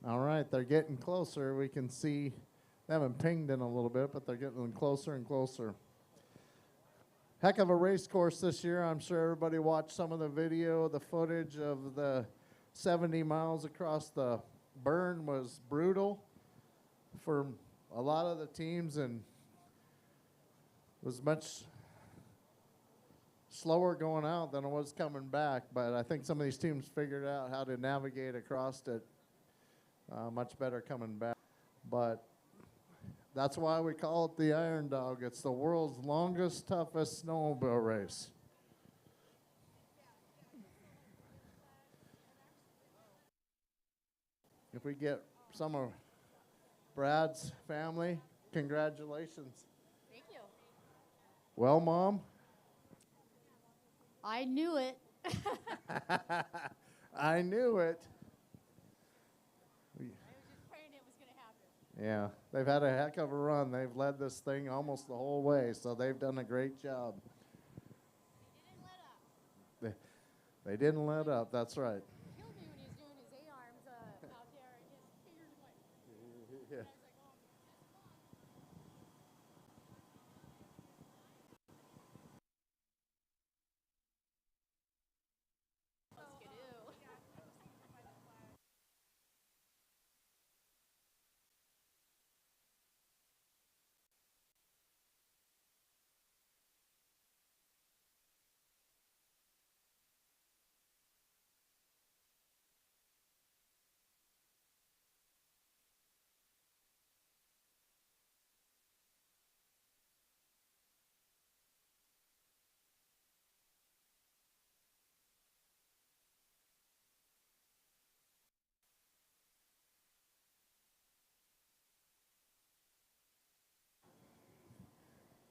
All right, they're getting closer. We can see they haven't pinged in a little bit, but they're getting closer and closer. Heck of a race course this year. I'm sure everybody watched some of the video, the footage of the 70 miles across the burn was brutal for a lot of the teams and was much slower going out than it was coming back. But I think some of these teams figured out how to navigate across it much better coming back. But that's why we call it the Iron Dog. It's the world's longest, toughest snowmobile race. If we get some of Brad's family, congratulations. Thank you. Well, Mom? I knew it. I knew it. I was just praying it was going to happen. Yeah, they've had a heck of a run. They've led this thing almost the whole way, so they've done a great job. They didn't let up, that's right. He killed me when he was doing his A-arms out there. His fingers went. Yeah. I was like, oh.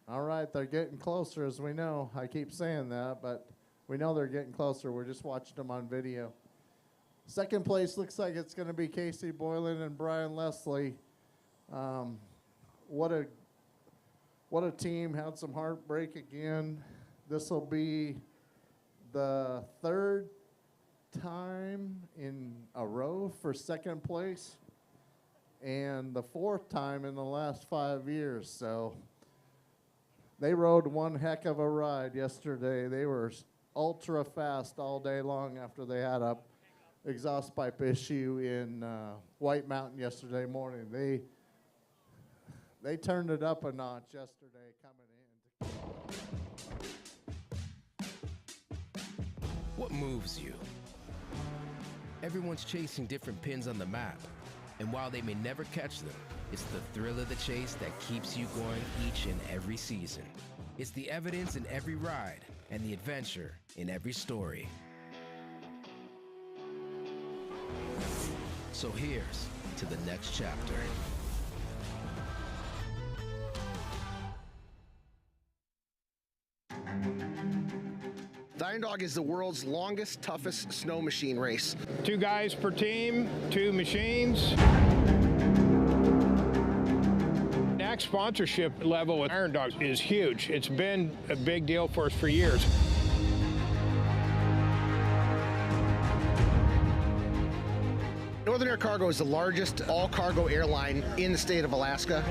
All right, they're getting closer, as we know. I keep saying that, but we know they're getting closer. We're just watching them on video. Second place looks like it's going to be Casey Boylan and Brian Leslie. What a team. Had some heartbreak again. This will be the third time in a row for second place and the fourth time in the last 5 years. So they rode one heck of a ride yesterday. They were ultra fast all day long after they had a exhaust pipe issue in White Mountain yesterday morning. They turned it up a notch yesterday coming in. What moves you? Everyone's chasing different pins on the map, and while they may never catch them, it's the thrill of the chase that keeps you going each and every season. It's the evidence in every ride and the adventure in every story. So here's to the next chapter. The Iron Dog is the world's longest, toughest snow machine race. 2 guys per team, 2 machines. NAC sponsorship level with Iron Dog is huge. It's been a big deal for us for years. Northern Air Cargo is the largest all-cargo airline in the state of Alaska.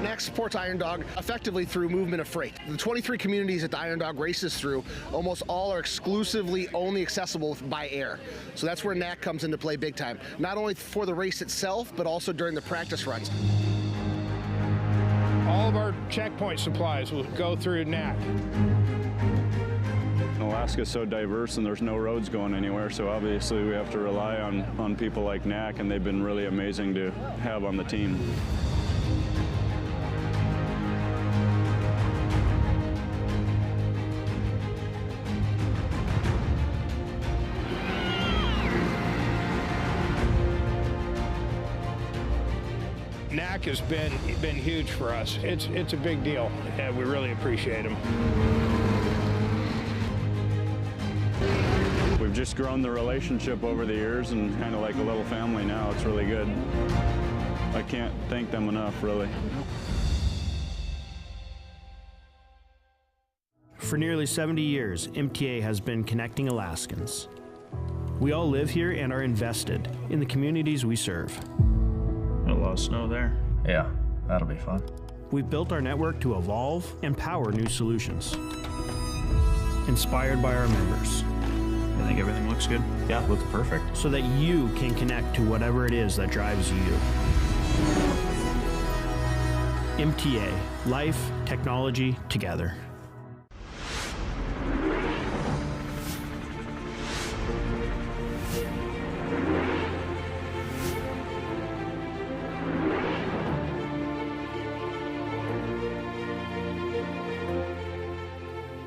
NAC supports Iron Dog effectively through movement of freight. The 23 communities that the Iron Dog races through, almost all are exclusively only accessible by air. So that's where NAC comes into play big time. Not only for the race itself, but also during the practice runs. All of our checkpoint supplies will go through NAC. Alaska's so diverse and there's no roads going anywhere, so obviously we have to rely on people like NAC, and they've been really amazing to have on the team. NAC has been huge for us. It's a big deal, and we really appreciate them. We've just grown the relationship over the years and kind of like a little family now. It's really good. I can't thank them enough, really. For nearly 70 years, MTA has been connecting Alaskans. We all live here and are invested in the communities we serve. A lot of snow there. Yeah, that'll be fun. We've built our network to evolve and power new solutions, inspired by our members. I think everything looks good. Yeah, looks perfect. So that you can connect to whatever it is that drives you. MTA, life, technology, together.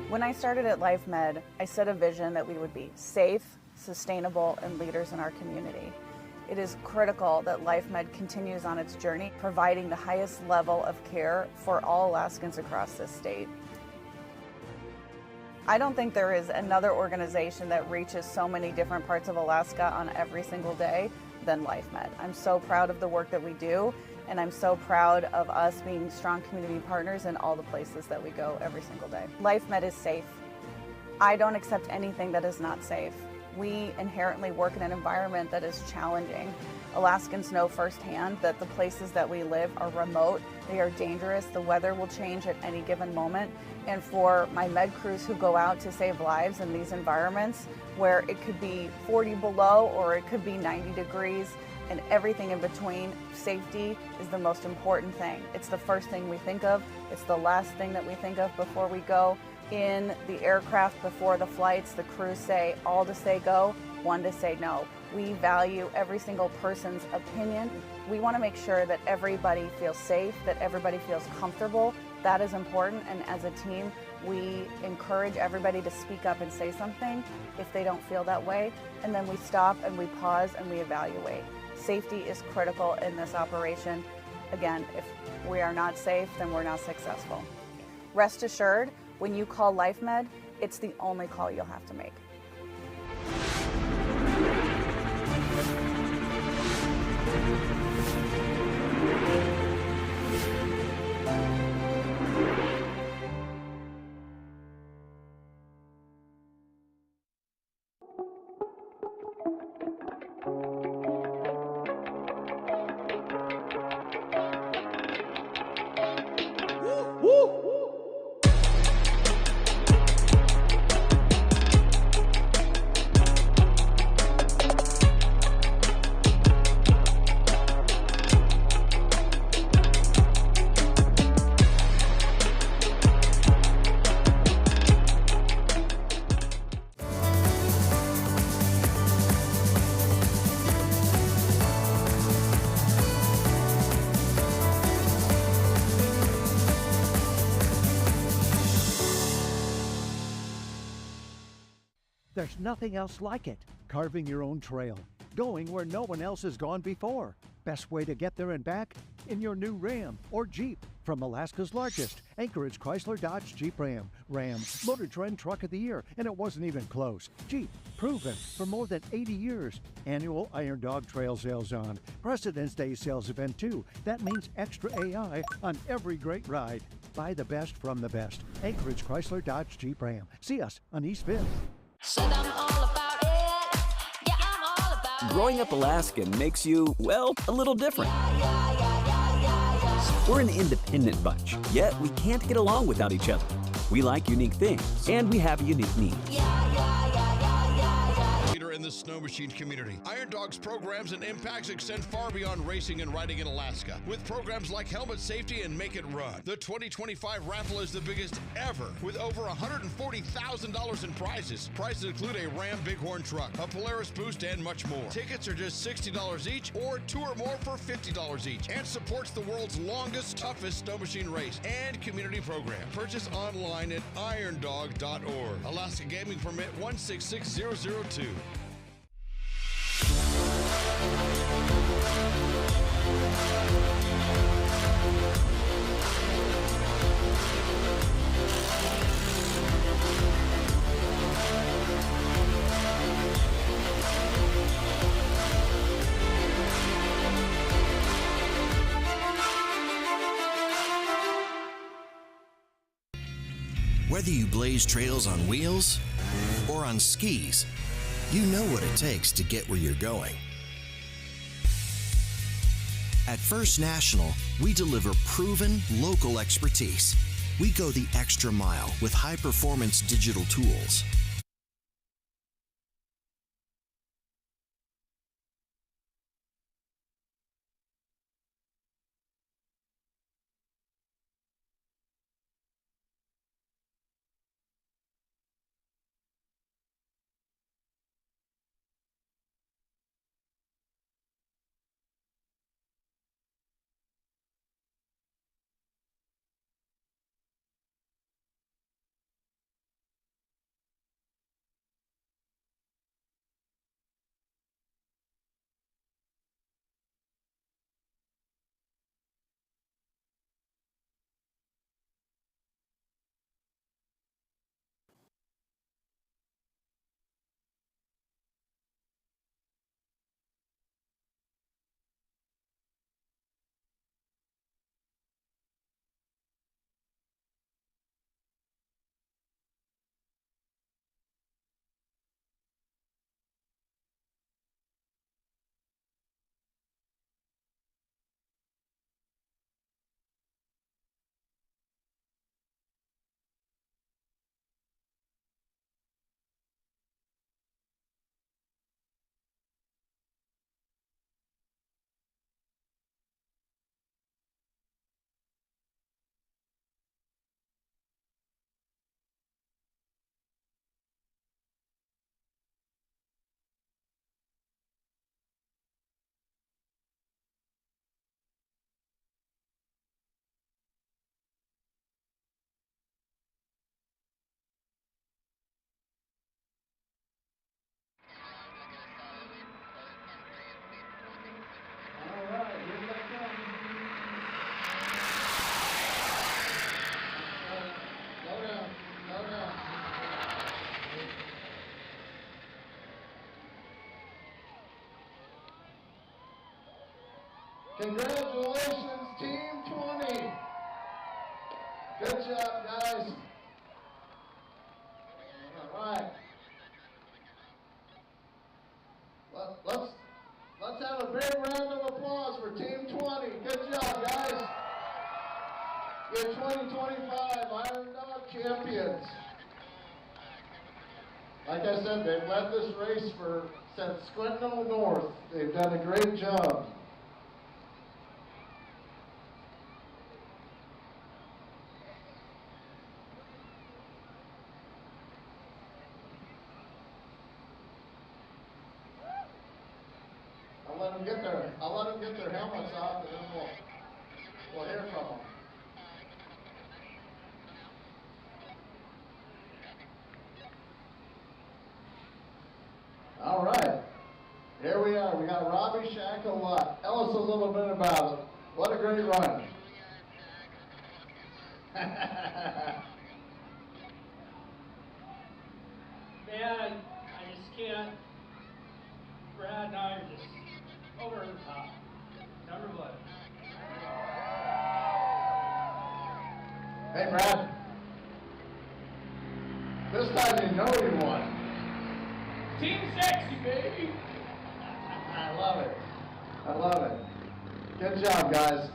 When I started at LifeMed, I set a vision that we would be safe, sustainable, and leaders in our community. It is critical that LifeMed continues on its journey, providing the highest level of care for all Alaskans across this state. I don't think there is another organization that reaches so many different parts of Alaska on every single day than LifeMed. I'm so proud of the work that we do, and I'm so proud of us being strong community partners in all the places that we go every single day. LifeMed is safe. I don't accept anything that is not safe. We inherently work in an environment that is challenging. Alaskans know firsthand that the places that we live are remote, they are dangerous, the weather will change at any given moment. And for my med crews who go out to save lives in these environments where it could be 40 below or it could be 90 degrees and everything in between, safety is the most important thing. It's the first thing we think of. It's the last thing that we think of before we go. In the aircraft before the flights, the crews say all to say go, one to say no. We value every single person's opinion. We want to make sure that everybody feels safe, that everybody feels comfortable. That is important, and as a team, we encourage everybody to speak up and say something if they don't feel that way, and then we stop and we pause and we evaluate. Safety is critical in this operation. Again, if we are not safe, then we're not successful. Rest assured, when you call LifeMed, it's the only call you'll have to make. There's nothing else like it. Carving your own trail. Going where no one else has gone before. Best way to get there and back? In your new Ram or Jeep. From Alaska's largest, Anchorage Chrysler Dodge Jeep Ram. Ram, Motor Trend Truck of the Year, and it wasn't even close. Jeep, proven for more than 80 years. Annual Iron Dog Trail sales on. President's Day sales event too. That means extra AI on every great ride. Buy the best from the best. Anchorage Chrysler Dodge Jeep Ram. See us on East 5th. Growing up Alaskan makes you, well, a little different. We're an independent bunch, yet we can't get along without each other. We like unique things, and we have unique needs. Leader in the snow machine community. Iron Dog's programs and impacts extend far beyond racing and riding in Alaska, with programs like Helmet Safety and Make It Run. The 2025 raffle is the biggest ever, with over $140,000 in prizes. Prizes include a Ram Bighorn truck, a Polaris boost, and much more. Tickets are just $60 each, or two or more for $50 each, and supports the world's longest, toughest snow machine race and community program. Purchase online at irondog.org. Alaska Gaming Permit 166002. Whether you blaze trails on wheels or on skis, You know what it takes to get where you're going. At First National, we deliver proven local expertise. We go the extra mile with high-performance digital tools. Congratulations, Team 20. Good job, guys. All right. Let's have a big round of applause for Team 20. Good job, guys. You're 2025 Iron Dog champions. Like I said, they've led this race since Squinto North. They've done a great job. I'll let them get their helmets off, and then we'll hear from them. All right, here we are. We got Robbie Shackle. Tell us a little bit about it. What a great run. Man, I just can't. Brad and I are just over the top. Number one. Hey, Brad. This time you know you won. Team sexy, baby. I love it. I love it. Good job, guys.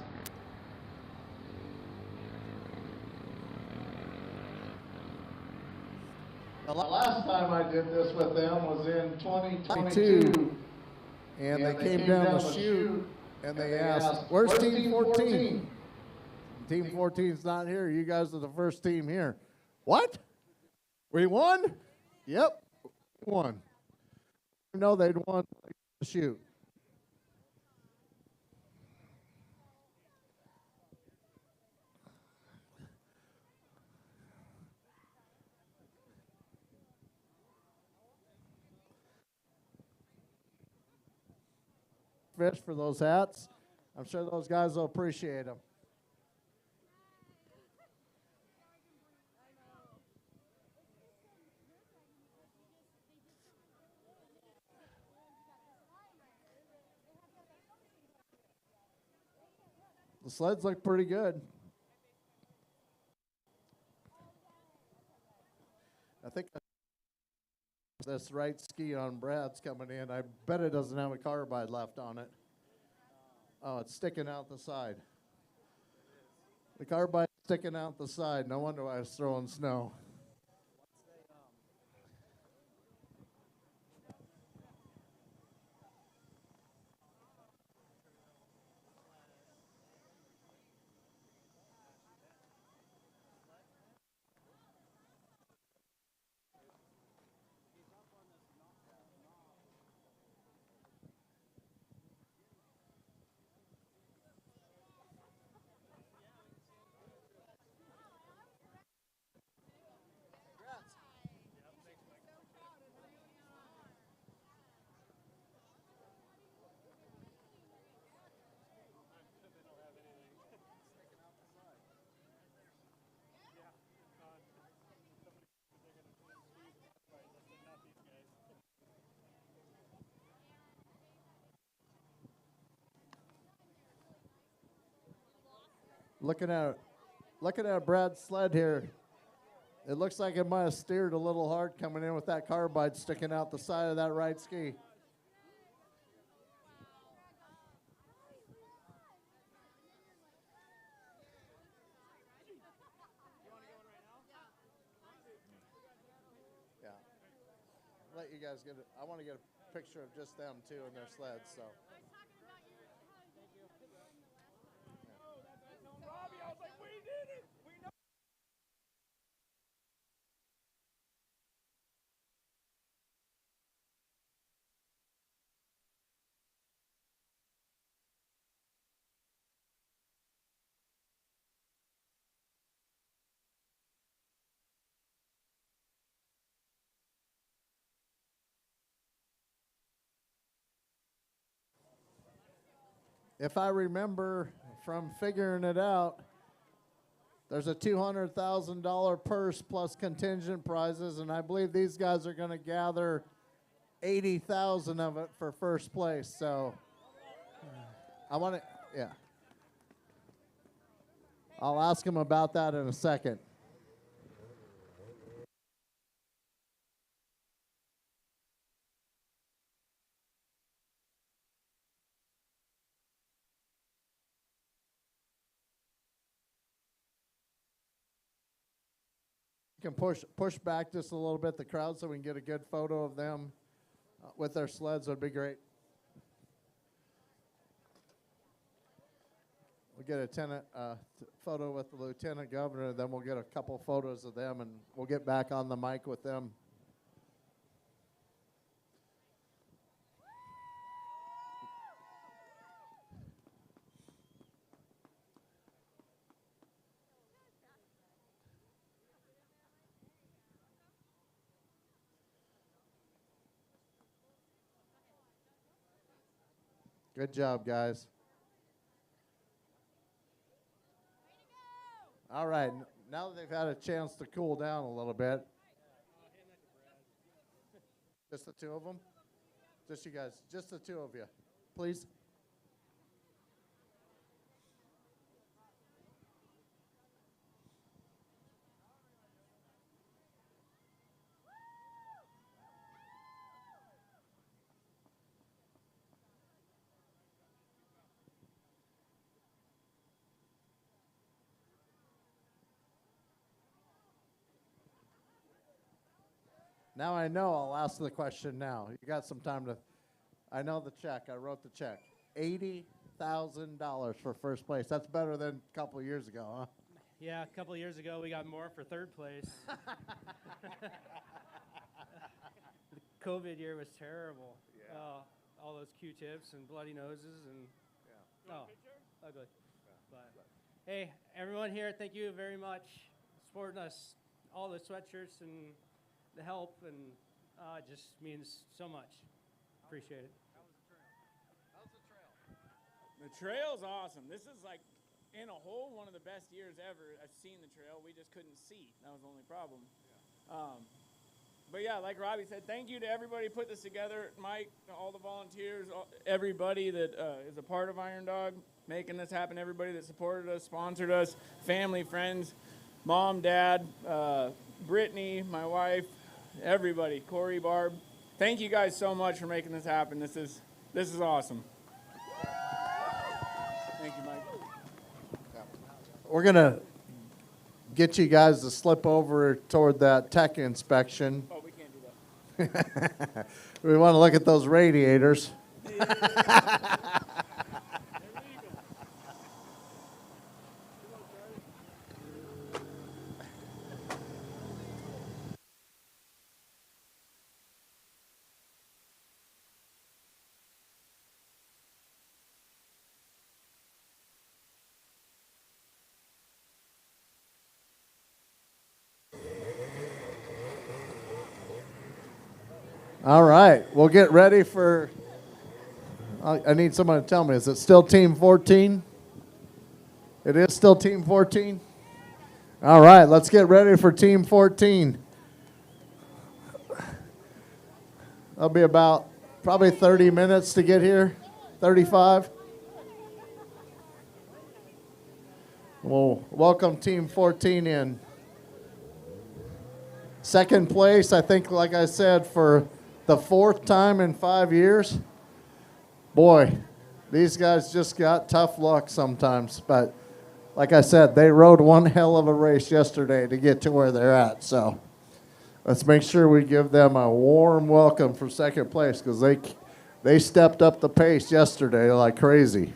The last time I did this with them was in 2022. And they came down the chute and they asked, where's Team 14? Team 14's not here. You guys are the first team here. What? We won? Yep, we won. You know they'd won the chute. Fish for those hats. I'm sure those guys will appreciate them. The sleds look pretty good. I think This right ski on Brad's coming in. I bet it doesn't have a carbide left on it. Oh, it's sticking out the side. The carbide's sticking out the side. No wonder why I was throwing snow. Looking at Brad's sled here, it looks like it might have steered a little hard coming in with that carbide sticking out the side of that right ski. Yeah. Let you guys get it. I want to get a picture of just them too and their sleds. So. If I remember from figuring it out, there's a $200,000 purse plus contingent prizes, and I believe these guys are going to gather 80,000 of it for first place. So I want to, yeah. I'll ask them about that in a second. You can push back just a little bit the crowd so we can get a good photo of them with their sleds. Would be great. We'll get a photo with the lieutenant governor, then we'll get a couple photos of them, and we'll get back on the mic with them. Good job, guys. All right, now that they've had a chance to cool down a little bit. Just the two of them? Just you guys, just the two of you, please. Now I know I'll ask the question now. You got some time to, I know the check, I wrote the check. $80,000 for first place. That's better than a couple of years ago, huh? Yeah, a couple of years ago we got more for third place. The COVID year was terrible. Yeah. All those Q-tips and bloody noses and ugly. Yeah. But hey, everyone here, thank you very much supporting us. All the sweatshirts and the help, and it just means so much. Appreciate it. How was the trail? How's the trail? The trail's awesome. This is like, in a whole, one of the best years ever. I've seen the trail. We just couldn't see. That was the only problem. Yeah. But yeah, like Robbie said, thank you to everybody who put this together. Mike, all the volunteers, everybody that is a part of Iron Dog, making this happen, everybody that supported us, sponsored us, family, friends, mom, dad, Brittany, my wife, everybody, Corey, Barb. Thank you guys so much for making this happen. This is awesome. Thank you, Mike. We're going to get you guys to slip over toward that tech inspection. Oh, we can't do that. We want to look at those radiators. All right, we'll get ready for, I need someone to tell me, is it still Team 14? It is still Team 14? All right, let's get ready for Team 14. That'll be about probably 30 minutes to get here, 35. We'll welcome Team 14 in. Second place, I think, like I said, for the fourth time in 5 years. Boy, these guys just got tough luck sometimes. But like I said, they rode one hell of a race yesterday to get to where they're at. So let's make sure we give them a warm welcome for second place, because they stepped up the pace yesterday like crazy.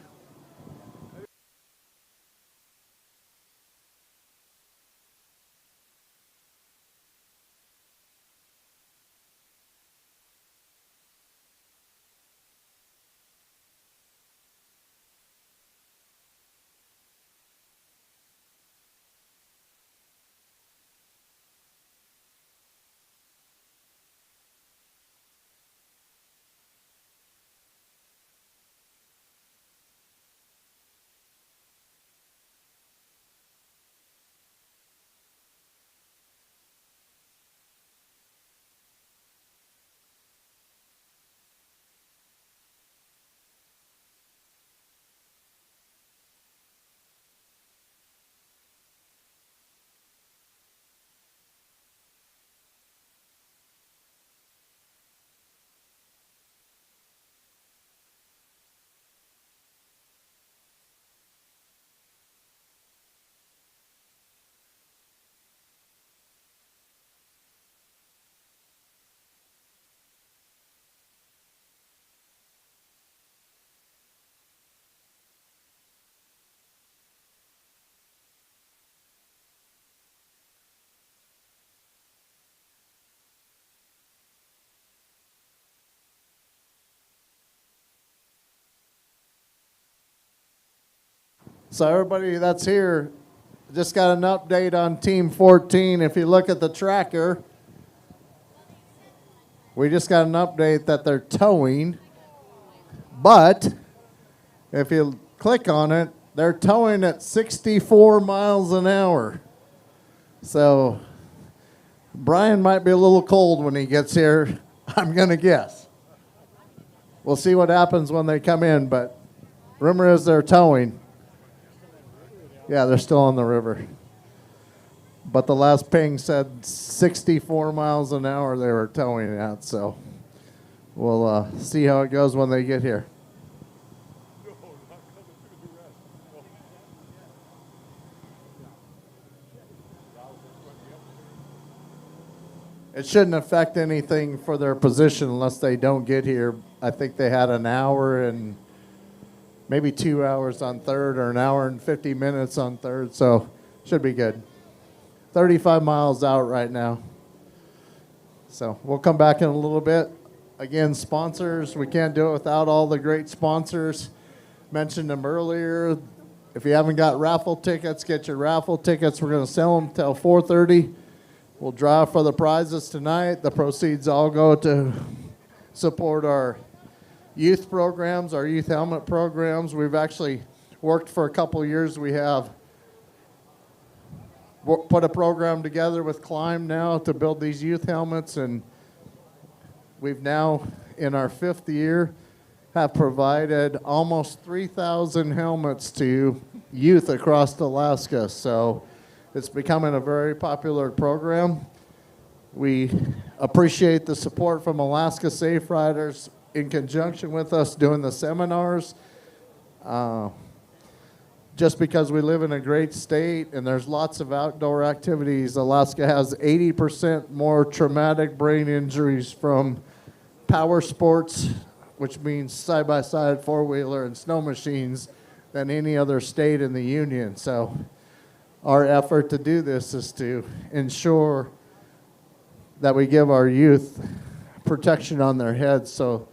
So everybody that's here, just got an update on Team 14. If you look at the tracker, we just got an update that they're towing. But if you click on it, they're towing at 64 miles an hour. So Brian might be a little cold when he gets here, I'm going to guess. We'll see what happens when they come in, but rumor is they're towing. Yeah, they're still on the river. But the last ping said 64 miles an hour they were towing at, so we'll see how it goes when they get here. It shouldn't affect anything for their position unless they don't get here. I think they had an hour and maybe 2 hours on third, or an hour and 50 minutes on third, so should be good. 35 miles out right now. So we'll come back in a little bit. Again, sponsors, we can't do it without all the great sponsors. Mentioned them earlier. If you haven't got raffle tickets, get your raffle tickets. We're going to sell them till 4:30. We'll draw for the prizes tonight. The proceeds all go to support our youth programs, our youth helmet programs. We've actually worked for a couple years. We have put a program together with Climb now to build these youth helmets, and we've now, in our 5th year, have provided almost 3,000 helmets to youth across Alaska. So it's becoming a very popular program. We appreciate the support from Alaska Safe Riders in conjunction with us doing the seminars. Just because we live in a great state and there's lots of outdoor activities, Alaska has 80% more traumatic brain injuries from power sports, which means side-by-side, four-wheeler, and snow machines, than any other state in the union. So our effort to do this is to ensure that we give our youth protection on their heads so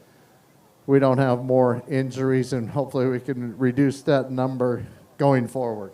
we don't have more injuries, and hopefully we can reduce that number going forward.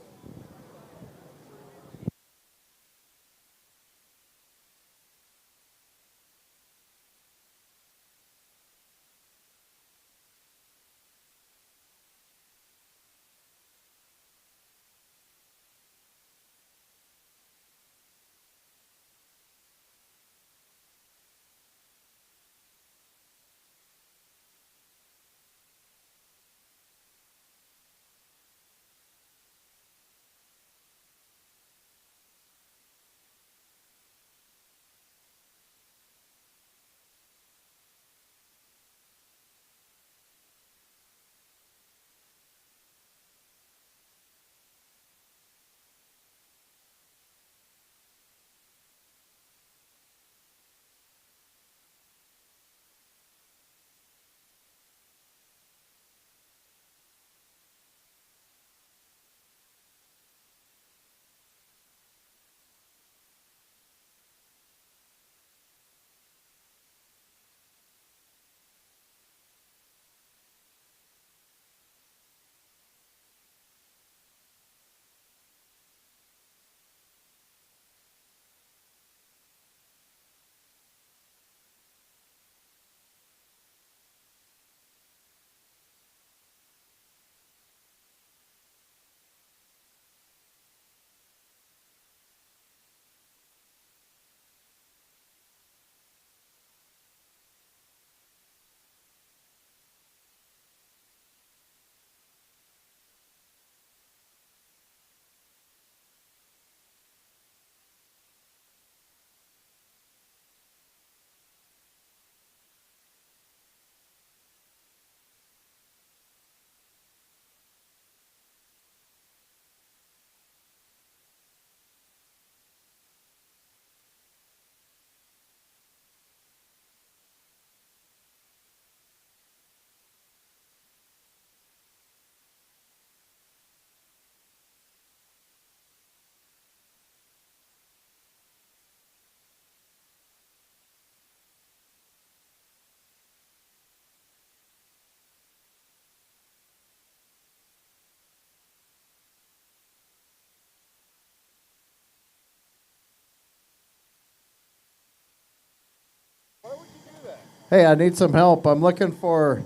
Hey, I need some help. I'm looking for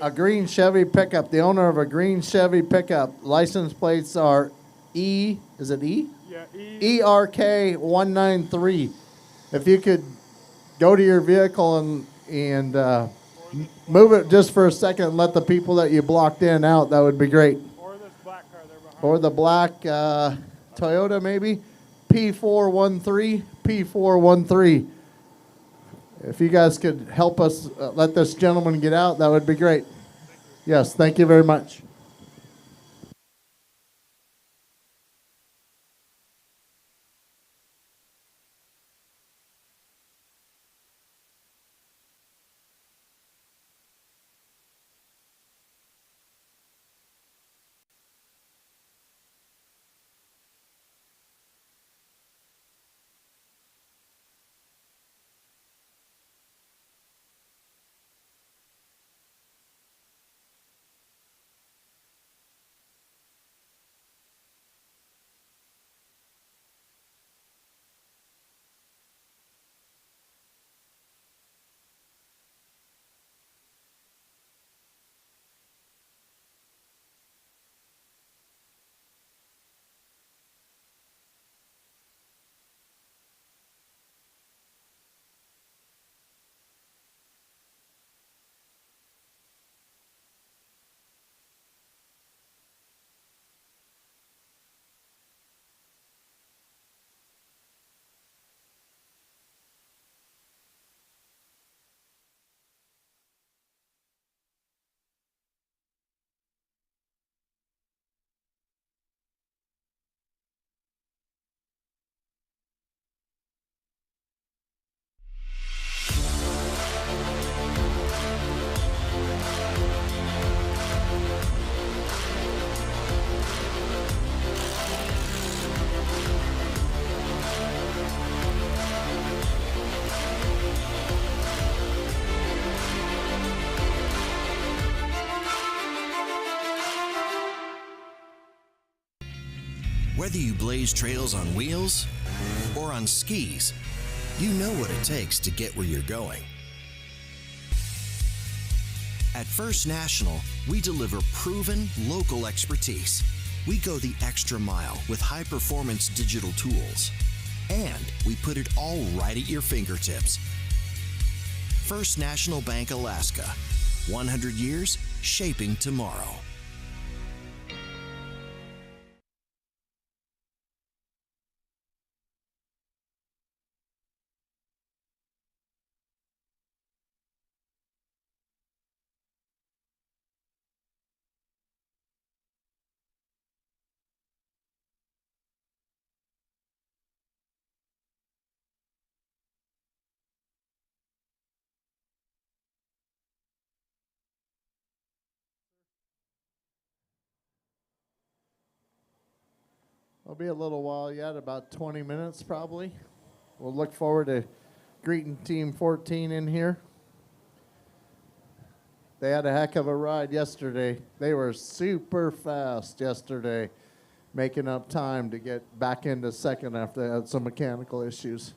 a green Chevy pickup. The owner of a green Chevy pickup. License plates are is it E? Yeah, ERK 193. If you could go to your vehicle and move it just for a second and let the people that you blocked in out, that would be great. Or this black car there behind. Or the black Toyota maybe. P413. If you guys could help us let this gentleman get out, that would be great. Yes, thank you very much. Whether you blaze trails on wheels or on skis, you know what it takes to get where you're going. At First National, we deliver proven local expertise. We go the extra mile with high-performance digital tools. And we put it all right at your fingertips. First National Bank Alaska. 100 years shaping tomorrow. It'll be a little while yet, about 20 minutes probably. We'll look forward to greeting Team 14 in here. They had a heck of a ride yesterday. They were super fast yesterday, making up time to get back into second after they had some mechanical issues.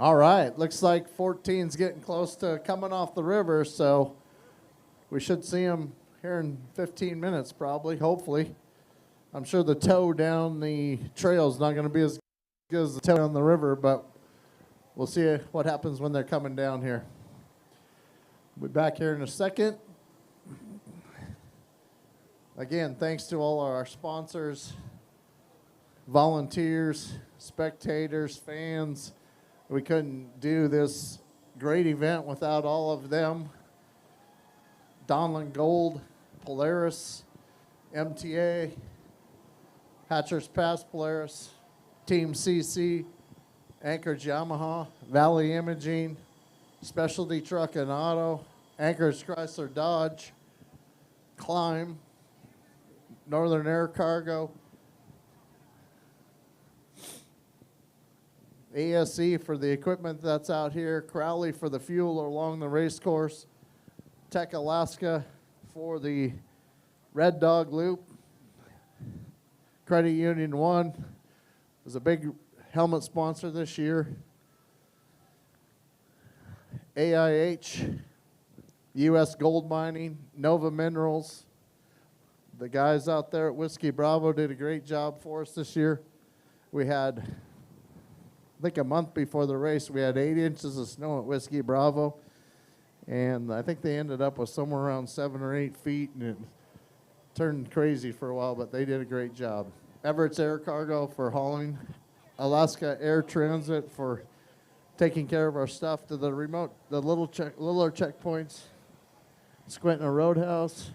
All right, looks like 14's getting close to coming off the river, so we should see them here in 15 minutes probably, hopefully. I'm sure the tow down the trail is not going to be as good as the tow down the river, but we'll see what happens when they're coming down here. We'll be back here in a second. Again, thanks to all our sponsors, volunteers, spectators, fans. We couldn't do this great event without all of them. Donlin Gold, Polaris, MTA, Hatcher's Pass Polaris, Team CC, Anchorage Yamaha, Valley Imaging, Specialty Truck and Auto, Anchorage Chrysler Dodge, Climb, Northern Air Cargo, ASE for the equipment that's out here, Crowley for the fuel along the race course, Tech Alaska for the Red Dog Loop, Credit Union One was a big helmet sponsor this year, AIH, U.S. Gold Mining, Nova Minerals. The guys out there at Whiskey Bravo did a great job for us this year. We had, I think a month before the race, we had 8 inches of snow at Whiskey Bravo. And I think they ended up with somewhere around 7 or 8 feet, and it turned crazy for a while, but they did a great job. Everett's Air Cargo for hauling, Alaska Air Transit for taking care of our stuff to the remote, the littler checkpoints, Squintin Roadhouse,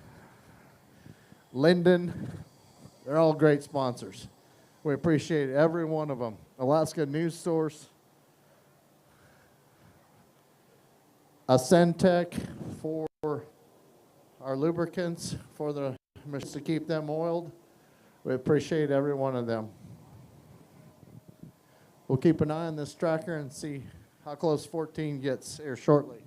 Linden. They're all great sponsors. We appreciate every one of them. Alaska News Source, Ascentec for our lubricants, for the machines to keep them oiled. We appreciate every one of them. We'll keep an eye on this tracker and see how close 14 gets here shortly.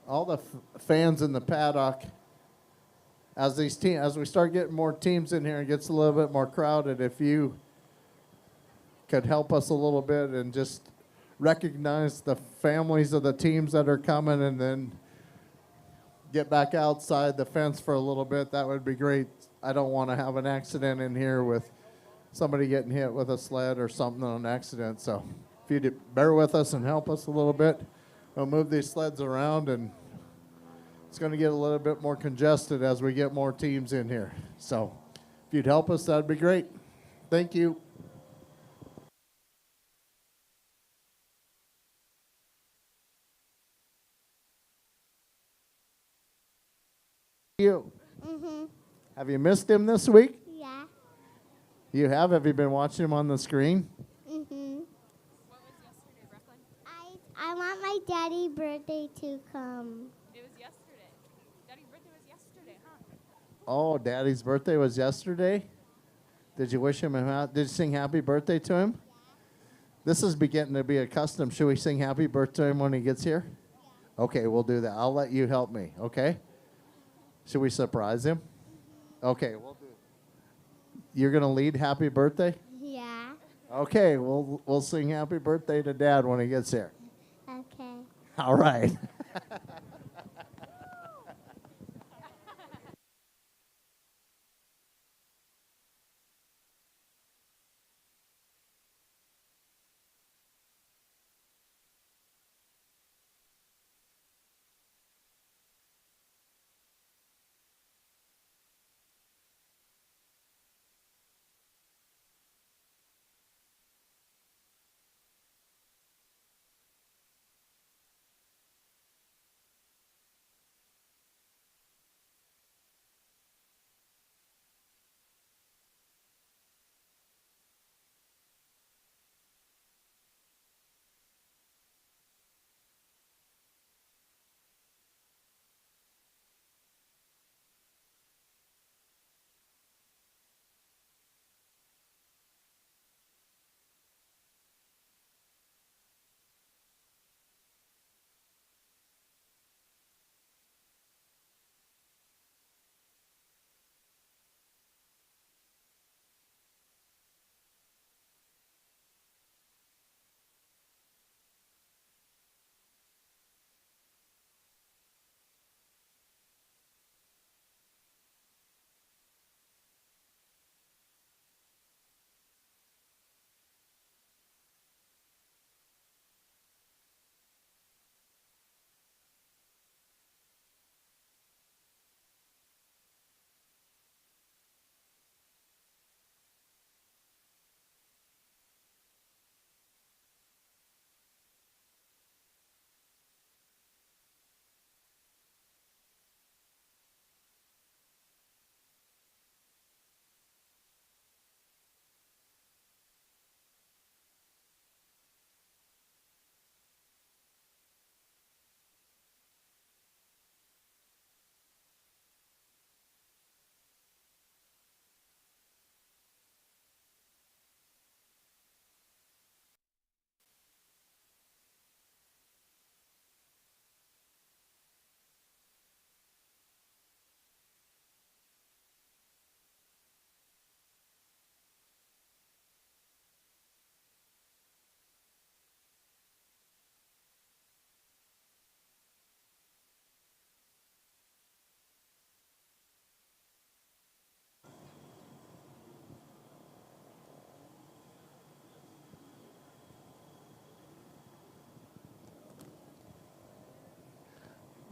All the fans in the paddock, as we start getting more teams in here, it gets a little bit more crowded. If you could help us a little bit and just recognize the families of the teams that are coming, and then get back outside the fence for a little bit, that would be great. I don't want to have an accident in here with somebody getting hit with a sled or something on an accident. So if you'd bear with us and help us a little bit, we'll move these sleds around, and it's going to get a little bit more congested as we get more teams in here. So if you'd help us, that'd be great. Thank you. Mm-hmm. Have you missed him this week? Yeah. You have? Have you been watching him on the screen? Mm-hmm. What was yesterday, Brooklyn? I want my daddy's birthday to come. It was yesterday. Daddy's birthday was yesterday, huh? Oh, Daddy's birthday was yesterday? Did you wish him did you sing happy birthday to him? Yeah. This is beginning to be a custom. Should we sing happy birthday to him when he gets here? Yeah. Okay, we'll do that. I'll let you help me, okay? Should we surprise him? Okay, we'll do it. You're going to lead happy birthday? Yeah. Okay, we'll sing happy birthday to Dad when he gets here. Okay. All right.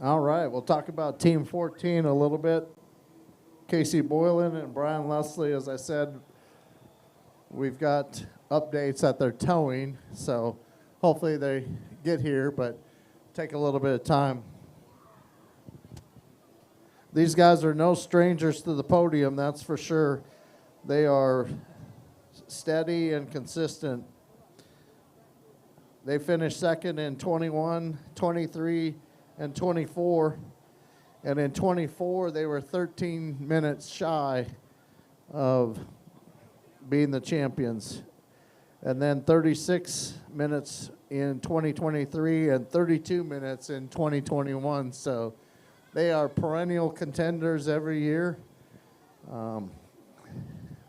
All right, we'll talk about Team 14 a little bit. Casey Boylan and Brian Leslie, as I said, we've got updates that they're towing, so hopefully they get here, but take a little bit of time. These guys are no strangers to the podium, that's for sure. They are steady and consistent. They finished second in 21, 23, and 24. And in 24, they were 13 minutes shy of being the champions. And then 36 minutes in 2023 and 32 minutes in 2021. So they are perennial contenders every year. One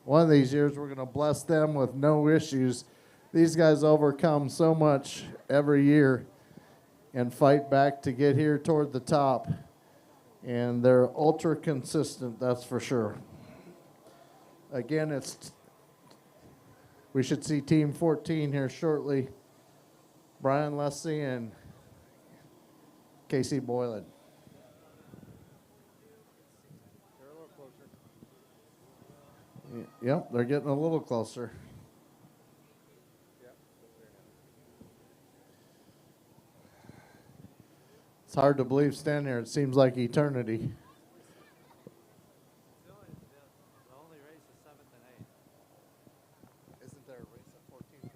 of these years, we're going to bless them with no issues. These guys overcome so much every year and fight back to get here toward the top. And they're ultra consistent, that's for sure. Again, we should see Team 14 here shortly. Brian Leslie and Casey Boylan. Yep, they're getting a little closer. It's hard to believe standing here. It seems like eternity. Isn't there a race at 14?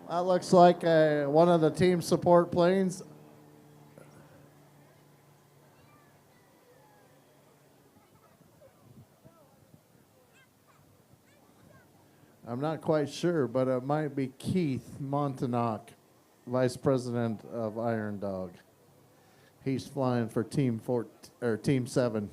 That looks like one of the team support planes. I'm not quite sure, but it might be Keith Montanak, Vice President of Iron Dog. He's flying for Team 7.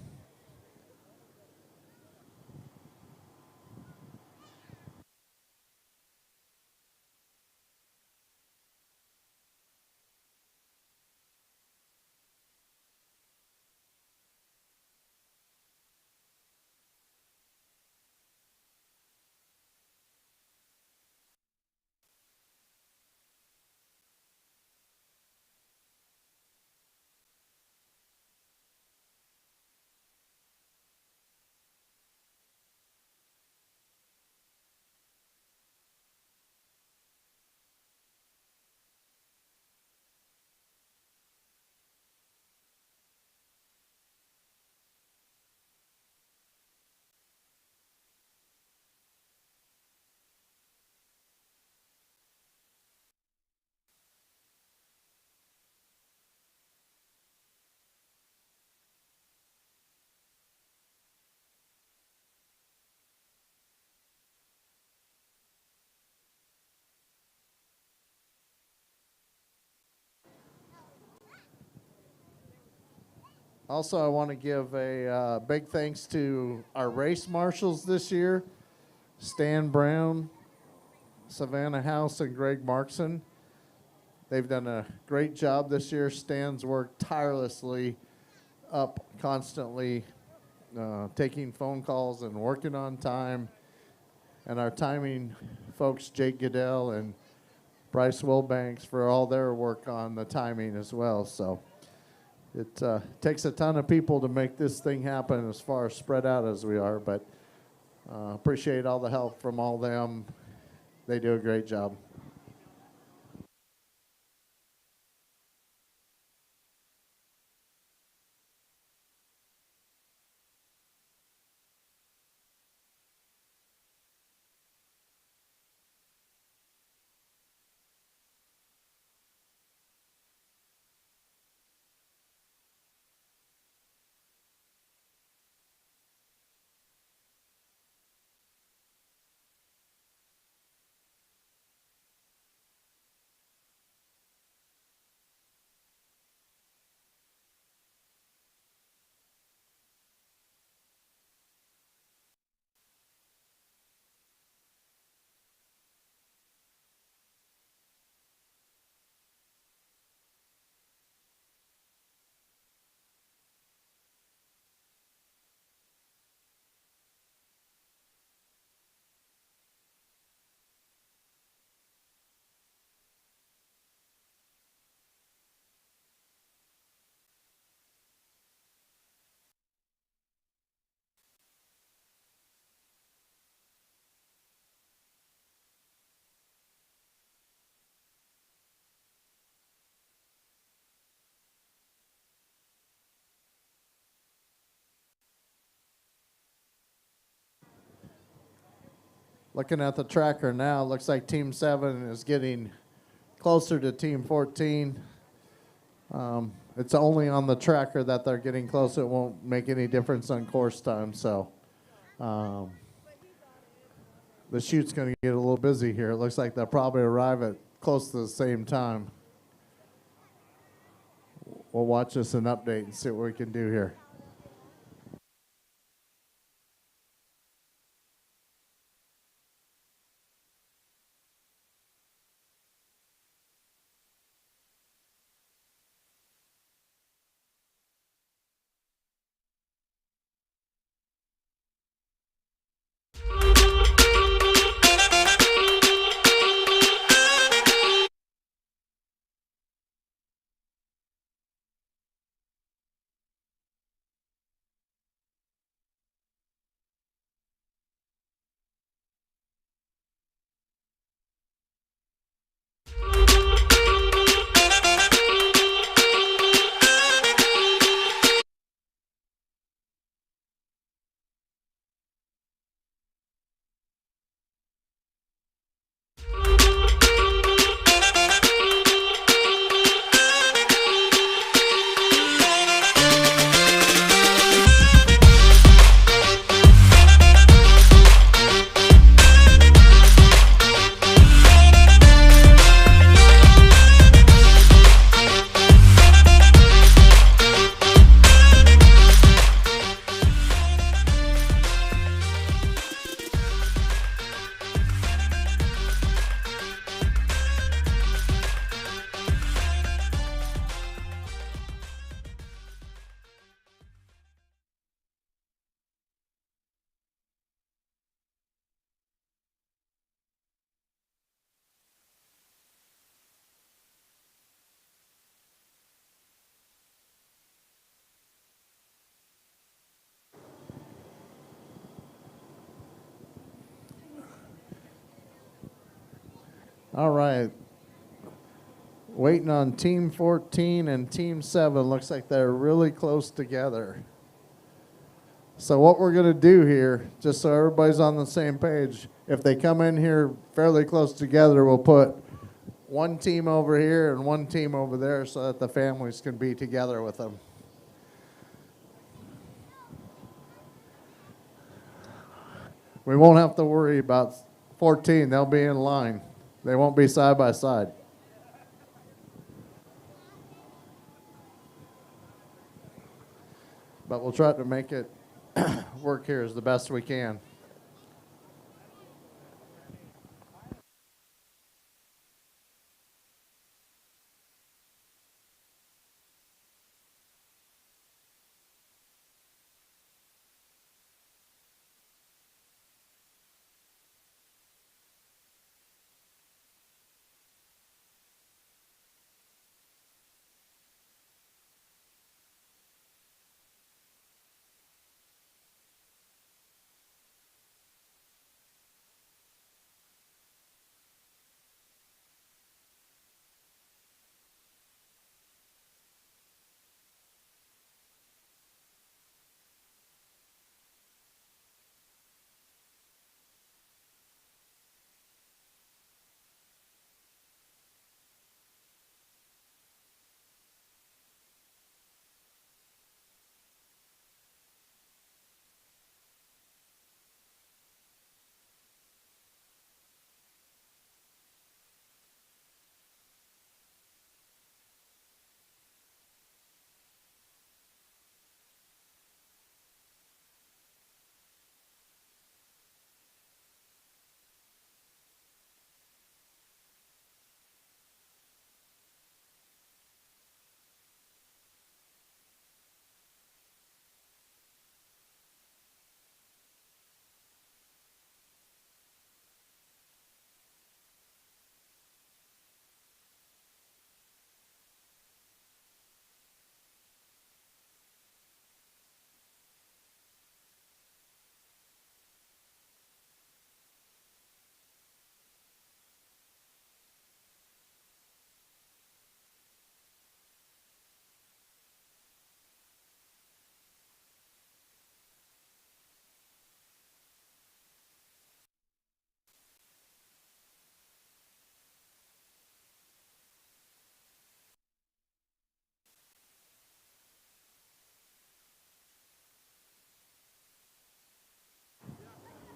Also, I want to give a big thanks to our race marshals this year, Stan Brown, Savannah House, and Greg Markson. They've done a great job this year. Stan's worked tirelessly up constantly, taking phone calls and working on time. And our timing folks, Jake Goodell and Bryce Wilbanks, for all their work on the timing as well. So it takes a ton of people to make this thing happen as far as spread out as we are, but appreciate all the help from all them. They do a great job. Looking at the tracker now, looks like Team 7 is getting closer to Team 14. It's only on the tracker that they're getting close. It won't make any difference on course time. So the chute's going to get a little busy here. It looks like they'll probably arrive at close to the same time. We'll watch this and update and see what we can do here. All right. Waiting on Team 14 and Team 7. Looks like they're really close together. So what we're going to do here, just so everybody's on the same page, if they come in here fairly close together, we'll put one team over here and one team over there so that the families can be together with them. We won't have to worry about 14. They'll be in line. They won't be side by side. But we'll try to make it work here as the best we can.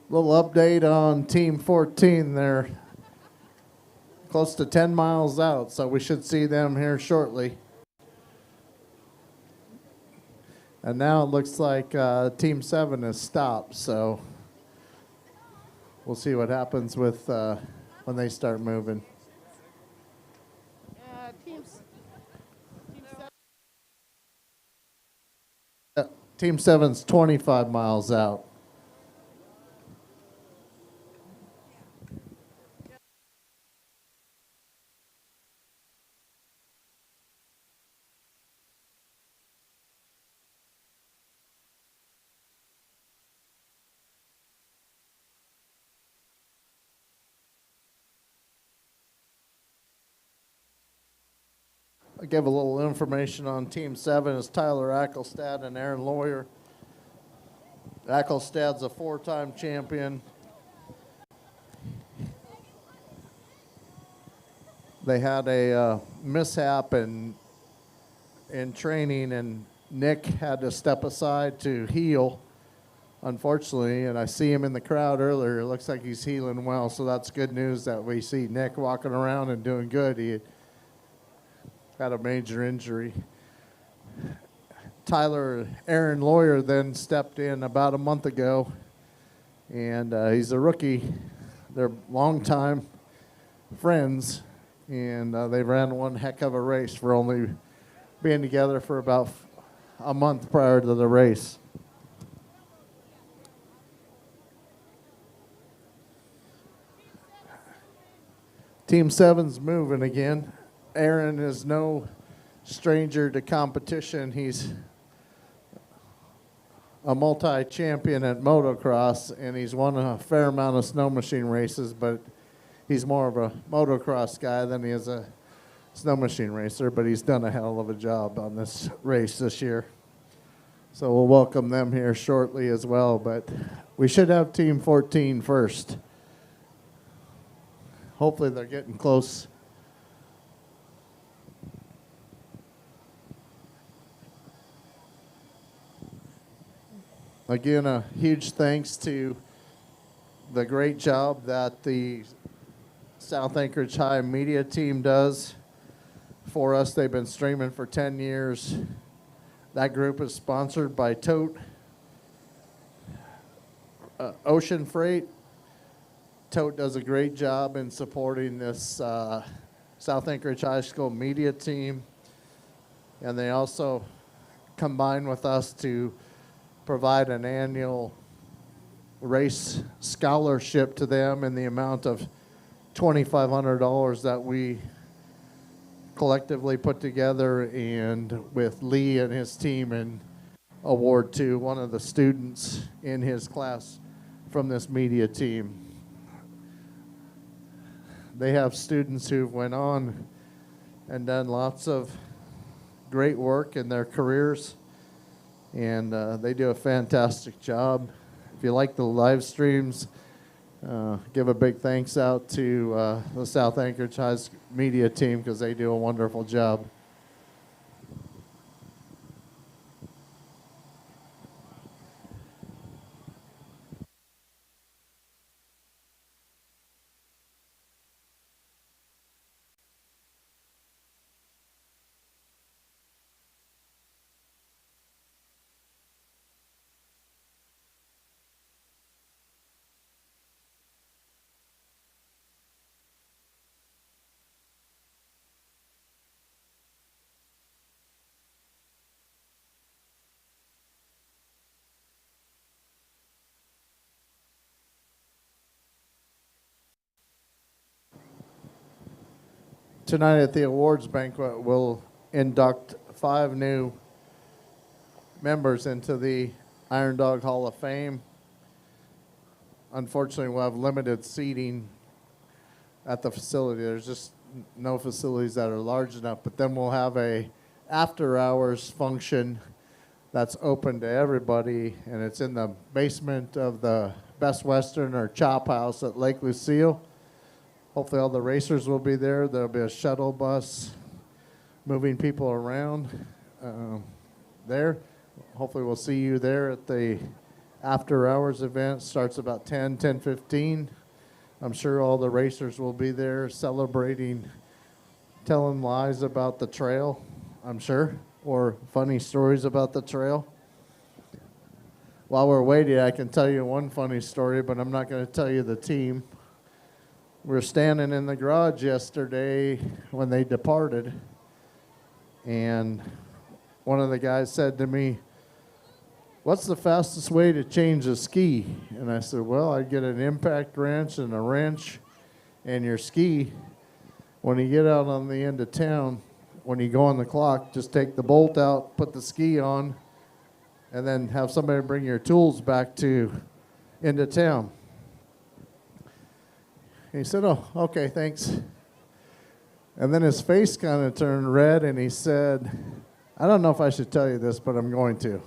Little update on Team 14. They're close to 10 miles out, so we should see them here shortly. And now it looks like Team 7 has stopped, so we'll see what happens with when they start moving. Team 7's 25 miles out. I give a little information on Team 7 is Tyler Ackelstad and Aaron Lawyer. Ackelstad's a 4-time champion. They had a mishap in training, and Nick had to step aside to heal, unfortunately, and I see him in the crowd earlier. It looks like he's healing well, so that's good news that we see Nick walking around and doing good. He had a major injury. Aaron Lawyer then stepped in about a month ago, and he's a rookie. They're longtime friends, and they ran one heck of a race for only being together for about a month prior to the race. Team 7's moving again. Aaron is no stranger to competition. He's a multi-champion at motocross, and he's won a fair amount of snow machine races, but he's more of a motocross guy than he is a snow machine racer, but he's done a hell of a job on this race this year. So we'll welcome them here shortly as well, but we should have Team 14 first. Hopefully they're getting close. Again, a huge thanks to the great job that the South Anchorage High media team does for us. They've been streaming for 10 years. That group is sponsored by Tote Ocean Freight. Tote does a great job in supporting this South Anchorage High School media team. And they also combine with us to provide an annual race scholarship to them in the amount of $2,500 that we collectively put together, and with Lee and his team, and award to one of the students in his class from this media team. They have students who've went on and done lots of great work in their careers, and they do a fantastic job. If you like the live streams, give a big thanks out to the South Anchorage High media team, because they do a wonderful job. Tonight at the awards banquet, we'll induct 5 new members into the Iron Dog Hall of Fame. Unfortunately, we'll have limited seating at the facility. There's just no facilities that are large enough, but then we'll have a after-hours function that's open to everybody, and it's in the basement of the Best Western or Chop House at Lake Lucille. Hopefully all the racers will be there. There'll be a shuttle bus moving people around there. Hopefully we'll see you there at the after-hours event. Starts about 10:15. I'm sure all the racers will be there celebrating, telling lies about the trail, I'm sure, or funny stories about the trail. While we're waiting, I can tell you one funny story, but I'm not going to tell you the team. We were standing in the garage yesterday when they departed, and one of the guys said to me, "What's the fastest way to change a ski?" And I said, "Well, I'd get an impact wrench and a wrench and your ski. When you get out on the end of town, when you go on the clock, just take the bolt out, put the ski on, and then have somebody bring your tools back to into town." He said, "Oh, okay, thanks." And then his face kind of turned red, and he said, "I don't know if I should tell you this, but I'm going to."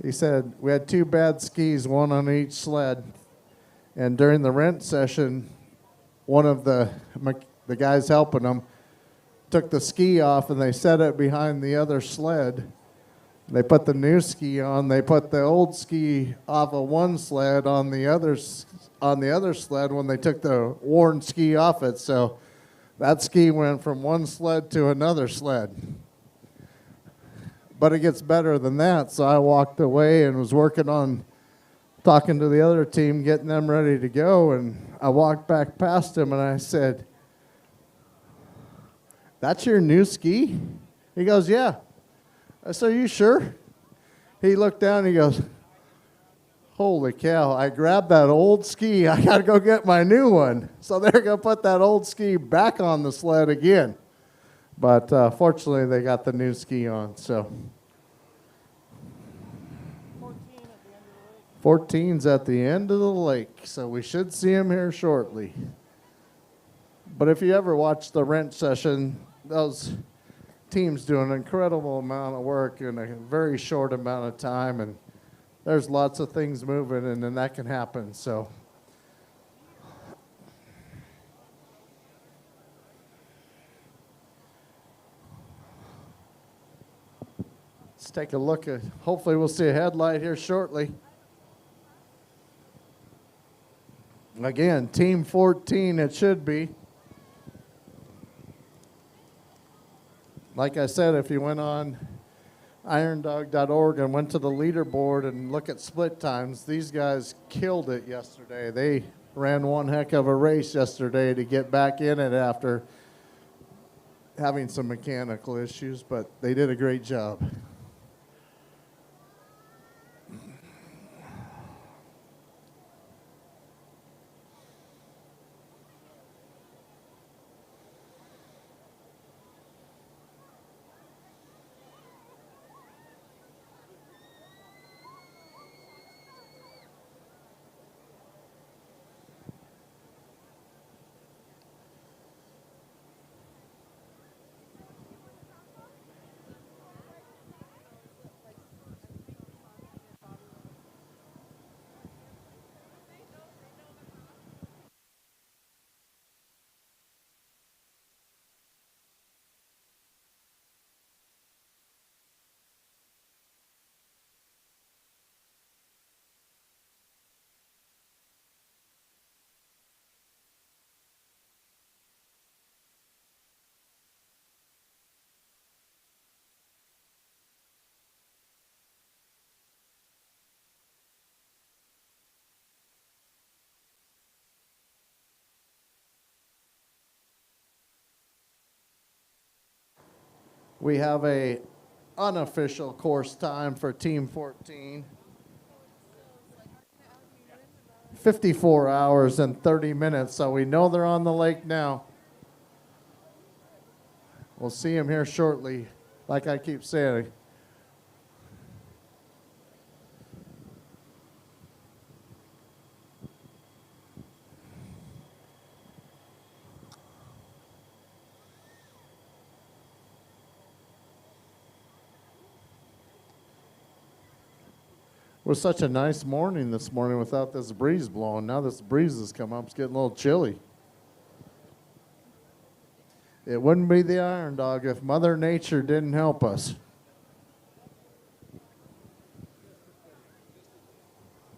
He said, "We had 2 bad skis, one on each sled, and during the rent session, one of the guys helping them took the ski off, and they set it behind the other sled. They put the new ski on. They put the old ski off of one sled on the other sled when they took the worn ski off it. So that ski went from one sled to another sled. But it gets better than that. So I walked away and was working on talking to the other team, getting them ready to go. And I walked back past him and I said, "That's your new ski?" He goes, "Yeah." I said, "Are you sure?" He looked down and he goes, "Holy cow, I grabbed that old ski. I got to go get my new one." So they're going to put that old ski back on the sled again. But fortunately, they got the new ski on. So 14's at the end of the lake. So we should see him here shortly. But if you ever watch the wrench session, those teams do an incredible amount of work in a very short amount of time, and there's lots of things moving, and then that can happen. So let's take a look at, hopefully we'll see a headlight here shortly. Again, Team 14 it should be. Like I said, if you went on irondog.org and went to the leaderboard and look at split times, these guys killed it yesterday. They ran one heck of a race yesterday to get back in it after having some mechanical issues, but they did a great job. We have a unofficial course time for Team 14. 54 hours and 30 minutes, so we know they're on the lake now. We'll see them here shortly, like I keep saying. It was such a nice morning this morning without this breeze blowing. Now this breeze has come up. It's getting a little chilly. It wouldn't be the Iron Dog if Mother Nature didn't help us.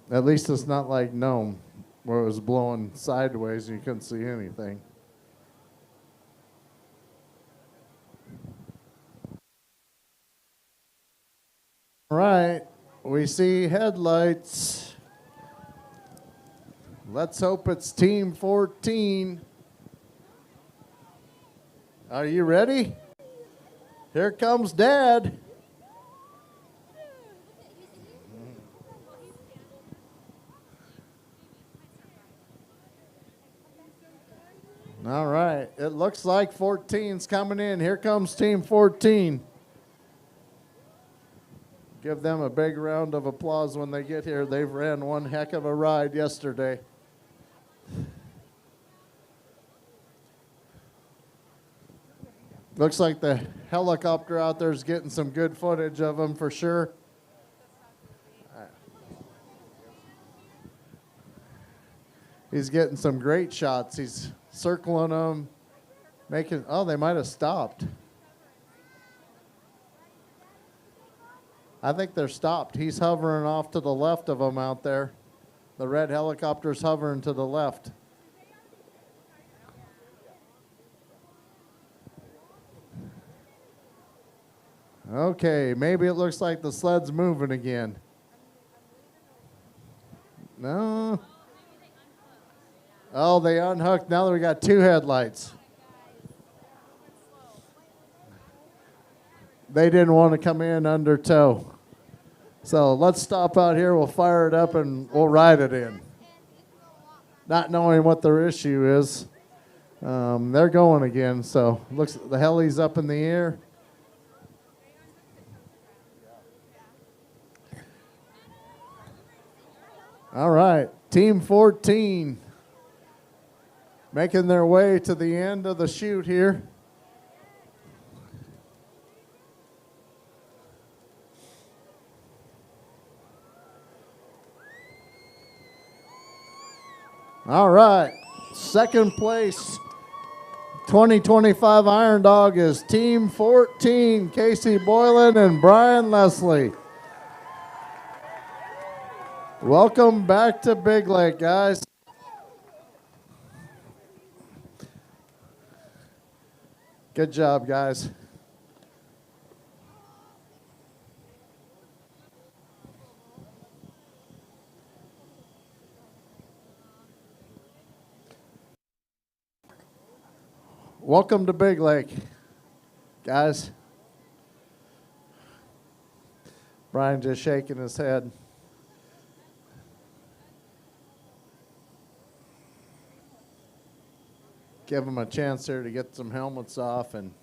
At least it's not like Nome, where it was blowing sideways and you couldn't see anything. All right. We see headlights. Let's hope it's Team 14. Are you ready? Here comes Dad. All right. It looks like 14's coming in. Here comes Team 14. Give them a big round of applause when they get here. They've ran one heck of a ride yesterday. Looks like the helicopter out there is getting some good footage of them for sure. He's getting some great shots. He's circling them, making, oh, they might have stopped. I think they're stopped. He's hovering off to the left of them out there. The red helicopter's hovering to the left. Okay, maybe it looks like the sled's moving again. No. Oh, they unhooked. Now that we got two headlights. They didn't want to come in under tow. So let's stop out here. We'll fire it up and we'll ride it in. Not knowing what their issue is. They're going again. So looks the heli's up in the air. All right, Team 14. making their way to the end of the chute here. All right, second place 2025 Iron Dog is Team 14, Casey Boylan and Brian Leslie. Welcome back to Big Lake, guys. Good job, guys. Welcome to Big Lake, guys. Brian just shaking his head. Give them a chance there to get some helmets off and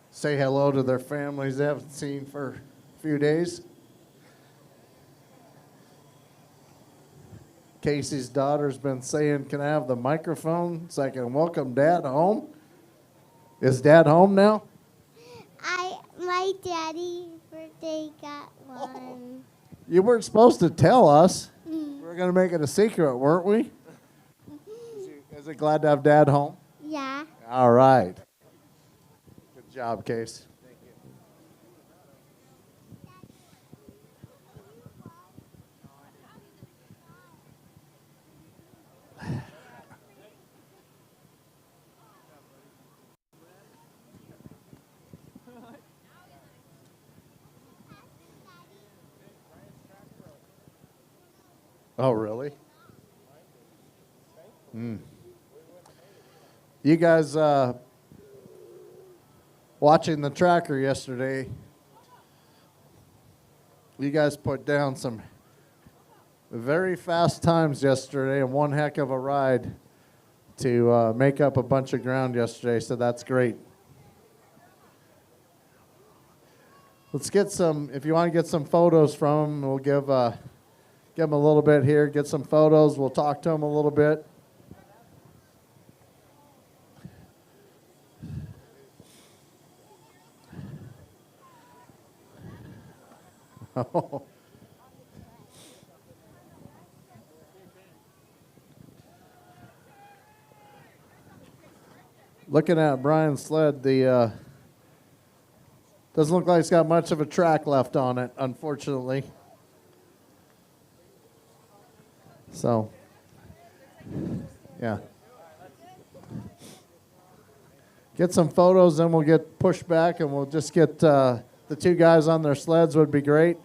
say hello to their families they haven't seen for a few days. Casey's daughter's been saying, "Can I have the microphone so I can welcome Dad home?" Is Dad home now? My daddy's birthday got one. You weren't supposed to tell us. We were going to make it a secret, weren't we? Is it glad to have Dad home? Yeah. All right. Good job, Case. Thank you. Oh, really? You guys watching the tracker yesterday, you guys put down some very fast times yesterday and one heck of a ride to make up a bunch of ground yesterday, so that's great. Let's get some, if you want to get some photos from them, we'll give them a little bit here, get some photos. We'll talk to them a little bit. Looking at Brian's sled, the doesn't look like it's got much of a track left on it, unfortunately. So, yeah. Get some photos, then we'll get pushed back, and we'll just get the two guys on their sleds would be great.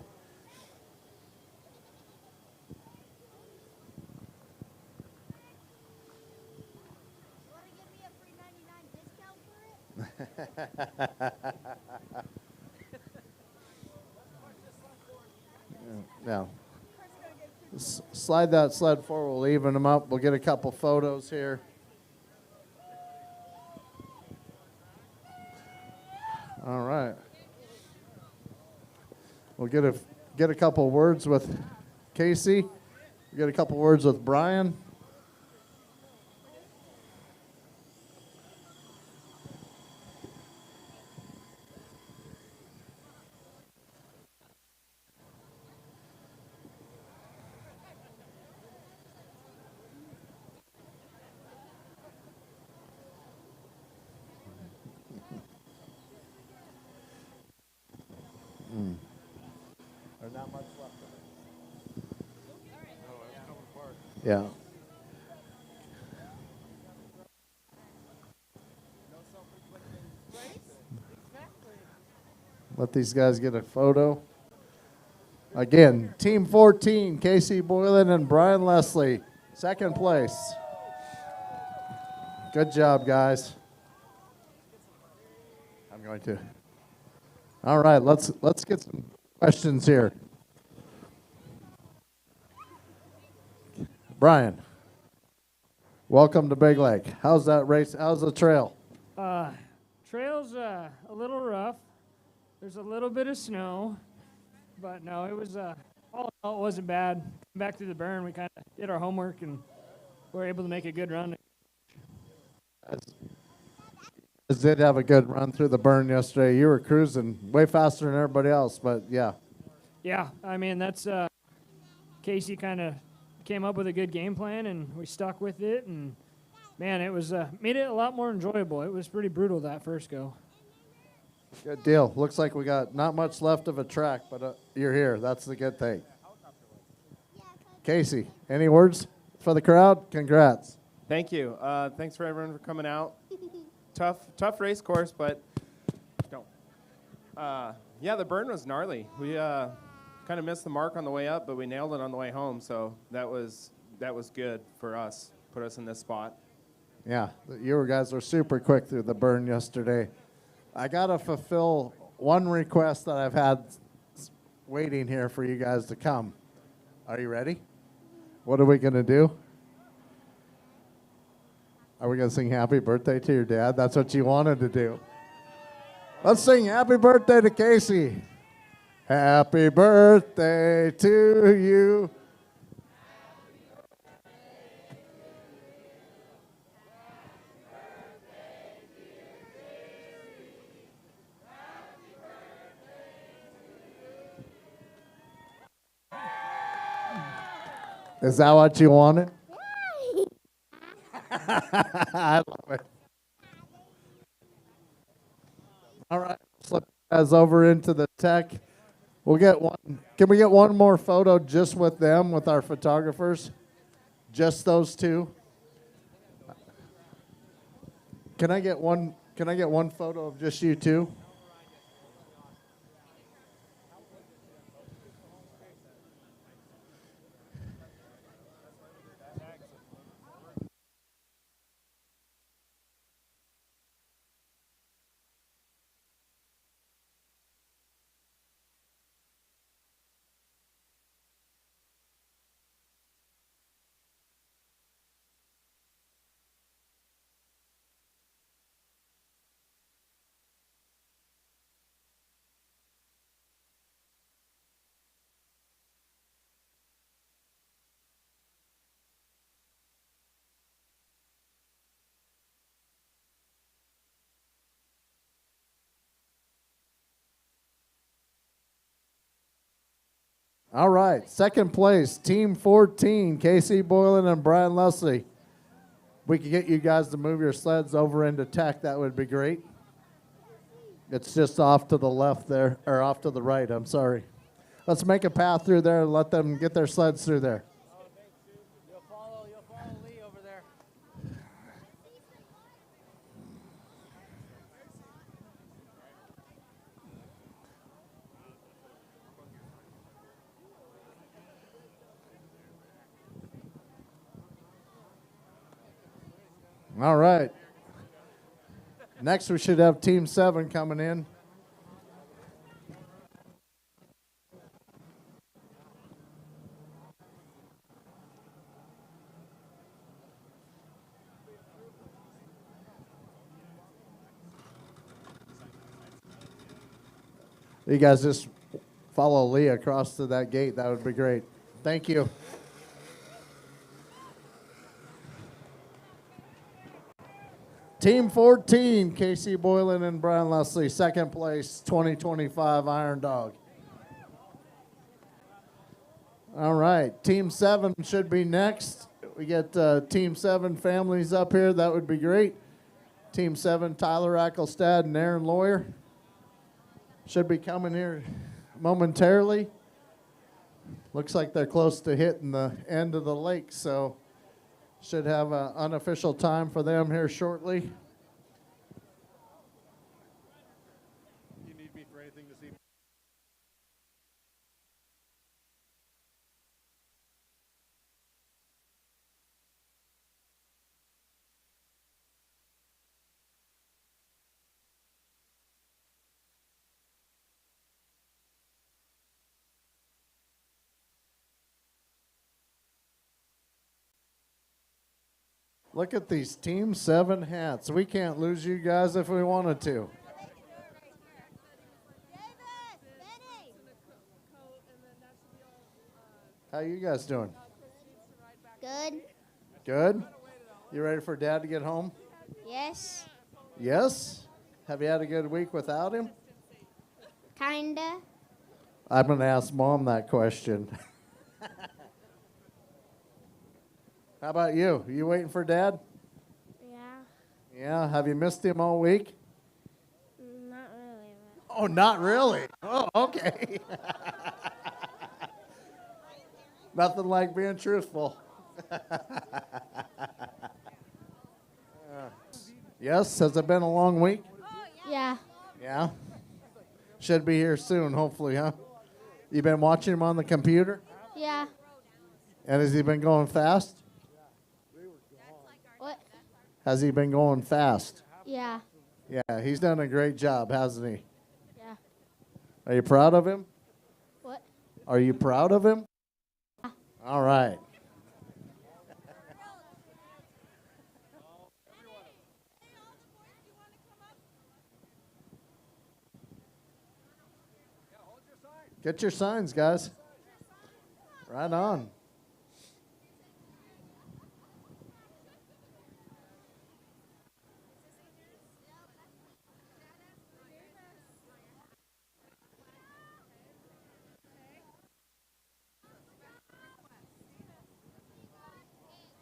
Yeah. Slide that sled forward. We'll even them up. We'll get a couple photos here. All right. We'll get a couple words with Casey. We'll get a couple words with Brian. There's not much left of it. Yeah. Let these guys get a photo. Again, Team 14, Casey Boylan and Brian Leslie, second place. Good job, guys. I'm going to. All right, let's get some questions here. Brian, welcome to Big Lake. How's that race? How's the trail? Trail's a little rough. There's a little bit of snow, but no, it was all in all, it wasn't bad. Back through the burn, we kind of did our homework and were able to make a good run. Guys did have a good run through the burn yesterday. You were cruising way faster than everybody else, but yeah. Yeah, I mean, that's Casey kind of came up with a good game plan, and we stuck with it. And, man, it was made it a lot more enjoyable. It was pretty brutal that first go. Good deal. Looks like we got not much left of a track, but you're here. That's the good thing. Casey, any words for the crowd? Congrats. Thank you. Thanks for everyone for coming out. Tough race course, but yeah, the burn was gnarly. We kind of missed the mark on the way up, but we nailed it on the way home. So that was good for us. Put us in this spot. Yeah, you guys were super quick through the burn yesterday. I gotta fulfill one request that I've had waiting here for you guys to come. Are you ready? What are we gonna do? Are we going to sing happy birthday to your dad? That's what you wanted to do. Let's sing happy birthday to Casey. Happy birthday to you. Is that what you wanted? I love it. All right, flip guys over into the tech. We'll get one. Can we get one more photo just with them, with our photographers? Just those two. Can I get one? Can I get one photo of just you two? All right, second place, Team 14, Casey Boylan and Brian Leslie. We could get you guys to move your sleds over into tech. That would be great. It's just off to the left there, or off to the right, I'm sorry. Let's make a path through there and let them get their sleds through there. You'll follow Lee over there. All right. Next, we should have Team 7 coming in. You guys just follow Lee across to that gate. That would be great. Thank you. Team 14, Casey Boylan and Brian Leslie, second place, 2025 Iron Dog. All right, Team 7 should be next. We get Team 7 families up here. That would be great. Team 7, Tyler Ackelstad and Aaron Lawyer should be coming here momentarily. Looks like they're close to hitting the end of the lake, so should have an unofficial time for them here shortly. You need me for anything this evening? Look at these Team 7 hats. We can't lose you guys if we wanted to. How you guys doing? Good. Good? You ready for Dad to get home? Yes. Yes? Have you had a good week without him? Kinda. I'm going to ask Mom that question. How about you? You waiting for Dad? Yeah. Yeah. Have you missed him all week? Not really. Oh, not really. Oh, okay. Nothing like being truthful. Yes, has it been a long week? Yeah. Yeah. Should be here soon, hopefully, huh? You been watching him on the computer? Yeah. And has he been going fast? What? Has he been going fast? Yeah. Yeah, he's done a great job, hasn't he? Yeah. Are you proud of him? What? Are you proud of him? Yeah. All right. Get your signs, guys. Right on.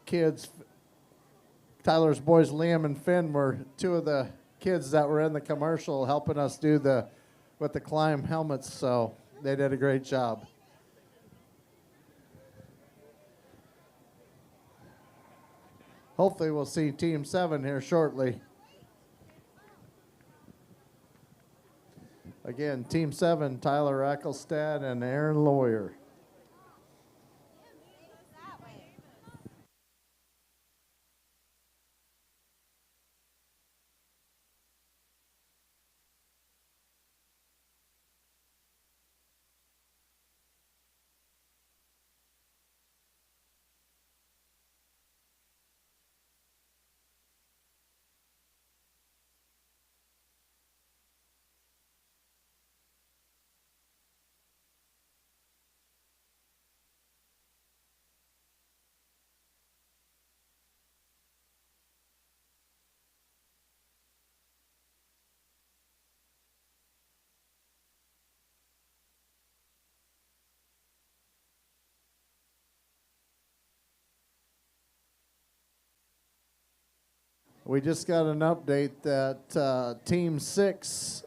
Kids, Tyler's boys, Liam and Finn, were two of the kids that were in the commercial helping us do with the climb helmets, so they did a great job. Hopefully we'll see Team 7 here shortly. Again, Team 7, Tyler Ackelstad and Aaron Lawyer. We just got an update that Team 6,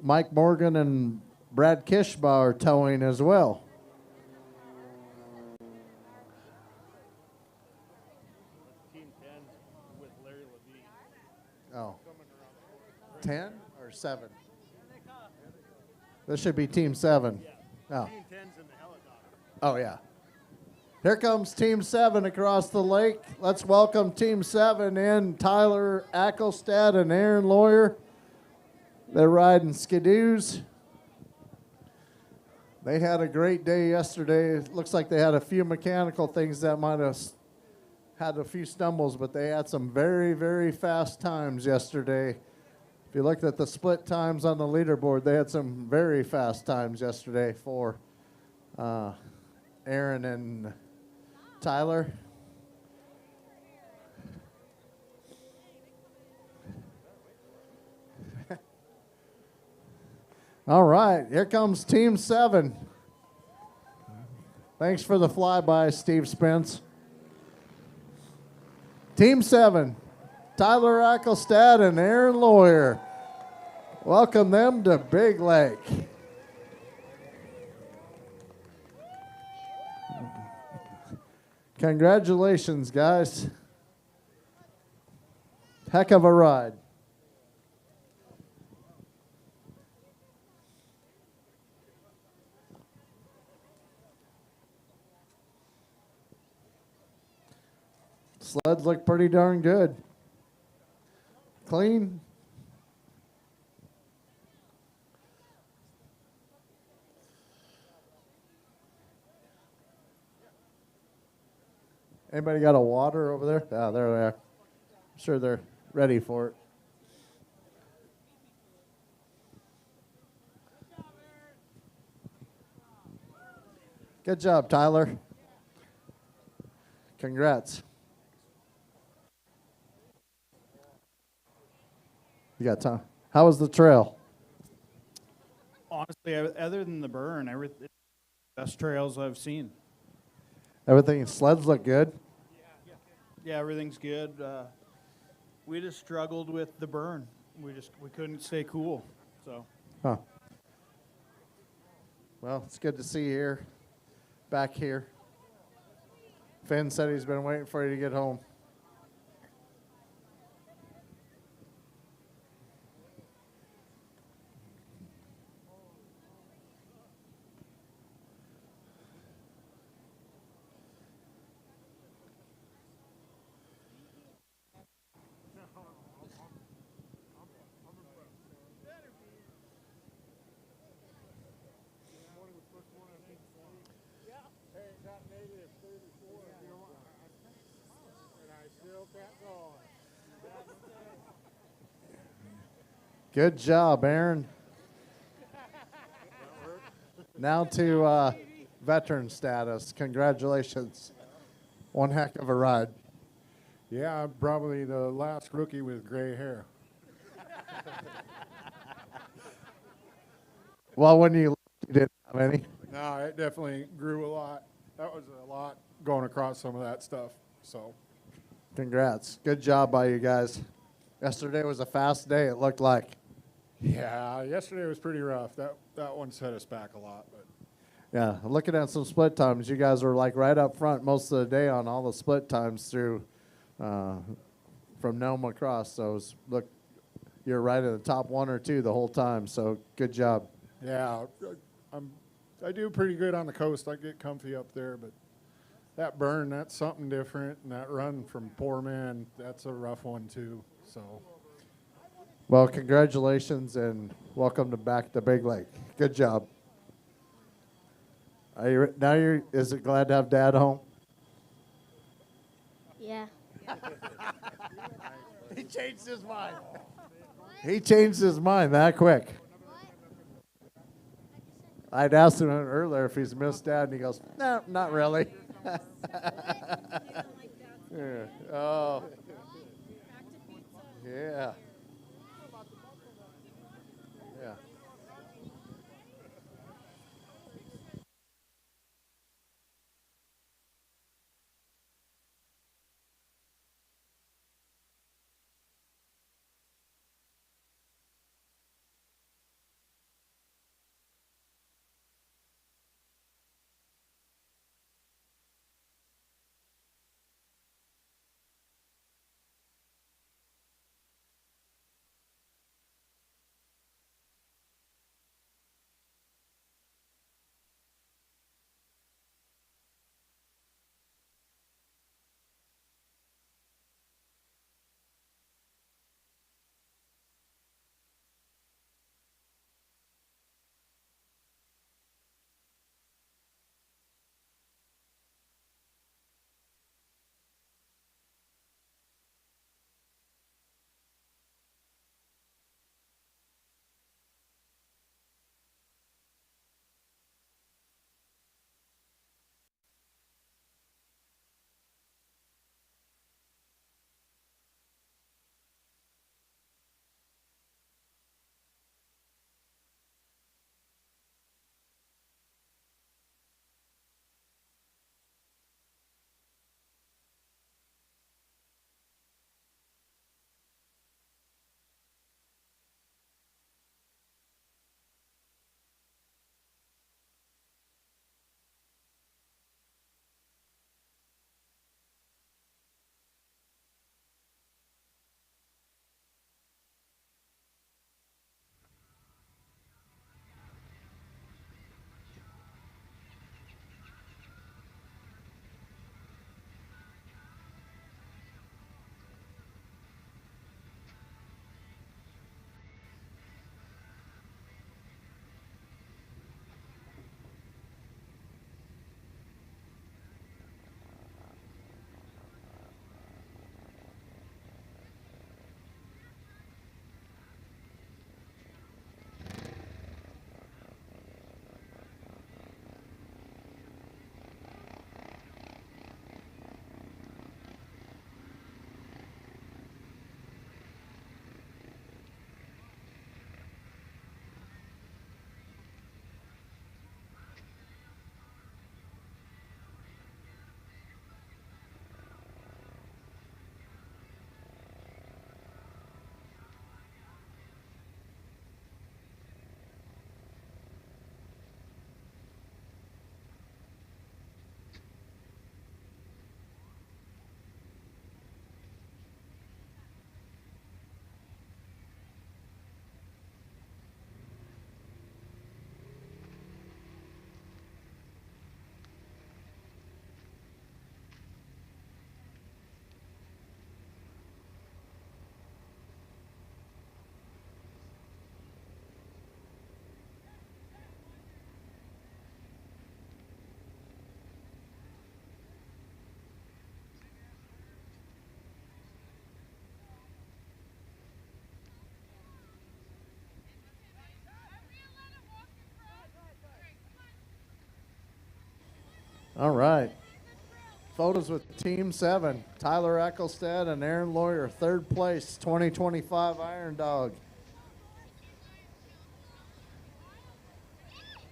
Mike Morgan and Brad Kishbaugh are towing as well. Team 10 with Larry Levine. Oh. 10 or 7? This should be Team 7. Oh. Team 10's in the helicopter. Oh, yeah. Here comes Team 7 across the lake. Let's welcome Team 7 in, Tyler Ackelstad and Aaron Lawyer. They're riding skidoos. They had a great day yesterday. It looks like they had a few mechanical things that might have had a few stumbles, but they had some very, very fast times yesterday. If you looked at the split times on the leaderboard, they had some very fast times yesterday for Aaron and Tyler. All right, here comes Team 7. Thanks for the flyby, Steve Spence. Team 7, Tyler Ackelstad and Aaron Lawyer. Welcome them to Big Lake. Congratulations, guys. Heck of a ride. Sleds look pretty darn good. Clean. Anybody got a water over there? Yeah, there they are. I'm sure they're ready for it. Good job, Tyler. Congrats. You got time. How was the trail? Honestly, other than the burn, best trails I've seen. Everything, sleds look good. Yeah, everything's good. We just struggled with the burn. We couldn't stay cool. So. Huh. Well, it's good to see you here, back here. Finn said he's been waiting for you to get home. Good job, Aaron. Now to veteran status. Congratulations. One heck of a ride. Yeah, I'm probably the last rookie with gray hair. Well, when you didn't have any. No, it definitely grew a lot. That was a lot going across some of that stuff. So, Congrats. Good job by you guys. Yesterday was a fast day, it looked like. yeah, yesterday was pretty rough. That one set us back a lot. But Yeah, looking at some split times, you guys were like right up front most of the day on all the split times through from Nome across. So you're right in the top 1 or 2 the whole time. So good job. yeah, I do pretty good on the coast. I get comfy up there, but that burn, that's something different. And that run from Poor Man, that's a rough one too. So. Well, congratulations and welcome back to Big Lake. Good job. Is it glad to have Dad home? Yeah. He changed his mind. He changed his mind that quick. I'd asked him earlier if he's missed Dad, and he goes, no, not really. Yeah. Oh. Yeah. Yeah. All right. Photos with Team 7, Tyler Ecclestad and Aaron Lawyer, third place, 2025 Iron Dog.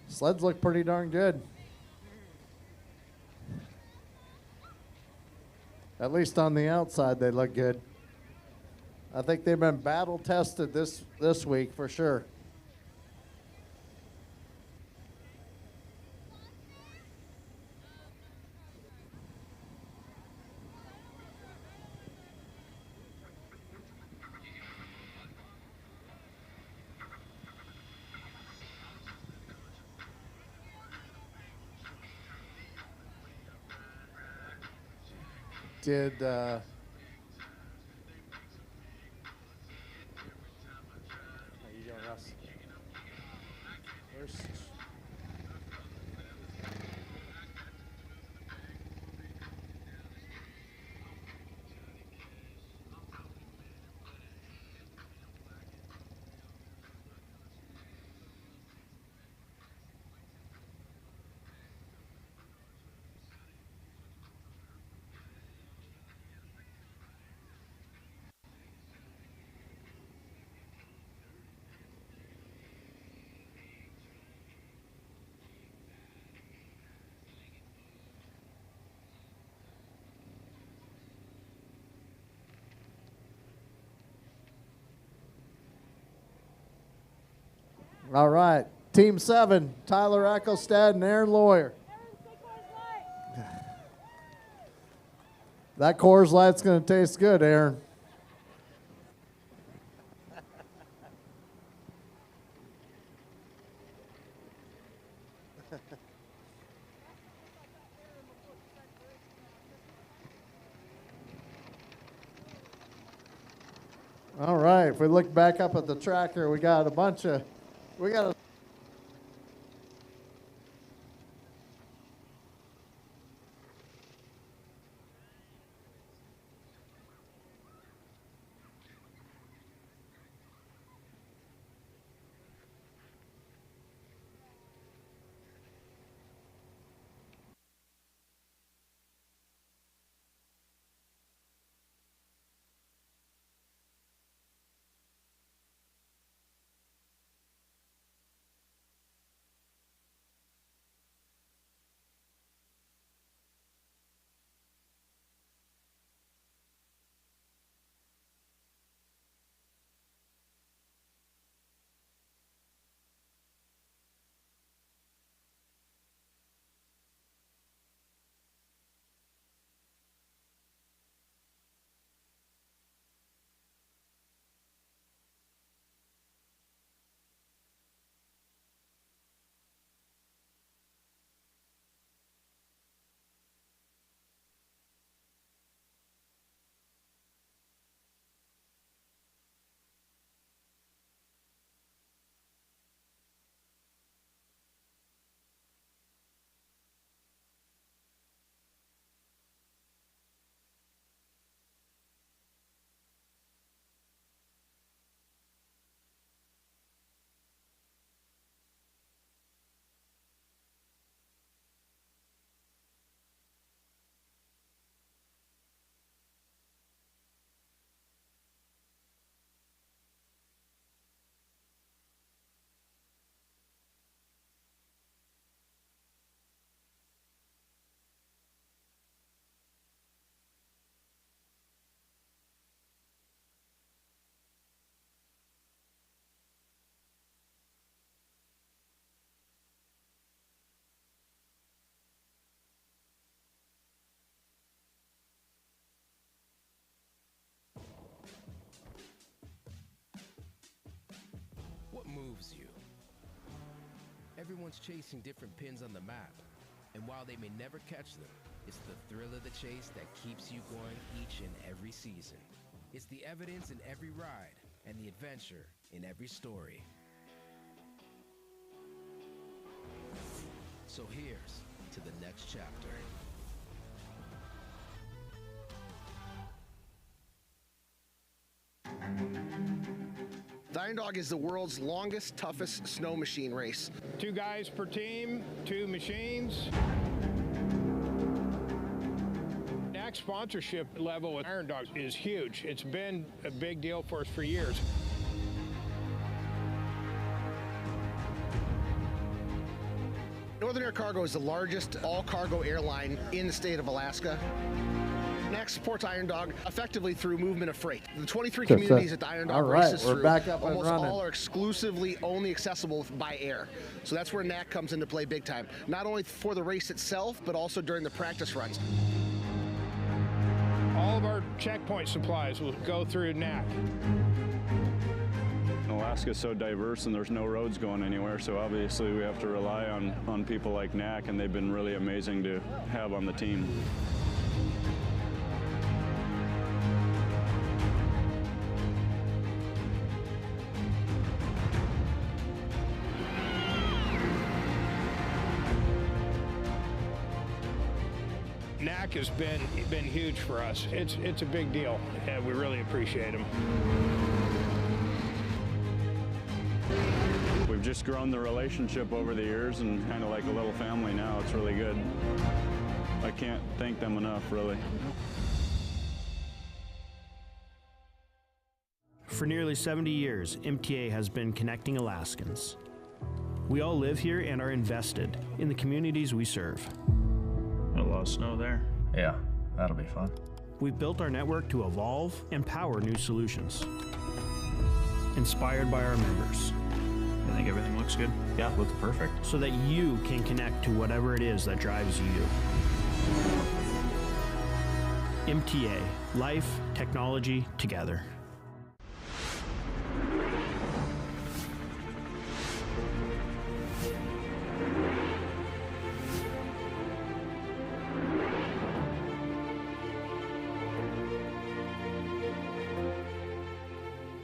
Sleds look pretty darn good. At least on the outside, they look good. I think they've been battle tested this week for sure. Did how you doing, Russ? All right, Team 7, Tyler Ecclestad and Aaron Lawyer. That Coors Light's going to taste good, Aaron. All right, if we look back up at the tracker, we got a What moves you? Everyone's chasing different pins on the map, and while they may never catch them, it's the thrill of the chase that keeps you going each and every season. It's the evidence in every ride and the adventure in every story. So here's to the next chapter. The Iron Dog is the world's longest, toughest snow machine race. 2 guys per team, 2 machines. NAC sponsorship level with Iron Dogs is huge. It's been a big deal for us for years. Northern Air Cargo is the largest all-cargo airline in the state of Alaska. NAC supports Iron Dog effectively through movement of freight. The 23 communities that the Iron Dog races through, back up and almost running. all are exclusively only accessible by air. So that's where NAC comes into play big time. Not only for the race itself, but also during the practice runs. All of our checkpoint supplies will go through NAC. Alaska is so diverse and there's no roads going anywhere, so obviously we have to rely on people like NAC, and they've been really amazing to have on the team. NAC has been huge for us. It's a big deal, and we really appreciate them. We've just grown the relationship over the years and kind of like a little family now. It's really good. I can't thank them enough, really. For nearly 70 years, MTA has been connecting Alaskans. We all live here and are invested in the communities we serve. A lot of snow there. Yeah, that'll be fun. We've built our network to evolve and power new solutions. Inspired by our members. I think everything looks good. Yeah, looks perfect. So that you can connect to whatever it is that drives you. MTA, life, technology, together.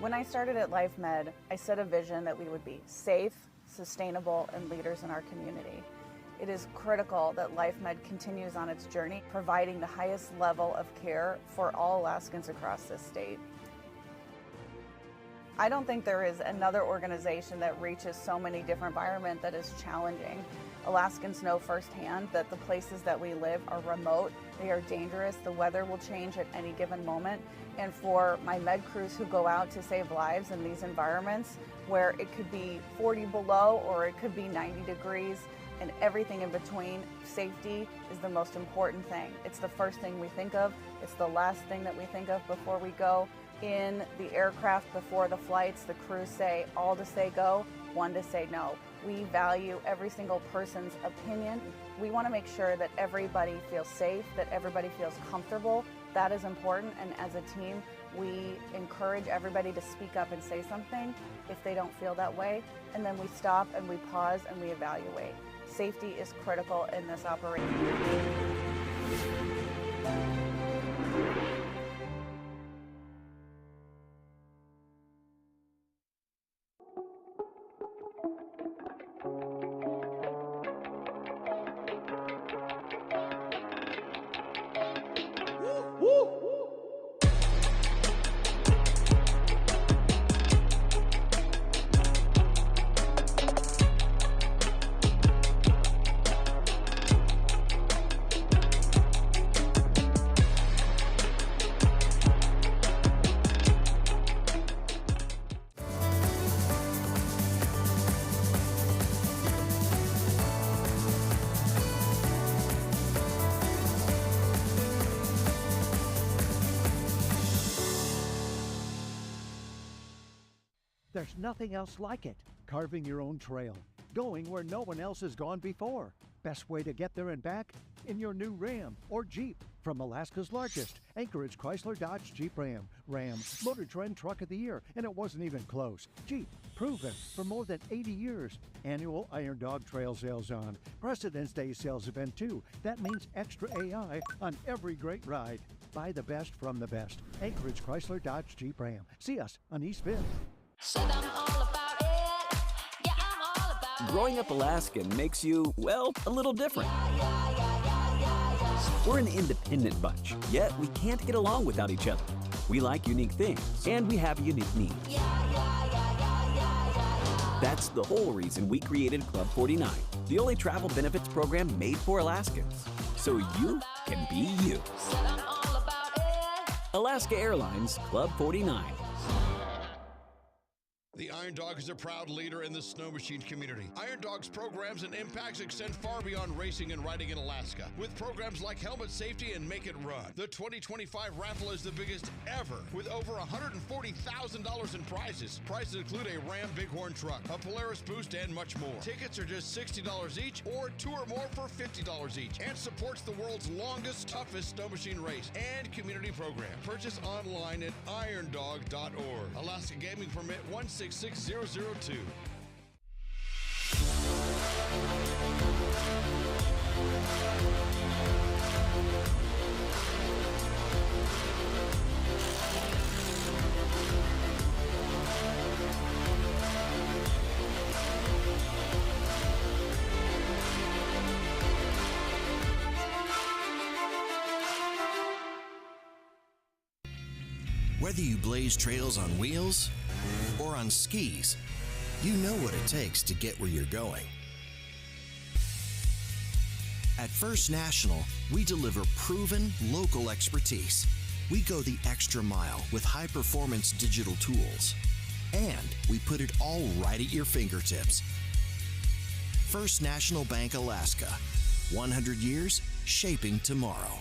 When I started at LifeMed, I set a vision that we would be safe, sustainable, and leaders in our community. It is critical that LifeMed continues on its journey, providing the highest level of care for all Alaskans across this state. I don't think there is another organization that reaches so many different environments that is challenging. Alaskans know firsthand that the places that we live are remote, they are dangerous, the weather will change at any given moment. And for my med crews who go out to save lives in these environments where it could be 40 below or it could be 90 degrees and everything in between, safety is the most important thing. It's the first thing we think of. It's the last thing that we think of before we go in the aircraft. Before the flights, the crews say all to say go, one to say no. We value every single person's opinion. We want to make sure that everybody feels safe, that everybody feels comfortable. That is important, and as a team, we encourage everybody to speak up and say something if they don't feel that way, and then we stop and we pause and we evaluate. Safety is critical in this operation. There's nothing else like it. Carving your own trail. Going where no one else has gone before. Best way to get there and back? In your new Ram or Jeep. From Alaska's largest, Anchorage Chrysler Dodge Jeep Ram. Ram, Motor Trend Truck of the Year, and it wasn't even close. Jeep, proven for more than 80 years. Annual Iron Dog Trail sales on. President's Day sales event too. That means extra AI on every great ride. Buy the best from the best. Anchorage Chrysler Dodge Jeep Ram. See us on East 5th. Growing up Alaskan makes you, well, a little different. We're an independent bunch, yet we can't get along without each other. We like unique things, and we have unique needs. That's the whole reason we created Club 49, the only travel benefits program made for Alaskans, so you can be you. Alaska Airlines Club 49. The Iron Dog is a proud leader in the snow machine community. Iron Dog's programs and impacts extend far beyond racing and riding in Alaska, with programs like Helmet Safety and Make It Run. The 2025 raffle is the biggest ever, with over $140,000 in prizes. Prizes include a Ram Bighorn truck, a Polaris boost, and much more. Tickets are just $60 each, or 2 or more for $50 each, and supports the world's longest, toughest snow machine race and community program. Purchase online at irondog.org. Alaska Gaming Permit 166002. Whether you blaze trails on wheels or on skis, you know what it takes to get where you're going. At First National, we deliver proven local expertise. We go the extra mile with high-performance digital tools. And we put it all right at your fingertips. First National Bank Alaska. 100 years shaping tomorrow.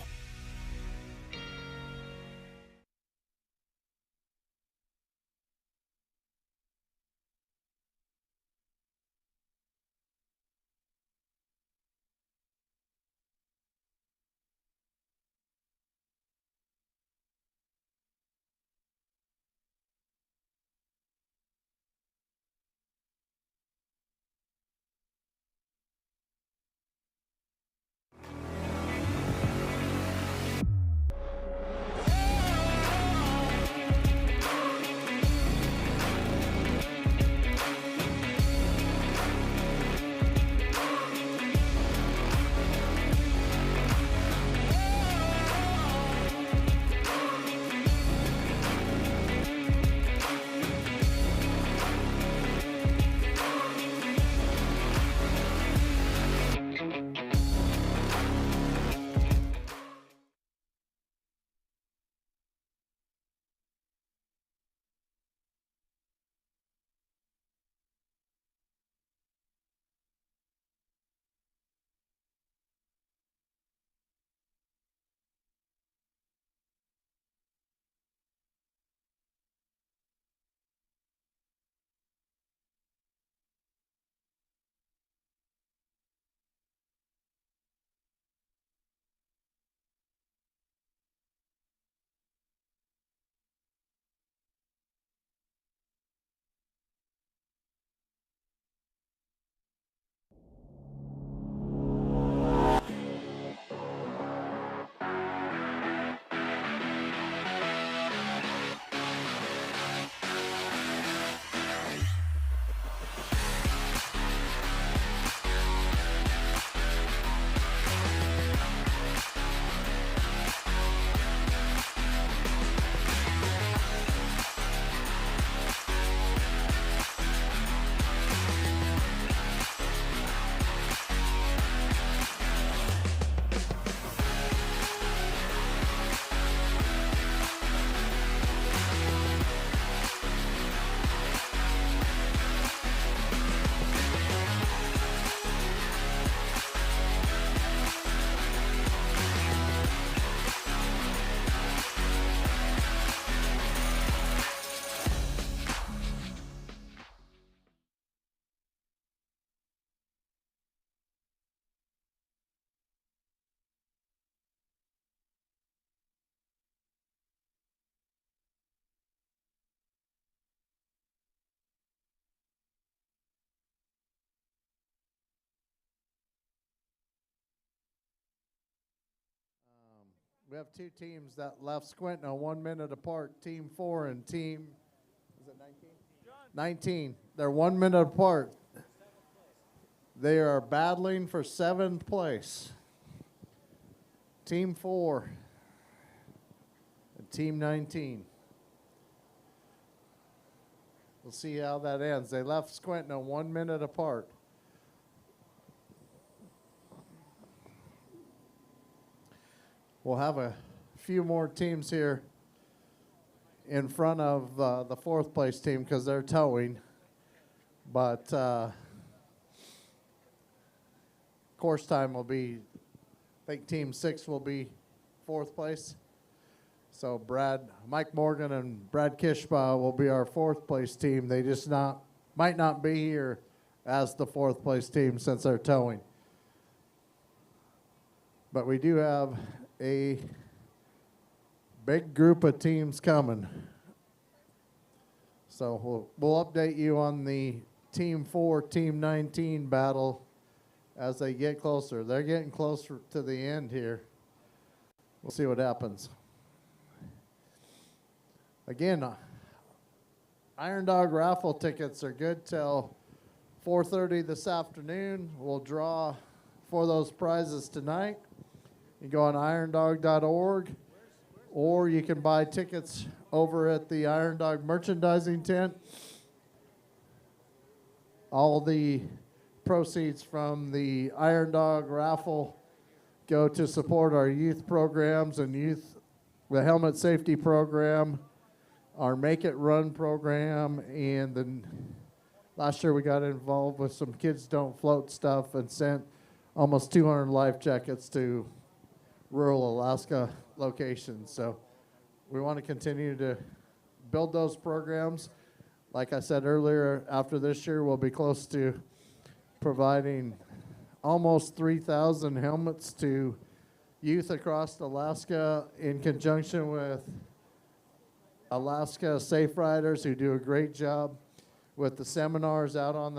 We have two teams that left squinting on 1 minute apart, Team 4 and Team, is it 19? 19. They're 1 minute apart. They are battling for 7th place. Team 4 and Team 19. We'll see how that ends. They left squinting on 1 minute apart. We'll have a few more teams here in front of the fourth place team because they're towing. But course time will be, I think Team 6 will be fourth place. So Mike Morgan and Brad Kishbaugh will be our fourth place team. They just might not be here as the fourth place team since they're towing. But we do have a big group of teams coming. So we'll update you on the Team 4, Team 19 battle as they get closer. They're getting closer to the end here. We'll see what happens. Again, Iron Dog raffle tickets are good till 4:30 this afternoon. We'll draw for those prizes tonight. You go on irondog.org, or you can buy tickets over at the Iron Dog merchandising tent. All the proceeds from the Iron Dog raffle go to support our youth programs and the helmet safety program, our Make It Run program, and then last year we got involved with some Kids Don't Float stuff and sent almost 200 life jackets to rural Alaska locations. So we want to continue to build those programs. Like I said earlier, after this year, we'll be close to providing almost 3,000 helmets to youth across Alaska in conjunction with Alaska Safe Riders, who do a great job with the seminars out on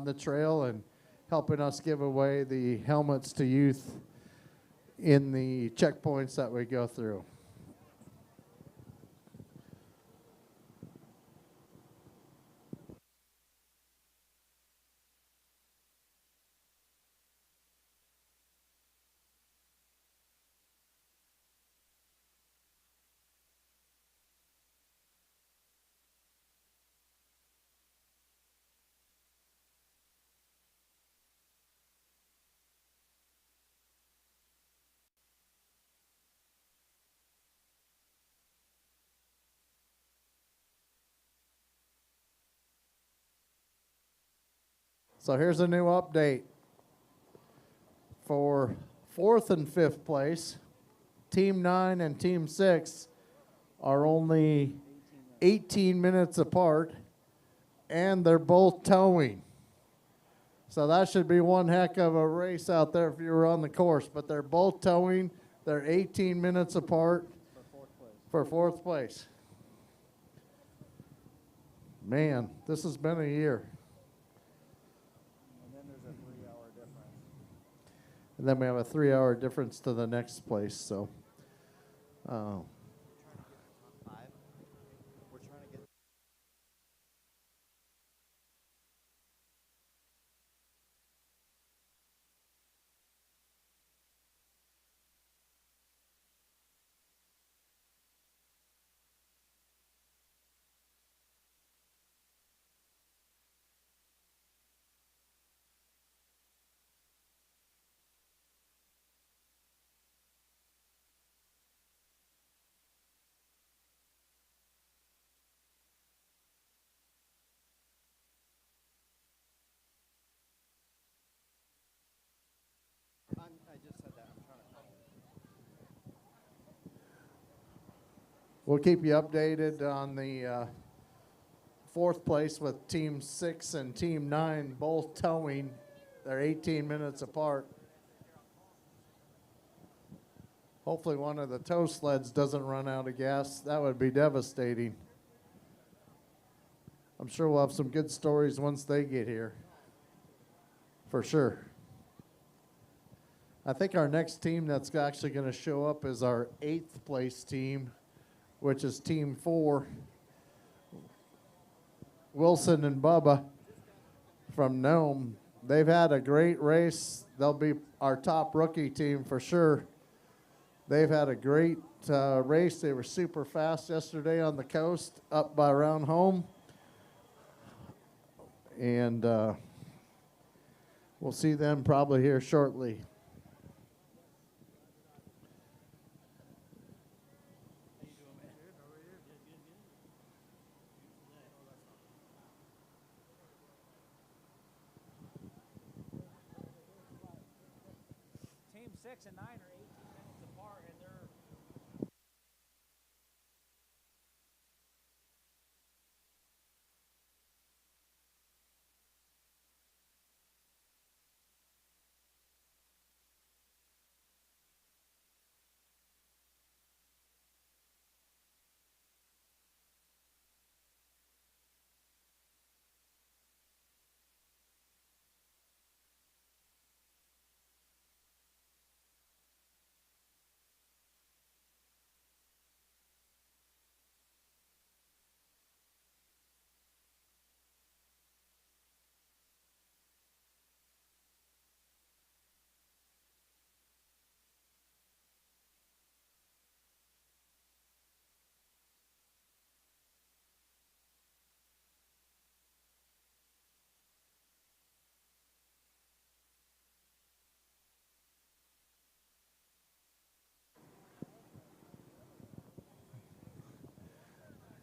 the trail and helping us give away the helmets to youth in the checkpoints that we go through. So here's a new update. For 4th and 5th place, Team 9 and Team 6 are only 18 minutes apart, and they're both towing. So that should be one heck of a race out there if you were on the course. But they're both towing. They're 18 minutes apart for 4th place. Man, this has been a year. And then we have a 3-hour difference to the next place. So, I just said that. I'm trying to call. we'll keep you updated on the 4th place with Team 6 and Team 9 both towing. They're 18 minutes apart. Hopefully one of the tow sleds doesn't run out of gas. That would be devastating. I'm sure we'll have some good stories once they get here. For sure. I think our next team that's actually going to show up is our 8th place team, which is Team 4. Wilson and Bubba from Nome. They've had a great race. They'll be our top rookie team for sure. They've had a great race. They were super fast yesterday on the coast up by around home. And we'll see them probably here shortly. 6 and 9 are 18 minutes apart, and they're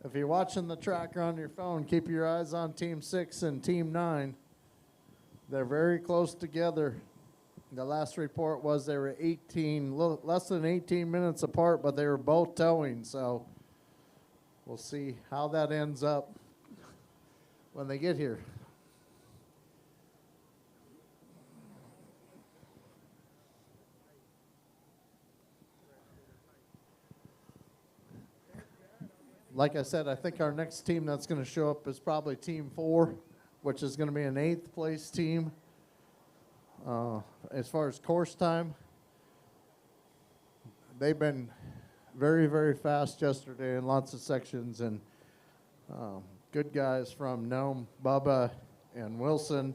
If you're watching the tracker on your phone, keep your eyes on Team 6 and Team 9. They're very close together. The last report was they were less than 18 minutes apart, but they were both towing, so we'll see how that ends up when they get here. Like I said, I think our next team that's going to show up is probably Team 4, which is going to be an 8th place team. As far as course time, they've been very, very fast yesterday in lots of sections, and good guys from Nome, Bubba, and Wilson.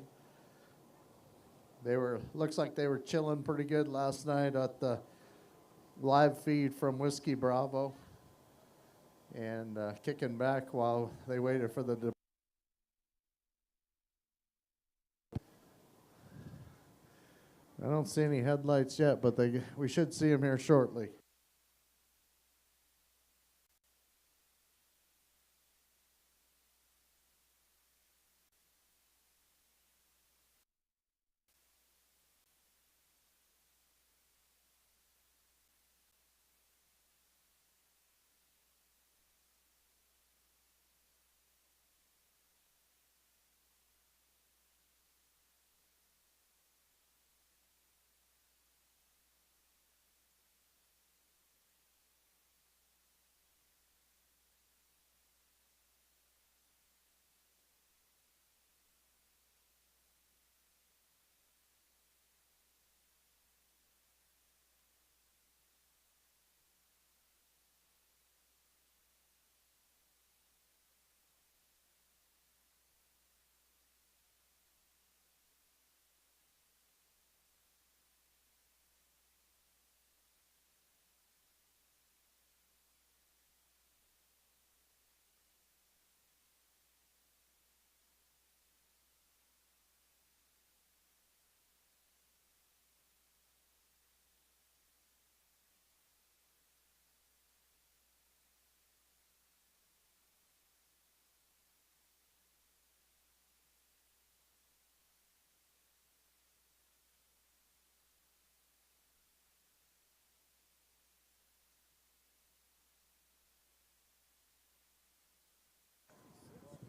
Looks like they were chilling pretty good last night at the live feed from Whiskey Bravo, and kicking back while they waited for the I don't see any headlights yet, but we should see them here shortly.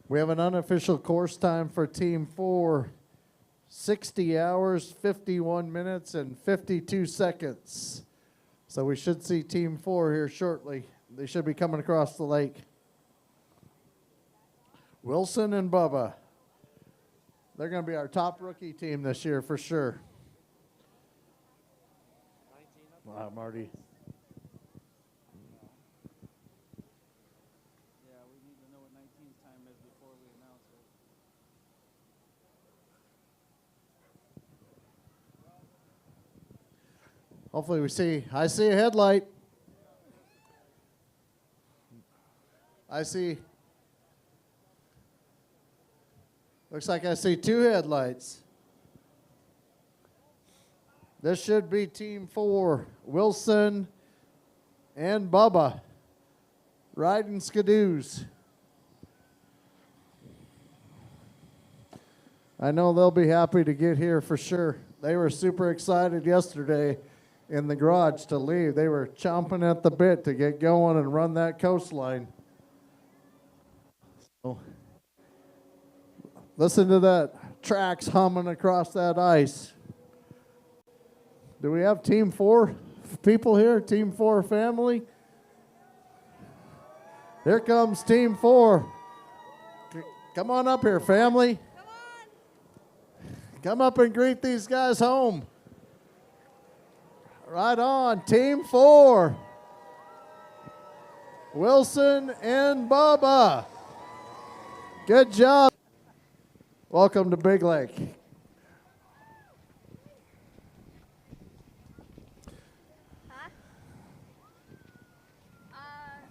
We have an unofficial course time for Team 4, 60 hours, 51 minutes, and 52 seconds. So we should see Team 4 here shortly. They should be coming across the lake. Wilson and Bubba. They're going to be our top rookie team this year for sure. Wow, Marty. Hopefully I see a headlight. Looks like I see 2 headlights. This should be Team 4, Wilson and Bubba, riding skidoos. I know they'll be happy to get here for sure. They were super excited yesterday in the garage to leave. They were chomping at the bit to get going and run that coastline. So, listen to that tracks humming across that ice. Do we have Team 4 people here? Team 4 family? Here comes Team 4. Come on up here, family. Come up and greet these guys home. Right on, Team 4. Wilson and Bubba. Good job. Welcome to Big Lake. I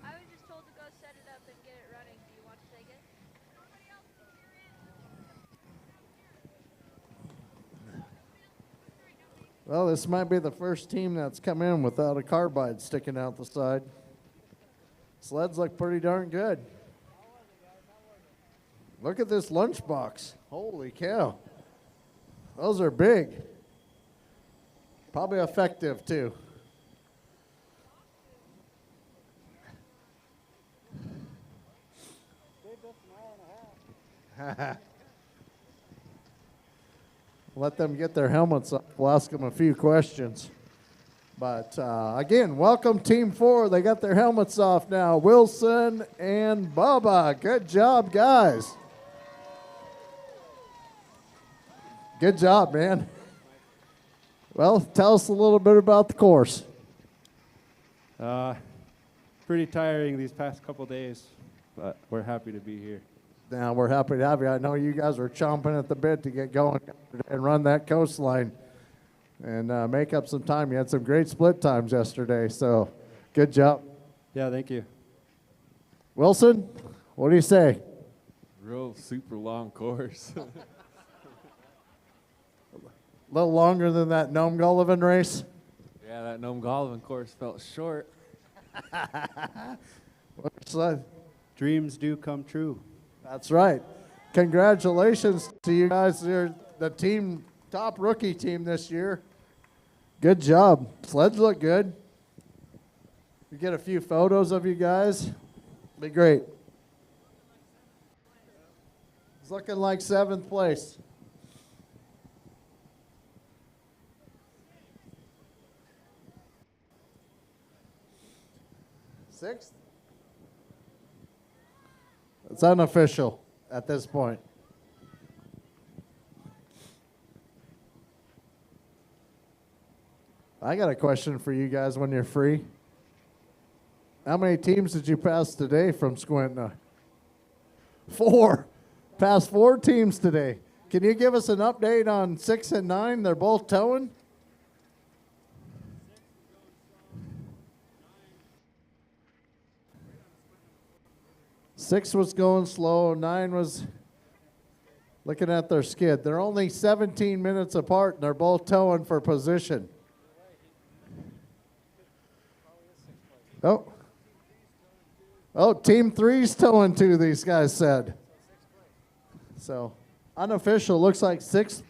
was just told to go set it up and get it running. Do you want to take it? Well, this might be the first team that's come in without a carbide sticking out the side. Sleds look pretty darn good. Look at this lunchbox. Holy cow. Those are big. Probably effective, too. Let them get their helmets up. We'll ask them a few questions. But again, welcome Team 4. They got their helmets off now. Wilson and Bubba. Good job, guys. Good job, man. Well, tell us a little bit about the course. Pretty tiring these past couple days, but we're happy to be here. Now, we're happy to have you. I know you guys are chomping at the bit to get going and run that coastline and make up some time. You had some great split times yesterday, so good job. Yeah, thank you. Wilson, what do you say? Real super long course. A little longer than that Nome Gullivan race? Yeah, that Nome Gullivan course felt short. Dreams do come true. That's right. Congratulations to you guys. You're the team, top rookie team this year. Good job. Sleds look good. We get a few photos of you guys. Be great. It's looking like 7th place. Sixth? It's unofficial at this point. I got a question for you guys when you're free. How many teams did you pass today from Squintna? 4. Passed 4 teams today. Can you give us an update on 6 and 9? They're both towing? Six was going slow. 9 was looking at their skid. They're only 17 minutes apart, and they're both towing for position. Oh, Team 3's towing too, these guys said. So, unofficial, looks like 6th.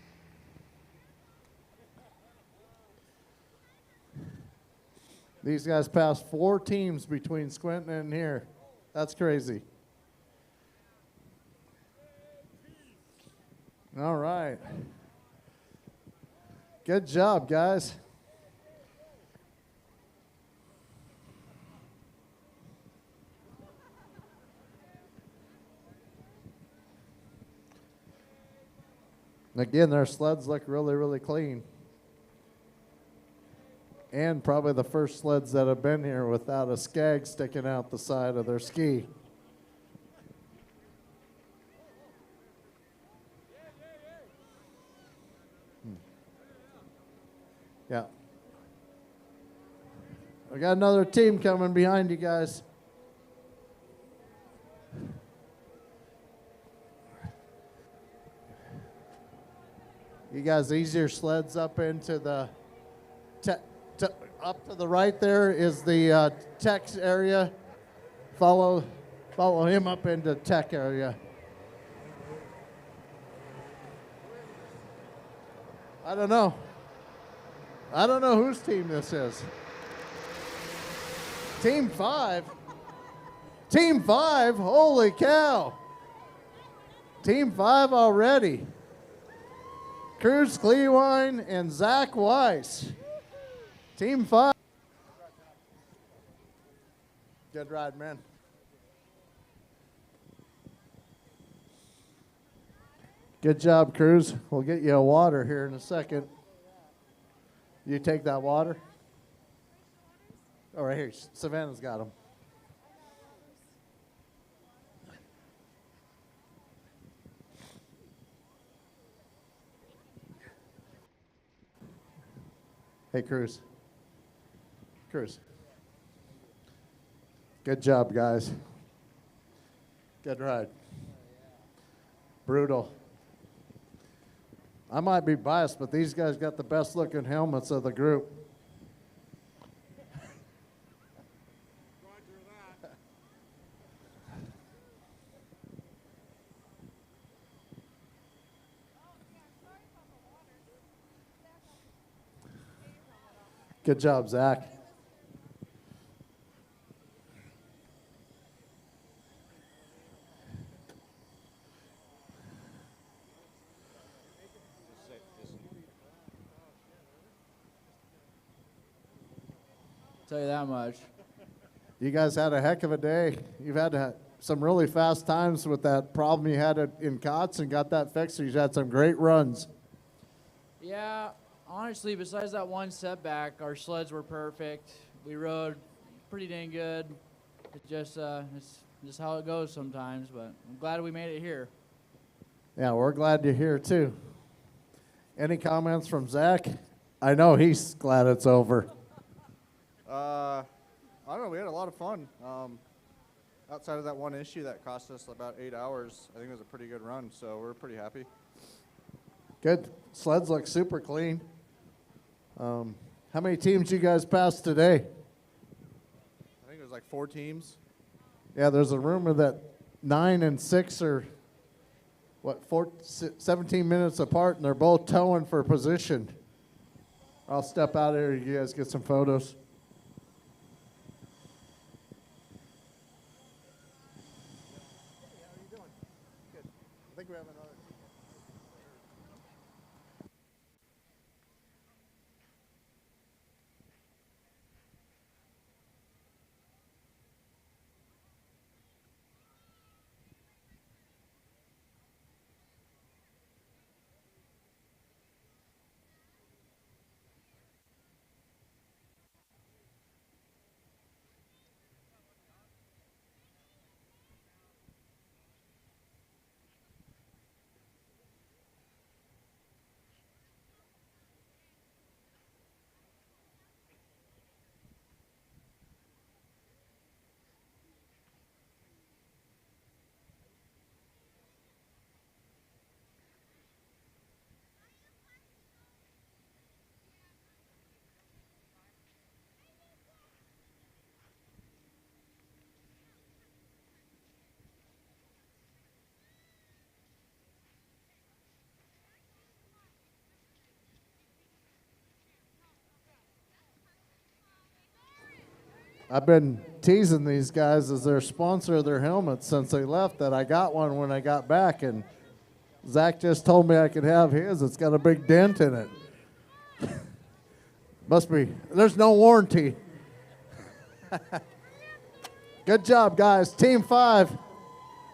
These guys passed 4 teams between Squinton and here. That's crazy. All right. Good job, guys. Again, their sleds look really, really clean. And probably the first sleds that have been here without a skag sticking out the side of their ski. Yeah. We got another team coming behind you guys. You guys ease your sleds up into the, up to the right there is the tech area. Follow him up into tech area. I don't know. I don't know whose team this is. Team 5? Team 5? Holy cow. Team 5 already. Cruz Clewine and Zach Weiss. Team 5. Good ride, man. Good job, Cruz. We'll get you a water here in a second. You take that water? Oh, right here. Savannah's got them. Hey, Cruz. Cruz. Good job, guys. Good ride. Brutal. I might be biased, but these guys got the best looking helmets of the group. Good job, Zach. Tell you that much. You guys had a heck of a day. You've had some really fast times with that problem you had in COTS and got that fixed. You've had some great runs. Yeah, honestly, besides that one setback, our sleds were perfect. We rode pretty dang good. It's just how it goes sometimes, but I'm glad we made it here. Yeah, we're glad you're here too. Any comments from Zach? I know he's glad it's over. I don't know, we had a lot of fun. Outside of that one issue that cost us about 8 hours, I think it was a pretty good run, so we're pretty happy. Good. Sleds look super clean. How many teams you guys passed today? I think it was like 4 teams. Yeah, there's a rumor that 9 and 6 are, 17 minutes apart, and they're both towing for position. I'll step out here, you guys get some photos. I think we have another. I've been teasing these guys as their sponsor of their helmets since they left that I got one when I got back, and Zach just told me I could have his. It's got a big dent in it. Must be. There's no warranty. Good job, guys. Team 5,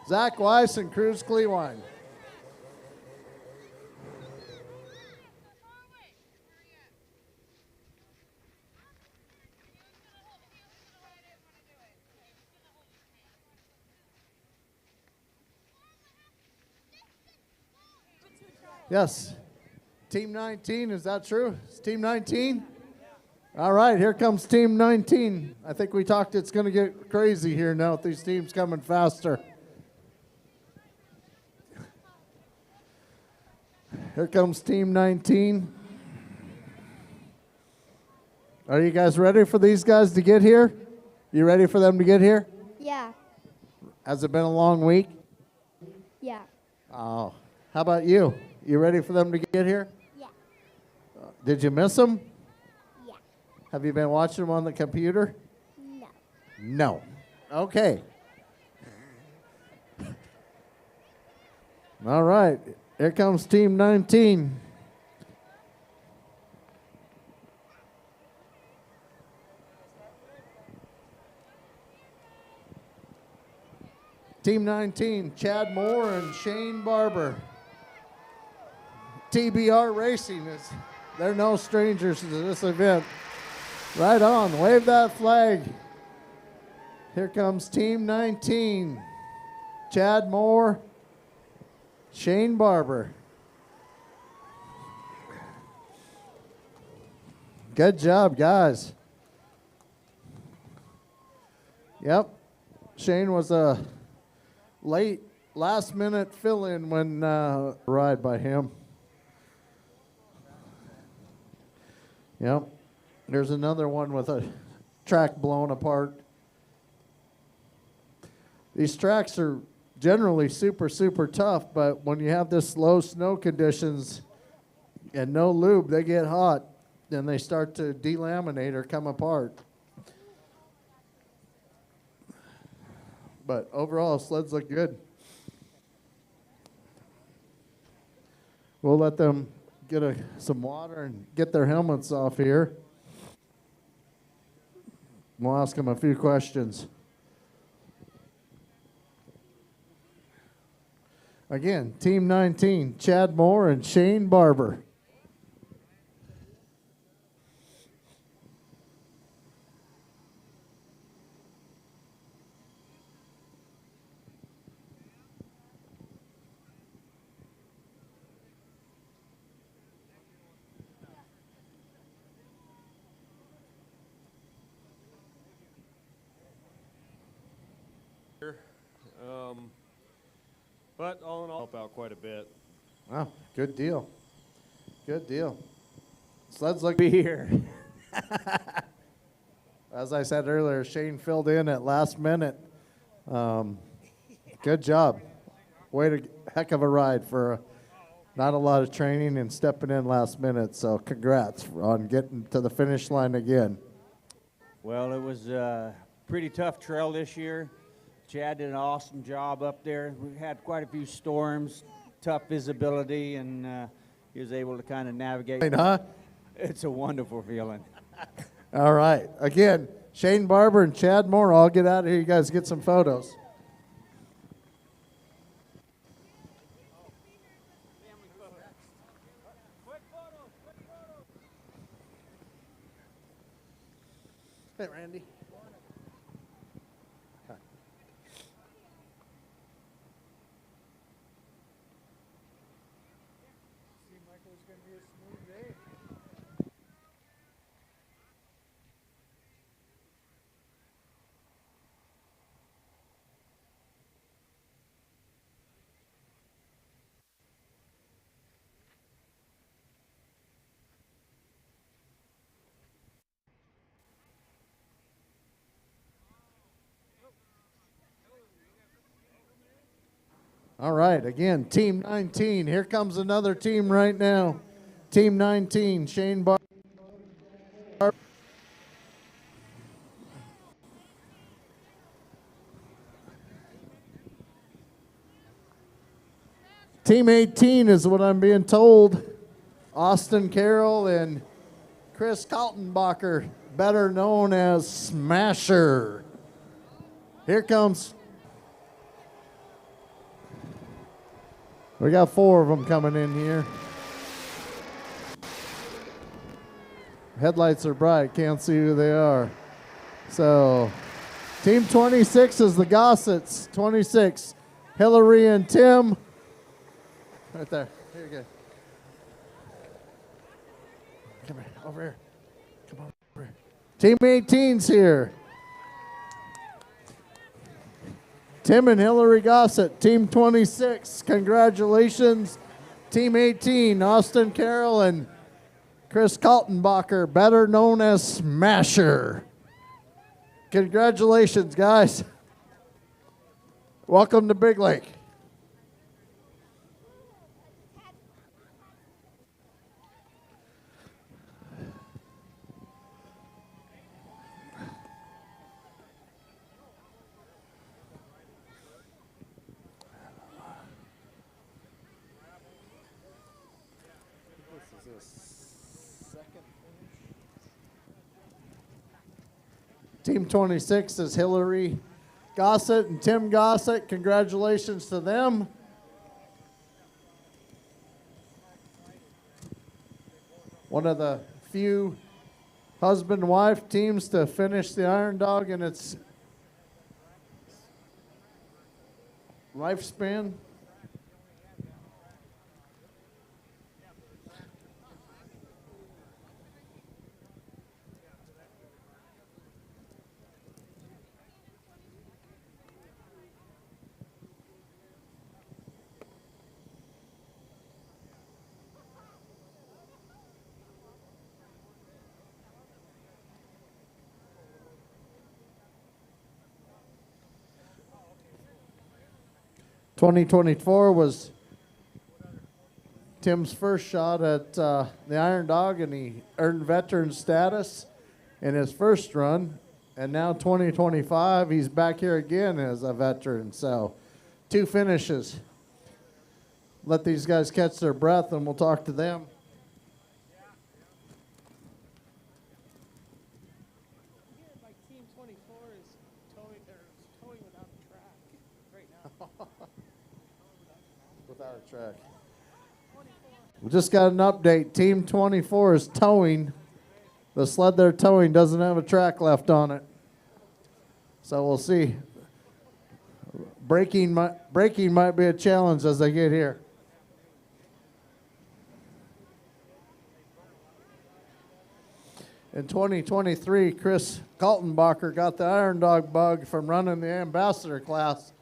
Zach Weiss and Cruz Clewine. Yes. Team 19, is that true? It's Team 19? All right, here comes Team 19. I think we talked it's going to get crazy here now with these teams coming faster. Here comes Team 19. Are you guys ready for these guys to get here? You ready for them to get here? Yeah. Has it been a long week? Yeah. Oh, how about you? You ready for them to get here? Yeah. Did you miss them? Have you been watching them on the computer? No. No. Okay. All right. Here comes Team 19. Team 19, Chad Moore and Shane Barber. TBR Racing they're no strangers to this event. Right on, wave that flag. Here comes Team 19, Chad Moore, Shane Barber. Good job, guys. Yep, Shane was a late, last-minute fill-in when ride by him. Yep. There's another one with a track blown apart. These tracks are generally super, super tough, but when you have this low snow conditions and no lube, they get hot, and they start to delaminate or come apart. But overall, sleds look good. We'll let them get some water and get their helmets off here. We'll ask them a few questions. Again, Team 19, Chad Moore and Shane Barber. But all in all, help out quite a bit. Wow, good deal. Good deal. Sleds look be here. As I said earlier, Shane filled in at last minute. Good job. Way to heck of a ride for not a lot of training and stepping in last minute. So congrats on getting to the finish line again. Well, it was a pretty tough trail this year. Chad did an awesome job up there. We had quite a few storms, tough visibility, and he was able to kind of navigate. Huh? It's a wonderful feeling. All right. Again, Shane Barber and Chad Moore, I'll get out of here. You guys get some photos. Hey, Randy. All right, again, Team 19. Here comes another team right now. Team 19, Shane Barber. Team 18 is what I'm being told. Austin Carroll and Chris Kaltenbacher, better known as Smasher. Here comes. We got 4 of them coming in here. Headlights are bright, can't see who they are. So, Team 26 is the Gossets. 26, Hillary and Tim. Right there. Here you go. Come here, over here. Come on, over here. Team 18's here. Tim and Hillary Gossett, Team 26. Congratulations. Team 18, Austin Carroll and Chris Kaltenbacher, better known as Smasher. Congratulations, guys. Welcome to Big Lake. Team 26 is Hillary Gossett and Tim Gossett. Congratulations to them. One of the few husband-wife teams to finish the Iron Dog in its lifespan. '24 was Tim's first shot at the Iron Dog, and he earned veteran status in his first run. And now 2025, he's back here again as a veteran. So 2 finishes. Let these guys catch their breath, and we'll talk to them. Team 24 is towing without a track right now. Without a track. We just got an update. Team 24 is towing. The sled they're towing doesn't have a track left on it. So we'll see. Braking might be a challenge as they get here. In 2023, Chris Kaltenbacher got the Iron Dog bug from running the ambassador class.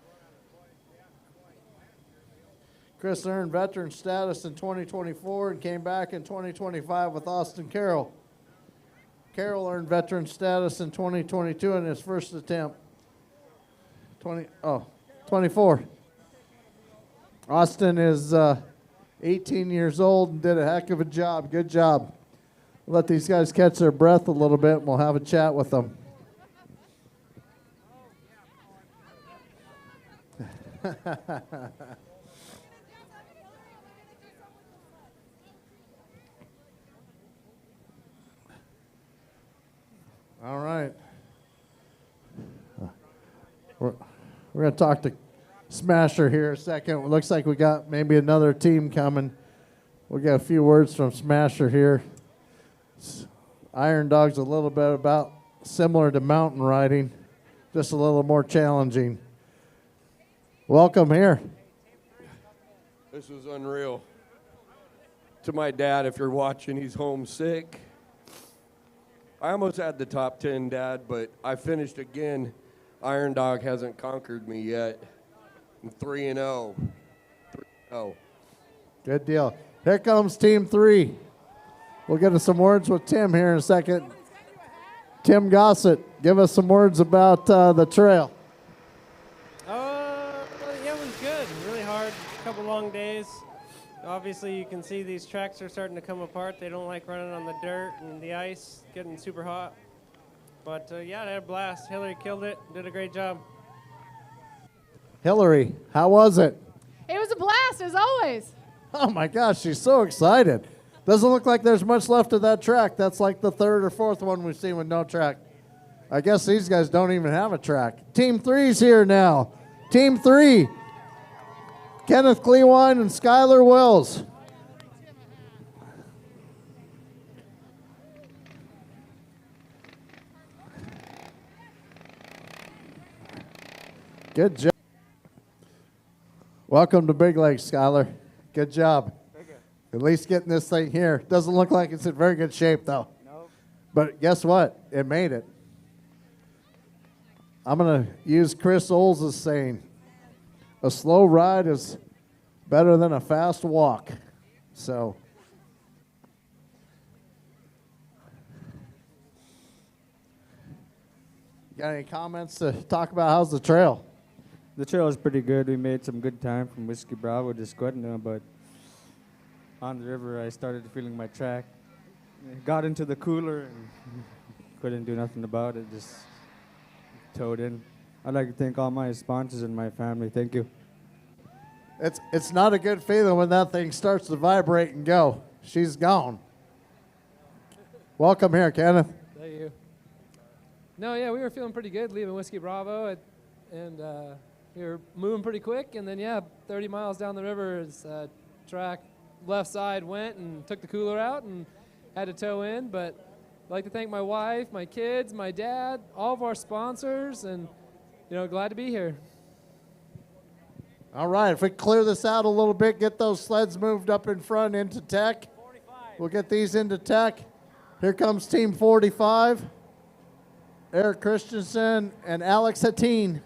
Chris earned veteran status in 2024 and came back in 2025 with Austin Carroll. Carroll earned veteran status in 2022 in his first attempt. 24. Austin is 18 years old and did a heck of a job. Good job. Let these guys catch their breath a little bit, and we'll have a chat with them. All right. We're going to talk to Smasher here a second. It looks like we got maybe another team coming. We'll get a few words from Smasher here. Iron Dog's a little bit about similar to mountain riding, just a little more challenging. Welcome here. This was unreal. To my dad, if you're watching, he's homesick. I almost had the top 10, Dad, but I finished again. Iron Dog hasn't conquered me yet. I'm 3-0. 3-0. Good deal. Here comes Team 3. We'll get us some words with Tim here in a second. Tim Gossett, give us some words about the trail. Yeah, it was good. Really hard. A couple long days. Obviously, you can see these tracks are starting to come apart. They don't like running on the dirt and the ice, getting super hot. But yeah, I had a blast. Hillary killed it. Did a great job. Hillary, how was it? It was a blast, as always. Oh my gosh, she's so excited. Doesn't look like there's much left of that track. That's like the 3rd or 4th one we've seen with no track. I guess these guys don't even have a track. Team 3's here now. Team 3, Kenneth Klewine and Skylar Wells. Good job. Welcome to Big Lake, Skylar. Good job. At least getting this thing here. Doesn't look like it's in very good shape, though. Nope. But guess what? It made it. I'm going to use Chris Oles' saying, a slow ride is better than a fast walk. So, got any comments to talk about? How's the trail? The trail is pretty good. We made some good time from Whiskey Bravo to Squatna, but on the river I started feeling my track. Got into the cooler and couldn't do nothing about it, just towed in. I'd like to thank all my sponsors and my family. Thank you. It's not a good feeling when that thing starts to vibrate and go. She's gone. Welcome here, Kenneth. Thank you. No, yeah, we were feeling pretty good leaving Whiskey Bravo, and we were moving pretty quick. And then, yeah, 30 miles down the river, track left side went and took the cooler out and had to tow in. But I'd like to thank my wife, my kids, my dad, all of our sponsors, and glad to be here. All right, if we clear this out a little bit, get those sleds moved up in front into tech. We'll get these into tech. Here comes Team 45. Eric Christensen and Alex Hatteen.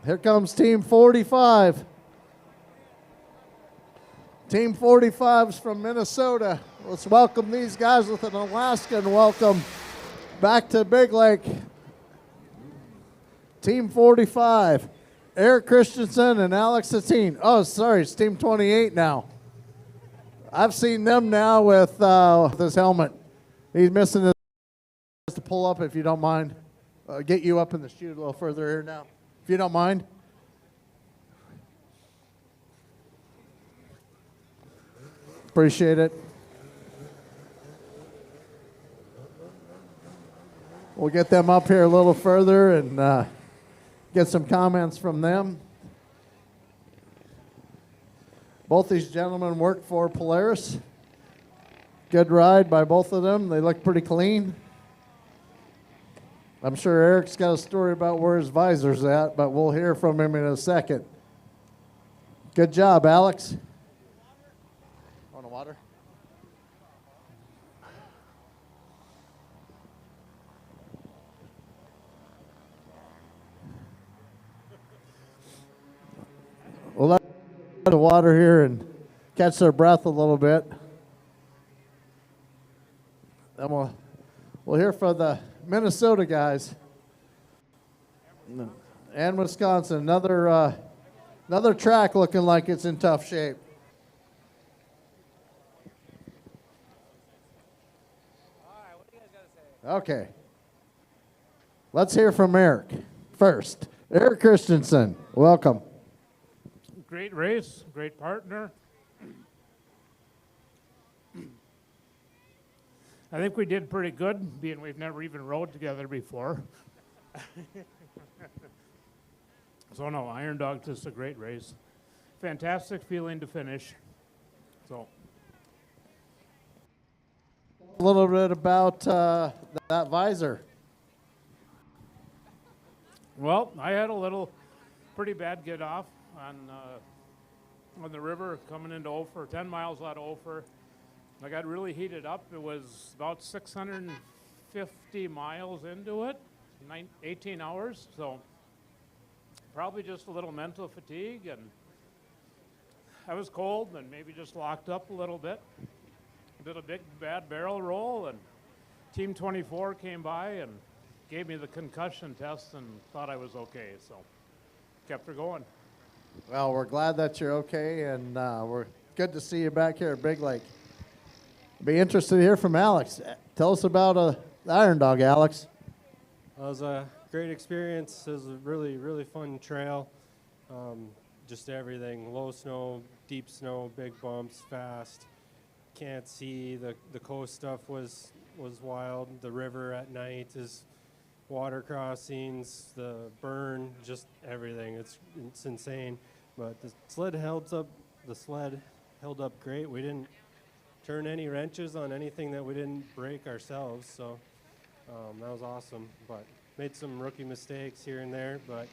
Here comes Team 45. Team 45's from Minnesota. Let's welcome these guys with an Alaskan welcome back to Big Lake. Team 45, Eric Christensen and Alex Hatteen. Oh, sorry, it's Team 28 now. I've seen them now with his helmet. He's missing his to pull up if you don't mind. Get you up in the chute a little further here now, if you don't mind. Appreciate it. We'll get them up here a little further and get some comments from them. Both these gentlemen work for Polaris. Good ride by both of them. They look pretty clean. I'm sure Eric's got a story about where his visor's at, but we'll hear from him in a second. Good job, Alex. Want a water? We'll let the water here and catch their breath a little bit. Then we'll hear from the Minnesota guys and Wisconsin. Another track looking like it's in tough shape. Okay. Let's hear from Eric first. Eric Christensen, welcome. Great race, great partner. I think we did pretty good, being we've never even rode together before. So no, Iron Dog, just a great race. Fantastic feeling to finish. So. A little bit about that visor. Well, I had a pretty bad get off on the river coming into Ophir, 10 miles out of Ophir. I got really heated up. It was about 650 miles into it, 18 hours, so probably just a little mental fatigue, and I was cold and maybe just locked up a little bit. Did a big bad barrel roll, and Team 24 came by and gave me the concussion test and thought I was okay, so kept her going. Well, we're glad that you're okay, and we're good to see you back here at Big Lake. Be interested to hear from Alex. Tell us about the Iron Dog, Alex. It was a great experience. It was a really, really fun trail. Just everything, low snow, deep snow, big bumps, fast. Can't see. The coast stuff was wild. The river at night is water crossings, the burn, just everything. It's insane. But the sled held up great. We didn't turn any wrenches on anything that we didn't break ourselves, so that was awesome. But made some rookie mistakes here and there, but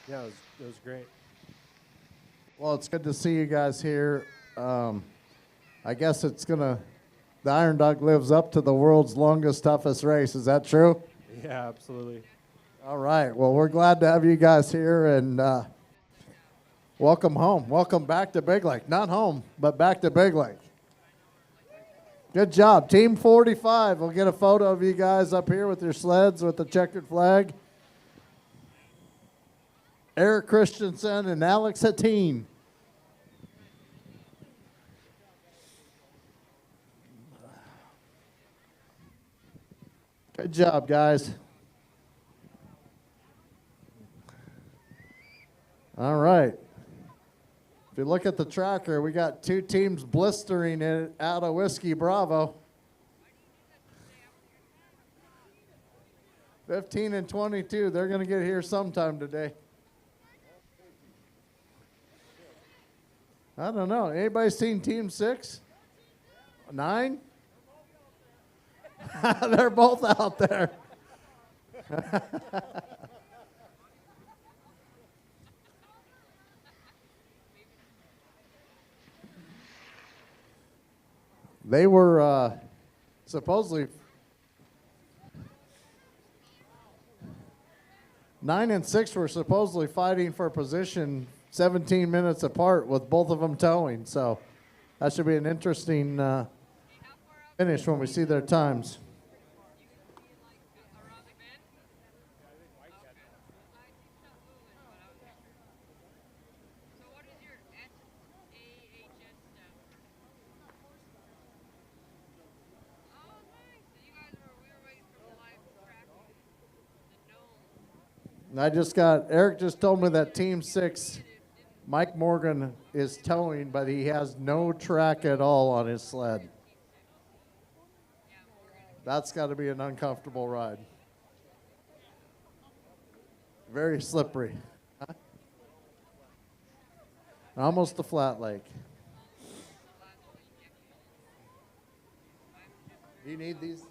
yeah, it was great. Well, it's good to see you guys here. I guess the Iron Dog lives up to the world's longest, toughest race. Is that true? Yeah, absolutely. All right. Well, we're glad to have you guys here, and welcome home. Welcome back to Big Lake. Not home, but back to Big Lake. Good job. Team 45. We'll get a photo of you guys up here with your sleds with the checkered flag. Eric Christensen and Alex Hatteen. Good job, guys. All right. you look at the tracker, we got two teams blistering it out of Whiskey Bravo. 15 and 22, they're going to get here sometime today. I don't know. Anybody seen Team 6? 9? They're both out there. They were supposedly 9 and 6 were supposedly fighting for position 17 minutes apart with both of them towing. So that should be an interesting finish when we see their times. Eric just told me that Team 6, Mike Morgan is towing, but he has no track at all on his sled. That's got to be an uncomfortable ride. Very slippery. Almost a flat lake. Do you need these?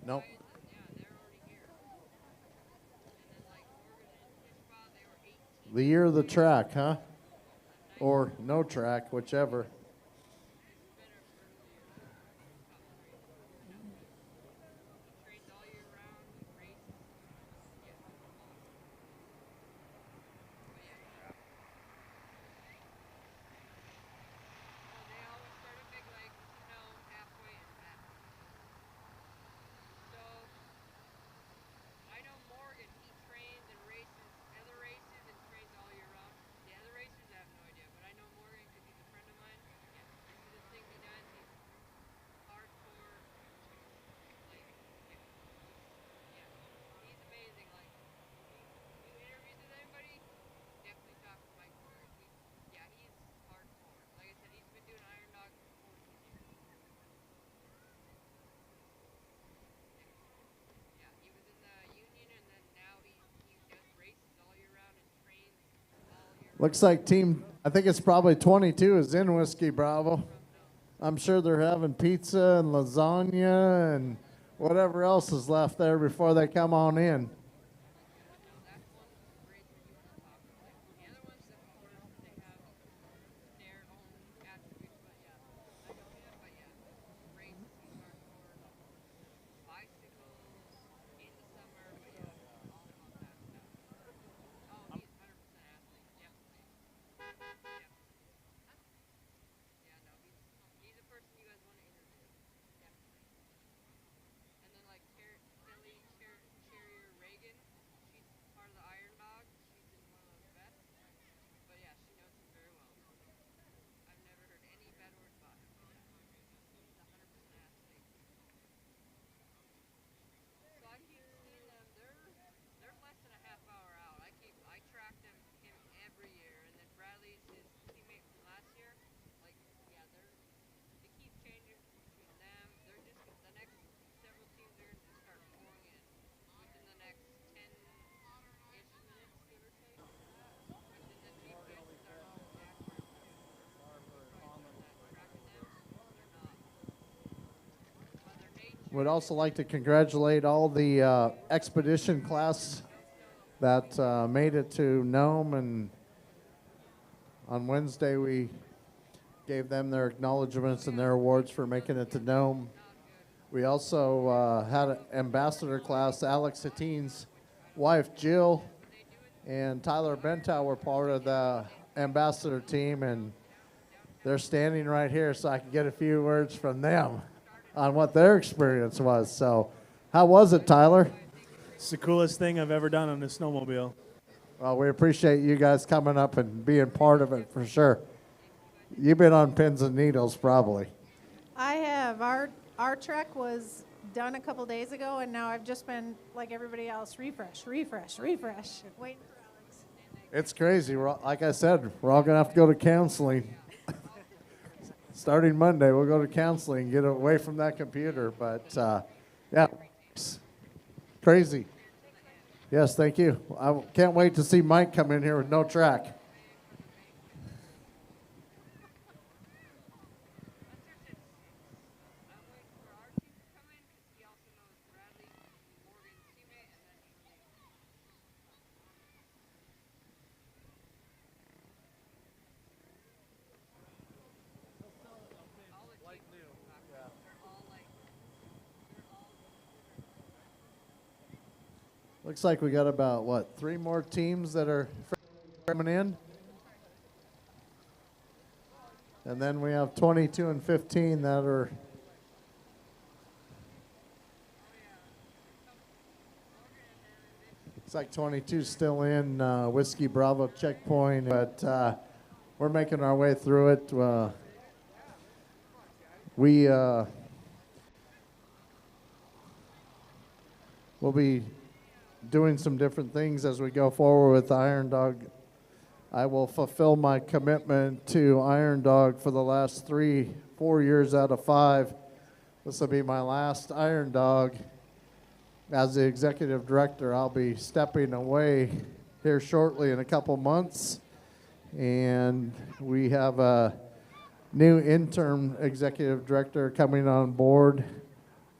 Nope. The year of the track, huh? Or no track, whichever. Looks like I think it's probably 22 is in Whiskey Bravo. I'm sure they're having pizza and lasagna and whatever else is left there before they come on in. Would also like to congratulate all the expedition class that made it to Nome, and on Wednesday we gave them their acknowledgments and their awards for making it to Nome. We also had an ambassador class. Alex Hattin's wife Jill and Tyler Bentow were part of the ambassador team, and they're standing right here so I can get a few words from them on what their experience was. So how was it, Tyler? It's the coolest thing I've ever done on a snowmobile. Well, we appreciate you guys coming up and being part of it for sure. You've been on pins and needles probably. I have. Our trek was done a couple days ago, and now I've just been, like everybody else, refresh. Waiting for Alex. It's crazy. Like I said, we're all going to have to go to counseling. Starting Monday, we'll go to counseling and get away from that computer. But, yeah, it's crazy. Yes, thank you. I can't wait to see Mike come in here with no track. Looks like we got about, 3 more teams that are coming in. And then we have 22 and 15 that are looks like 22 still in Whiskey Bravo checkpoint, but we're making our way through it. We'll be doing some different things as we go forward with Iron Dog. I will fulfill my commitment to Iron Dog for the last 3-4 years out of 5. This will be my last Iron Dog. As the executive director, I'll be stepping away here shortly in a couple months. And we have a new interim executive director coming on board,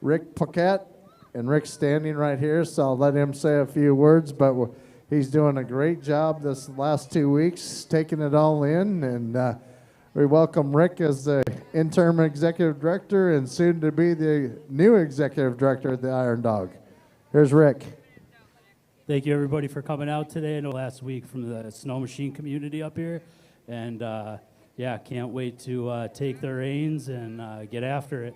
Rick Paquette. And Rick's standing right here, so I'll let him say a few words, but he's doing a great job this last 2 weeks, taking it all in, and we welcome Rick as the interim executive director and soon to be the new executive director at the Iron Dog. Here's Rick. Thank you, everybody, for coming out today. I know last week from the snow machine community up here, and yeah, can't wait to take the reins and get after it.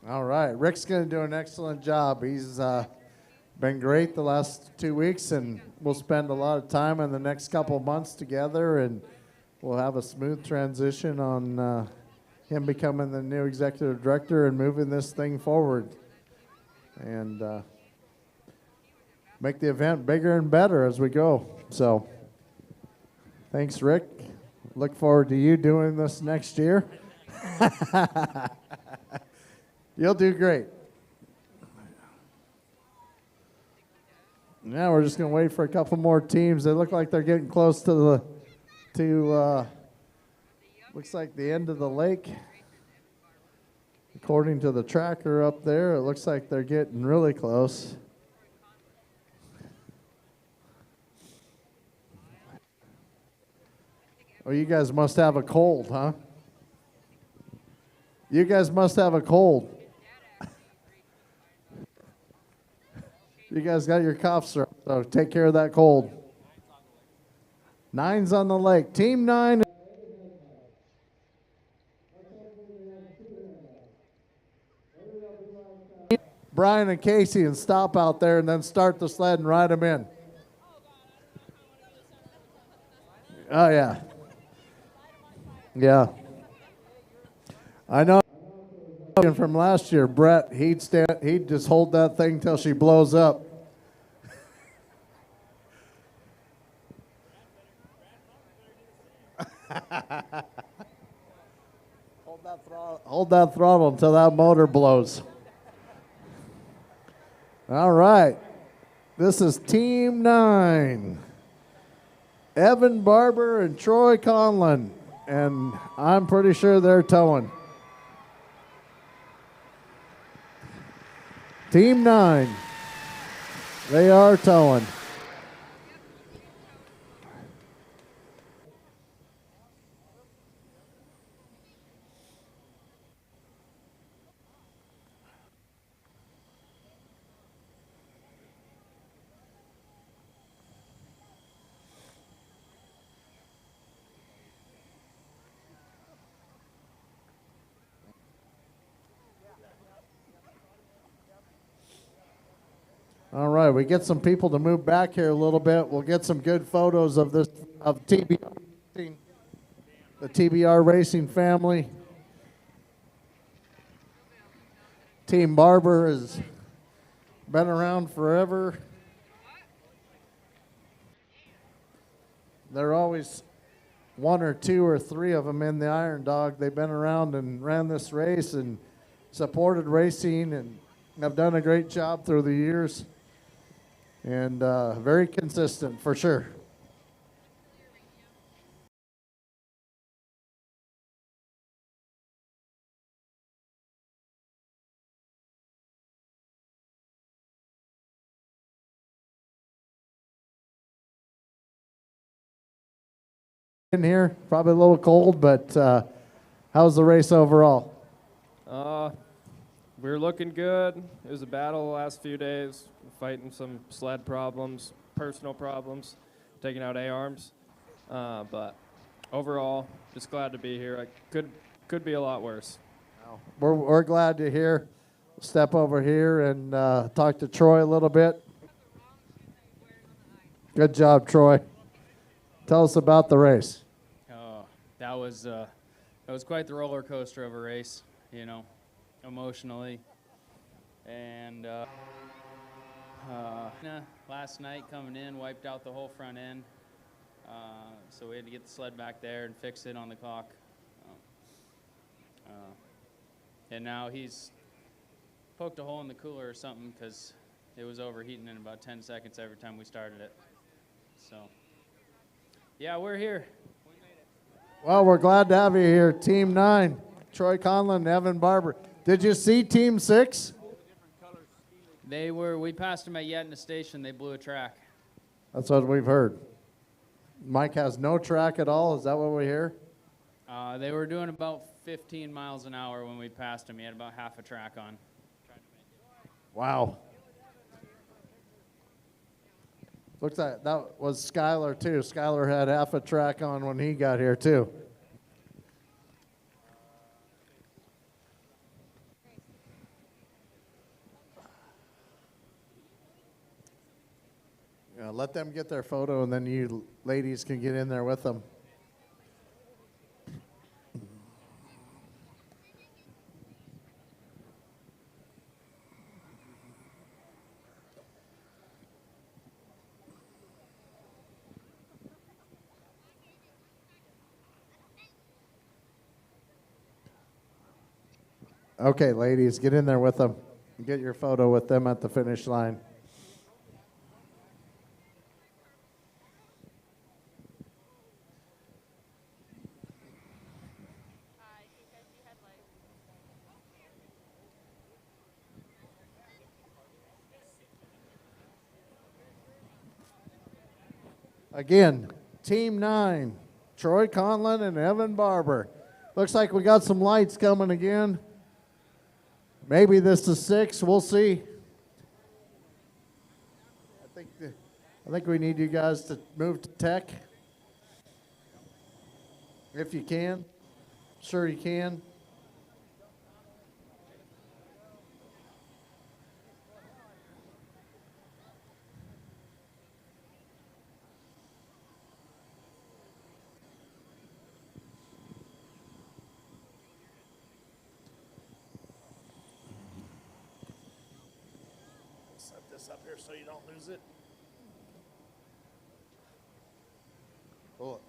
All right, Rick's going to do an excellent job. He's been great the last 2 weeks, and we'll spend a lot of time in the next couple of months together, and we'll have a smooth transition on him becoming the new executive director and moving this thing forward, and make the event bigger and better as we go. So, thanks, Rick. Look forward to you doing this next year. You'll do great. Now we're just going to wait for a couple more teams. They look like they're getting close to looks like the end of the lake. According to the tracker up there, it looks like they're getting really close. Oh, you guys must have a cold, huh? You guys must have a cold. You guys got your cough syrup, so take care of that cold. 9's on the lake. Team 9. Brian and Casey, and stop out there and then start the sled and ride them in. Oh, yeah. Yeah. I know. From last year, Brett, he'd just hold that thing till she blows up. Hold that throttle until that motor blows. All right. This is Team 9. Evan Barber and Troy Conlon. And I'm pretty sure they're towing. Team 9. They are towing. All right, we get some people to move back here a little bit. We'll get some good photos of this, of TBR, the TBR Racing family. Team Barber has been around forever. There are always one or two or three of them in the Iron Dog. They've been around and ran this race and supported racing and have done a great job through the years. And very consistent for sure. In here, probably a little cold, but how's the race overall? We were looking good. It was a battle the last few days, fighting some sled problems, personal problems, taking out A-arms. But overall, just glad to be here. I could be a lot worse. We're glad to hear. Step over here and talk to Troy a little bit. Good job, Troy. Tell us about the race. Oh, that was quite the roller coaster of a race, you know, emotionally. And last night coming in, wiped out the whole front end. So we had to get the sled back there and fix it on the clock. And now he's poked a hole in the cooler or something because it was overheating in about 10 seconds every time we started it. So, yeah, we're here. Well, we're glad to have you here. Team 9, Troy Conlon, Evan Barber. Did you see Team 6? We passed them at Yetna Station. They blew a track. That's what we've heard. Mike has no track at all. Is that what we hear? They were doing about 15 miles an hour when we passed him. He had about half a track on. Wow. Looks like that was Skylar, too. Skylar had half a track on when he got here, too. Let them get their photo, and then you ladies can get in there with them. Okay, ladies, get in there with them. Get your photo with them at the finish line. Again, Team 9, Troy Conlon and Evan Barber. Looks like we got some lights coming again. Maybe this is 6. We'll see. I think we need you guys to move to tech. If you can. Sure you can. Up here so you don't lose it. Pull it.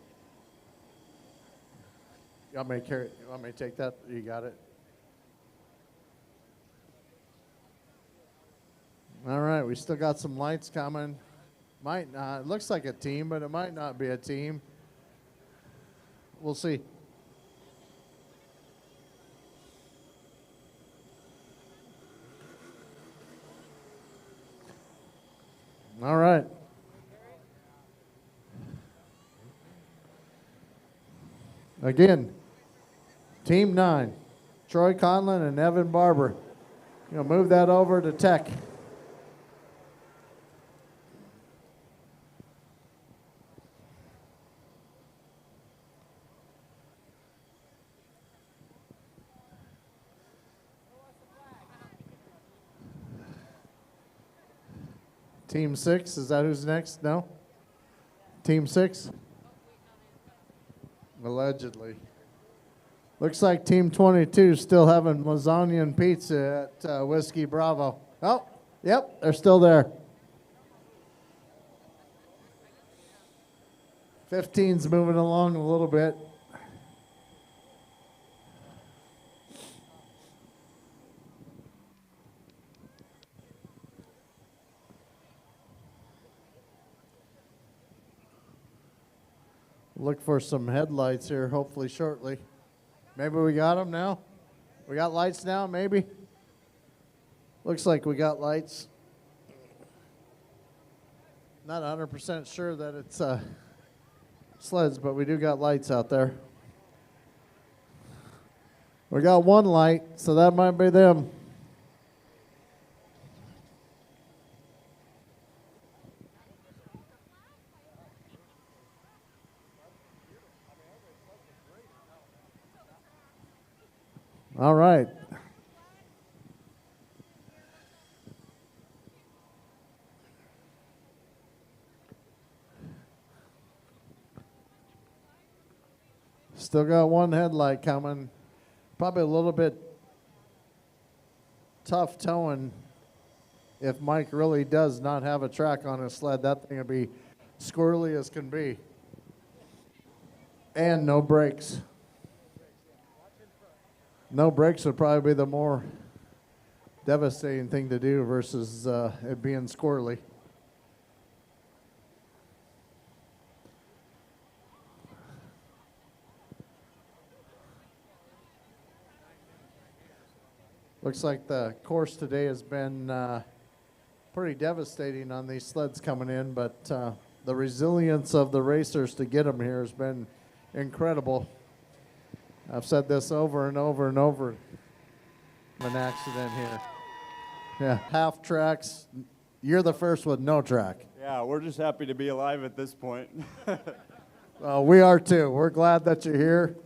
You want me to carry? You want me to take that? You got it. All right, we still got some lights coming. Might not. It looks like a team, but it might not be a team. We'll see. All right. Again, Team 9, Troy Conlon and Evan Barber. Move that over to tech. Team 6, is that who's next? No? Team 6? Allegedly. Looks like Team 22 still having lasagna and pizza at Whiskey Bravo. Oh, yep, they're still there. 15's moving along a little bit. Look for some headlights here, hopefully shortly. Maybe we got them now? We got lights now, maybe? Looks like we got lights. Not 100% sure that it's sleds, but we do got lights out there. We got one light, so that might be them. All right. Still got one headlight coming. Probably a little bit tough towing if Mike really does not have a track on his sled. That thing will be squirrely as can be. And no brakes. No brakes would probably be the more devastating thing to do versus it being squirrely. Looks like the course today has been pretty devastating on these sleds coming in, but the resilience of the racers to get them here has been incredible. I've said this over and over and over. An accident here. Yeah, half tracks. You're the first with no track. Yeah, we're just happy to be alive at this point. We are too. We're glad that you're here.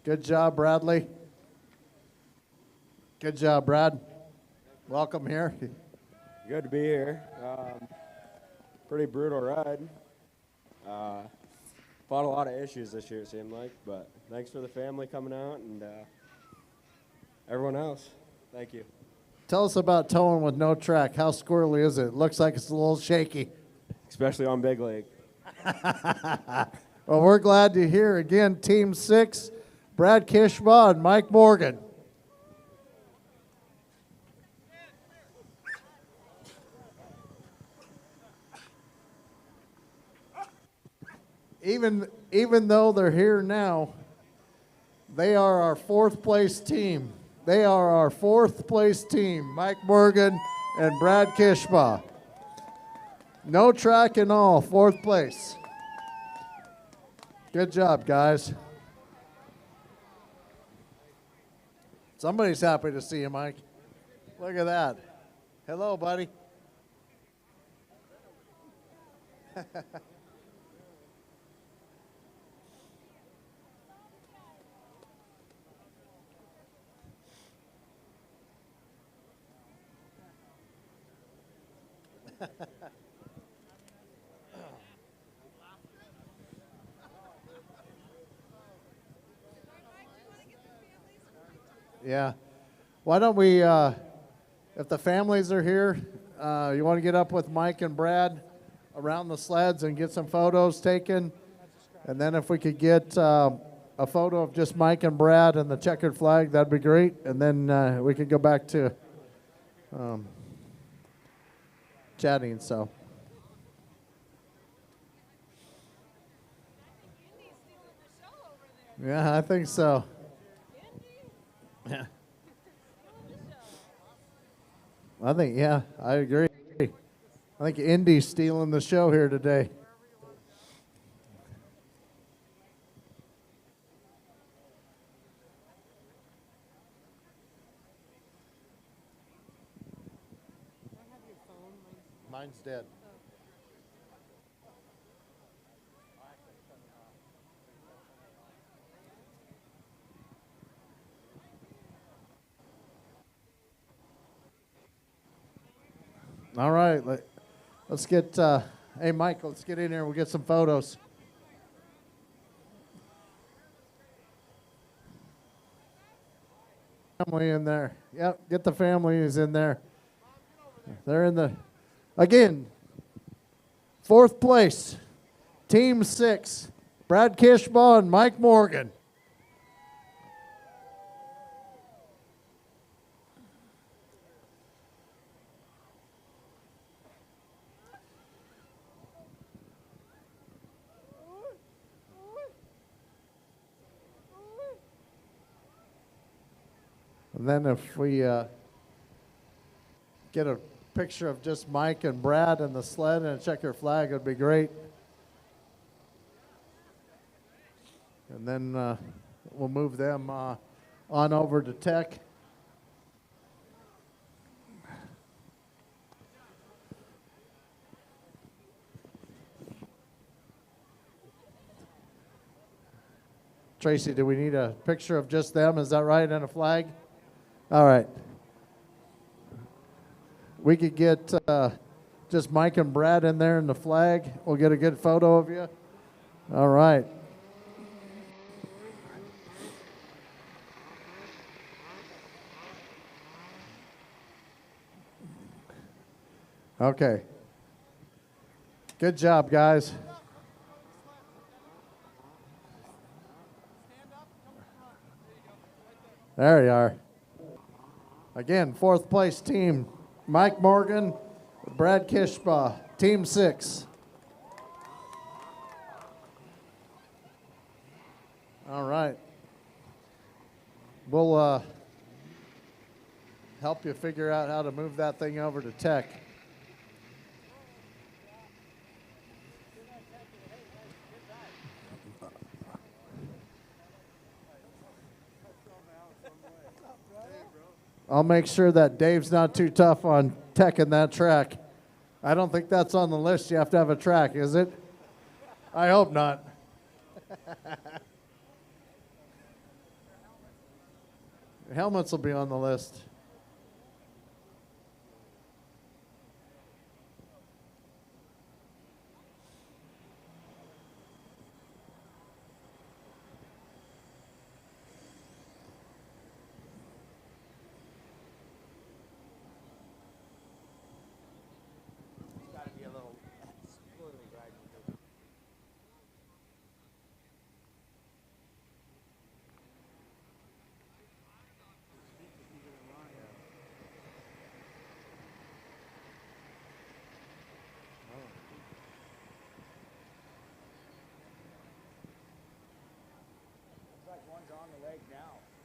Good job, Bradley. Good job, Brad. Welcome here. Good to be here. Pretty brutal ride. Fought a lot of issues this year, it seemed like, but thanks for the family coming out and everyone else. Thank you. Tell us about towing with no track. How squirrely is it? Looks like it's a little shaky. Especially on Big Lake. Well, we're glad to hear again, Team 6, Brad Kishbaugh and Mike Morgan. Even though they're here now, they are our fourth place team. They are our fourth place team, Mike Morgan and Brad Kishbaugh. No track in all, fourth place. Good job, guys. Somebody's happy to see you, Mike. Look at that. Hello, buddy. Yeah. Why don't we, if the families are here, you want to get up with Mike and Brad around the sleds and get some photos taken? And then if we could get a photo of just Mike and Brad and the checkered flag, that'd be great. And then we could go back to chatting, so. Yeah, I think so. Yeah. I think, yeah, I agree. I think Indy's stealing the show here today. Mine's dead. All right, let's get, hey, Mike, let's get in here and we'll get some photos. Family in there. Yep, get the families in there. They're in the, again, 4th place, Team 6, Brad Kishbaugh and Mike Morgan. And then if we get a picture of just Mike and Brad and the sled and a checker flag, it would be great. And then we'll move them on over to Tech. Tracy, do we need a picture of just them? Is that right, and a flag? All right. We could get just Mike and Brad in there and the flag. We'll get a good photo of you. All right. Okay. Good job, guys. There you are. Again, 4th place team, Mike Morgan, Brad Kishbaugh, Team 6. All right. We'll help you figure out how to move that thing over to Tech. I'll make sure that Dave's not too tough on teching that track. I don't think that's on the list. You have to have a track, is it? I hope not. Helmets will be on the list.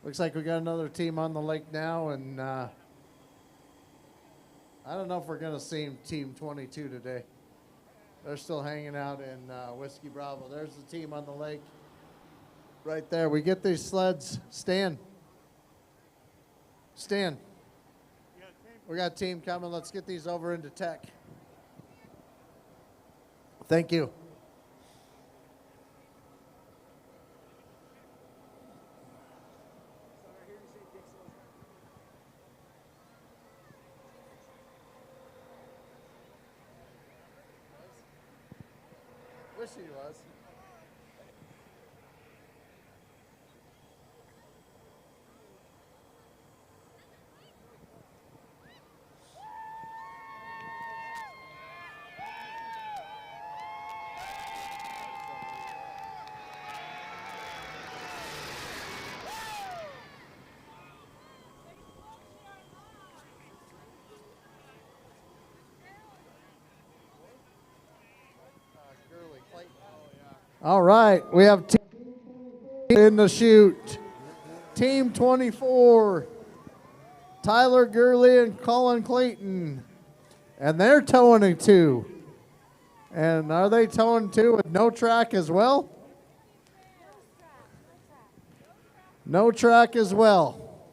Looks like we got another team on the lake now, and I don't know if we're going to see Team 22 today. They're still hanging out in Whiskey Bravo. There's the team on the lake right there. We get these sleds. Stan. We got a team coming. Let's get these over into Tech. Thank you. Wish he was. All right, we have team in the chute. Team 24, Tyler Gurley and Colin Clayton. And they're towing it too. And are they towing two with no track as well? No track as well.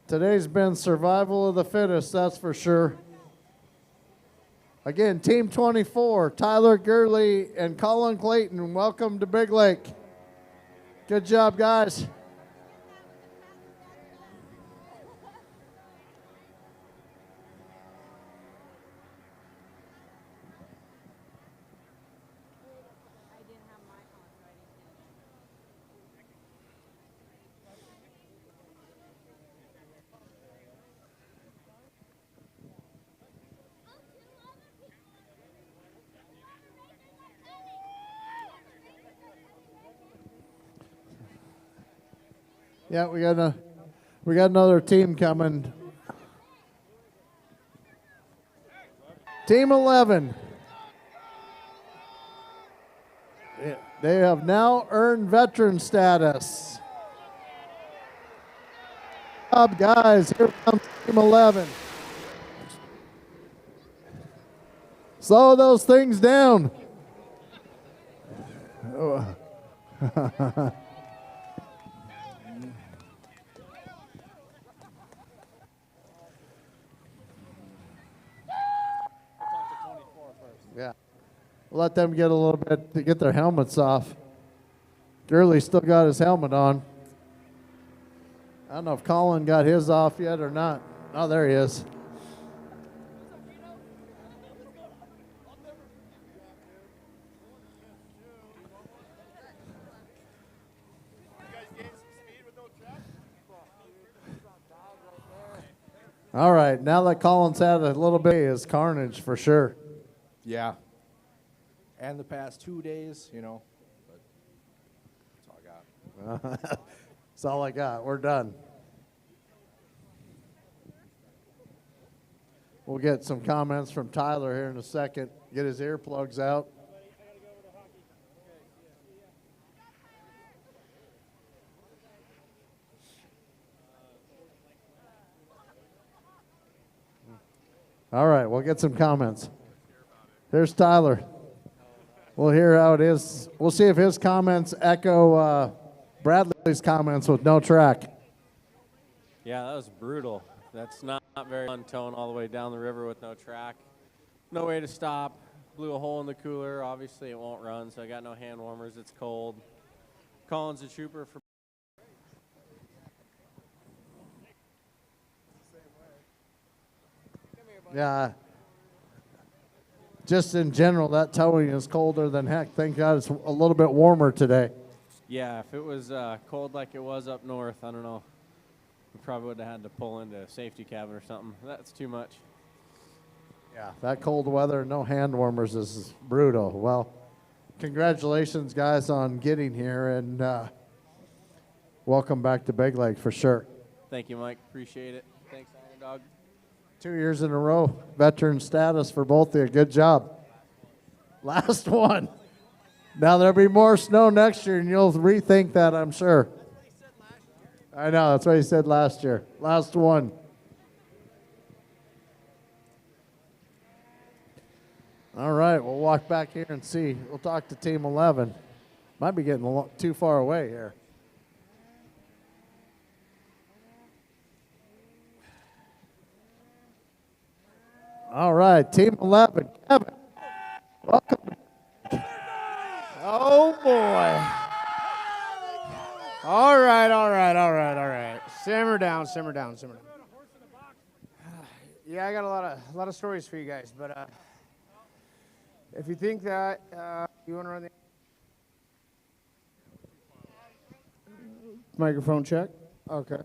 Today's been survival of the fittest, that's for sure. Again, Team 24, Tyler Gurley and Colin Clayton, welcome to Big Lake. Good job, guys. Yeah, we got another team coming. Team 11. They have now earned veteran status. Good job, guys. Here comes Team 11. Slow those things down. Yeah. We'll let them get a little bit to get their helmets off. Gurley still got his helmet on. I don't know if Colin got his off yet or not. Oh, there he is. All right, now that Colin's had a little bit, is carnage for sure. Yeah. And the past 2 days, you know, but that's all I got. That's all I got. We're done. We'll get some comments from Tyler here in a second. Get his earplugs out. All right, we'll get some comments. Here's Tyler. We'll hear how it is. We'll see if his comments echo Bradley's comments with no track. Yeah, that was brutal. That's not very fun towing all the way down the river with no track. No way to stop. Blew a hole in the cooler. Obviously, it won't run, so I got no hand warmers. It's cold. Colin's a trooper for. Yeah. Just in general, that towing is colder than heck. Thank God it's a little bit warmer today. Yeah, if it was cold like it was up north, I don't know. We probably would have had to pull into a safety cabin or something. That's too much. Yeah, that cold weather, no hand warmers is brutal. Well, congratulations, guys, on getting here, and welcome back to Big Lake for sure. Thank you, Mike. Appreciate it. Thanks, Iron Dog. 2 years in a row, veteran status for both of you. Good job. Last one. Now there'll be more snow next year, and you'll rethink that, I'm sure. I know, that's what he said last year. Last one. All right, we'll walk back here and see. We'll talk to Team 11. Might be getting too far away here. All right, Team 11. Kevin, welcome. Oh, boy. All right. Simmer down. Yeah, I got a lot of stories for you guys, but if you think that you want to run the microphone check, okay.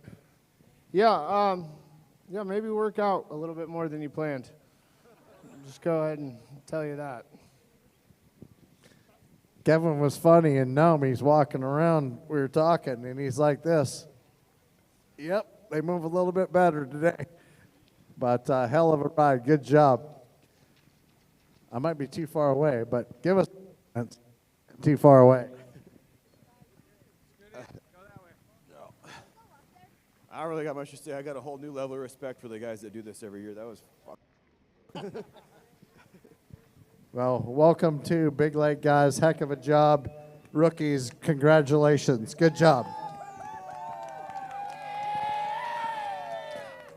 Yeah, maybe work out a little bit more than you planned. Just go ahead and tell you that. Kevin was funny, and Nome, he's walking around, we were talking, and he's like this. Yep, they move a little bit better today. But hell of a ride, good job. I might be too far away, but give us too far away. I don't really got much to say. I got a whole new level of respect for the guys that do this every year. That was fun. Well, welcome to Big Lake, guys. Heck of a job. Rookies, congratulations. Good job.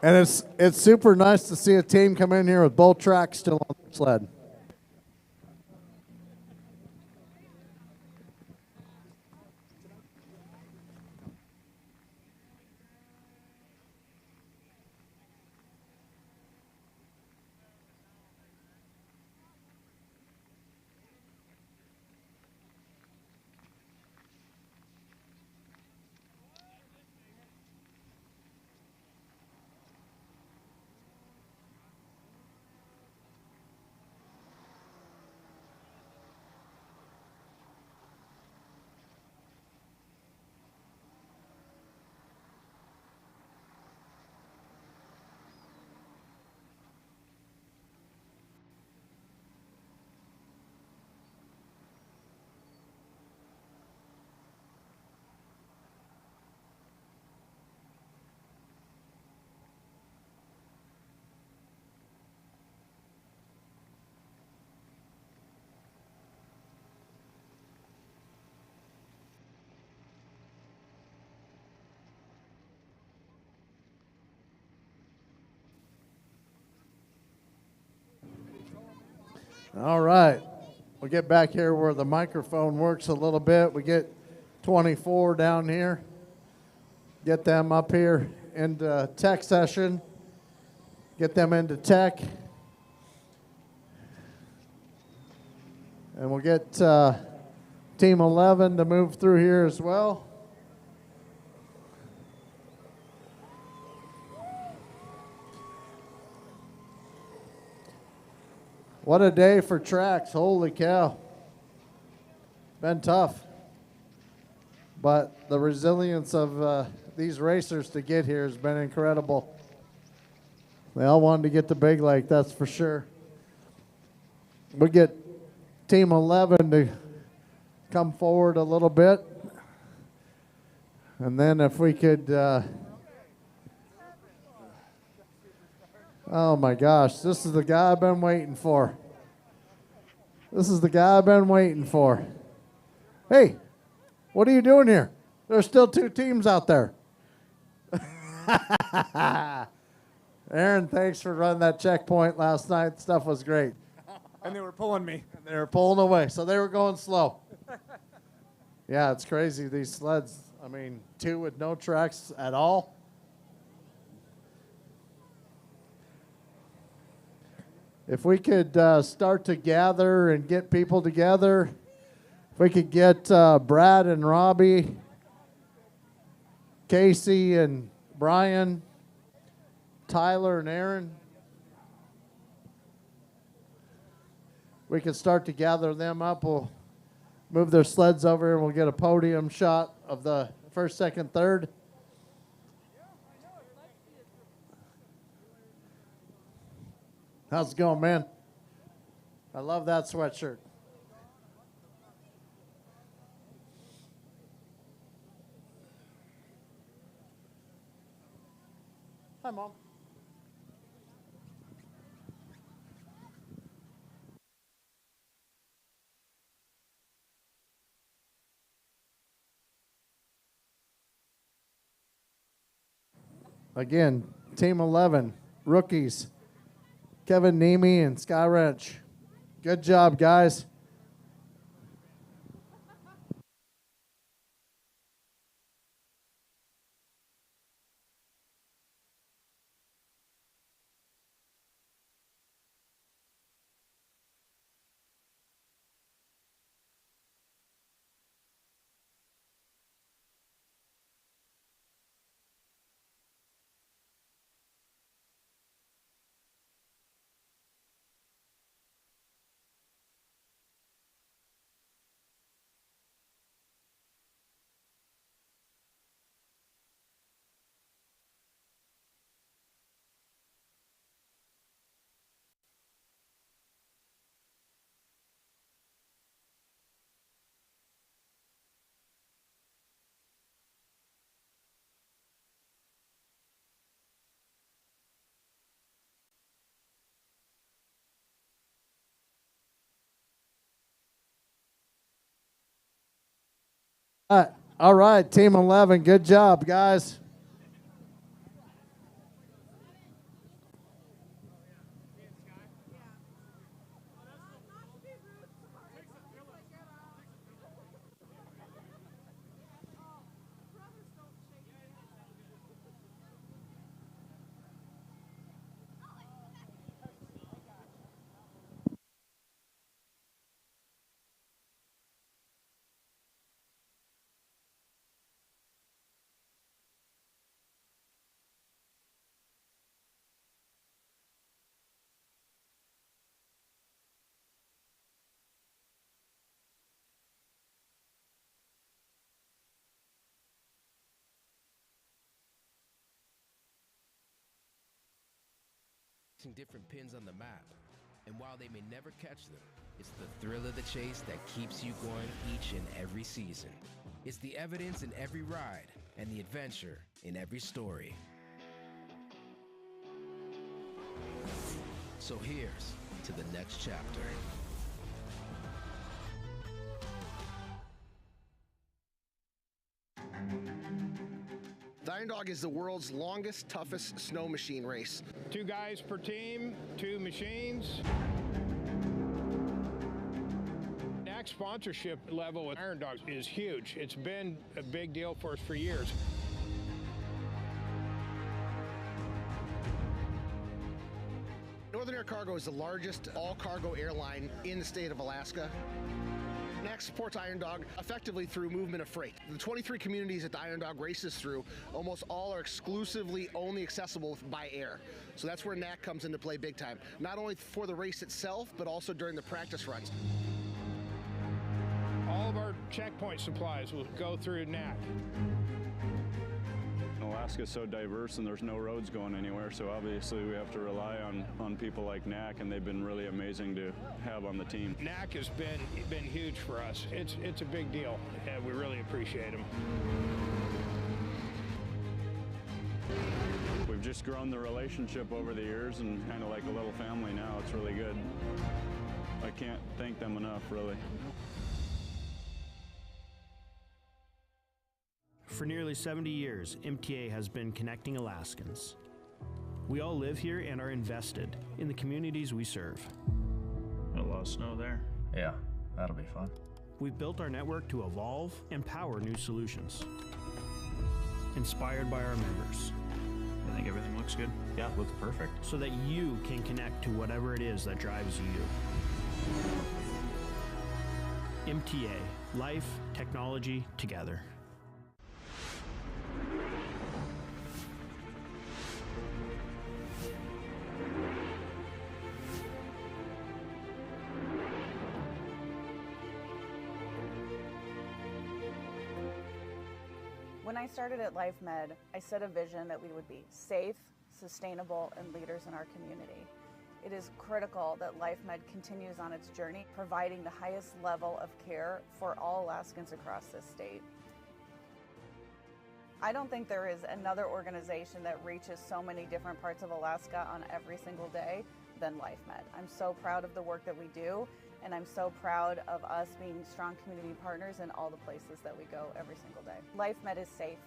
And it's super nice to see a team come in here with both tracks still on the sled. All right. We'll get back here where the microphone works a little bit. We get 24 down here. Get them up here into tech session. Get them into tech. And we'll get Team 11 to move through here as well. What a day for tracks. Holy cow. Been tough. But the resilience of these racers to get here has been incredible. They all wanted to get to Big Lake, that's for sure. We get Team 11 to come forward a little bit. And then if we could, oh my gosh, this is the guy I've been waiting for. This is the guy I've been waiting for. Hey, what are you doing here? There's still 2 teams out there. Aaron, thanks for running that checkpoint last night. Stuff was great. And they were pulling me. And they were pulling away, so they were going slow. Yeah, it's crazy, these sleds. I mean, 2 with no tracks at all. If we could start to gather and get people together, if we could get Brad and Robbie, Casey and Brian, Tyler and Aaron, we could start to gather them up. We'll move their sleds over and we'll get a podium shot of the first, second, third. How's it going, man? I love that sweatshirt. Hi, Mom. Again, Team 11, rookies, Kevin Nemi and Sky Wrench. Good job, guys. All right, Team 11, good job, guys. Different pins on the map, and while they may never catch them, it's the thrill of the chase that keeps you going each and every season. It's the evidence in every ride and the adventure in every story. So here's to the next chapter. The Iron Dog is the world's longest, toughest snow machine race. 2 guys per team, 2 machines. sponsorship level with Iron Dog is huge. It's been a big deal for us for years. Northern Air Cargo is the largest all-cargo airline in the state of Alaska. NAC supports Iron Dog effectively through movement of freight. The 23 communities that the Iron Dog races through, almost all are exclusively only accessible by air. So that's where NAC comes into play big time. Not only for the race itself, but also during the practice runs. All of our checkpoint supplies will go through NAC. Alaska's so diverse and there's no roads going anywhere, so obviously we have to rely on people like NAC, and they've been really amazing to have on the team. NAC has been huge for us. It's a big deal, and we really appreciate them. We've just grown the relationship over the years and kind of like a little family now. It's really good. I can't thank them enough, really. For nearly 70 years, MTA has been connecting Alaskans. We all live here and are invested in the communities we serve. A lot of snow there. Yeah, that'll be fun. We've built our network to evolve and power new solutions. Inspired by our members. I think everything looks good. Yeah, looks perfect. So that you can connect to whatever it is that drives you. MTA, life, technology, together. When I started at LifeMed, I set a vision that we would be safe, sustainable, and leaders in our community. It is critical that LifeMed continues on its journey, providing the highest level of care for all Alaskans across this state. I don't think there is another organization that reaches so many different parts of Alaska on every single day than LifeMed. I'm so proud of the work that we do, and I'm so proud of us being strong community partners in all the places that we go every single day. LifeMed is safe.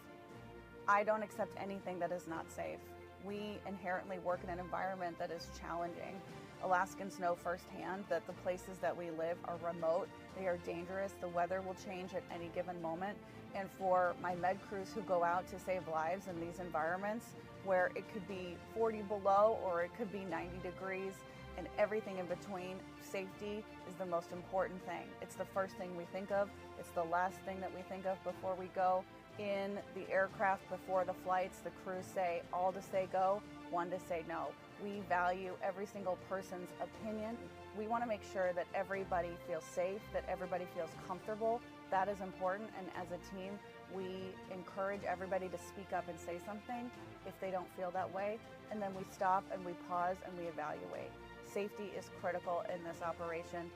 I don't accept anything that is not safe. We inherently work in an environment that is challenging. Alaskans know firsthand that the places that we live are remote, they are dangerous, the weather will change at any given moment. And for my med crews who go out to save lives in these environments where it could be 40 below or it could be 90 degrees, and everything in between, safety is the most important thing. It's the first thing we think of. It's the last thing that we think of before we go. In the aircraft before the flights, the crews say all to say go, one to say no. We value every single person's opinion. We want to make sure that everybody feels safe, that everybody feels comfortable. That is important, and as a team, we encourage everybody to speak up and say something if they don't feel that way, and then we stop and we pause and we evaluate. Safety is critical in this operation.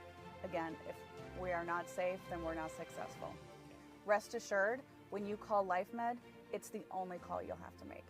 Again, if we are not safe, then we're not successful. Rest assured, when you call LifeMed, it's the only call you'll have to make.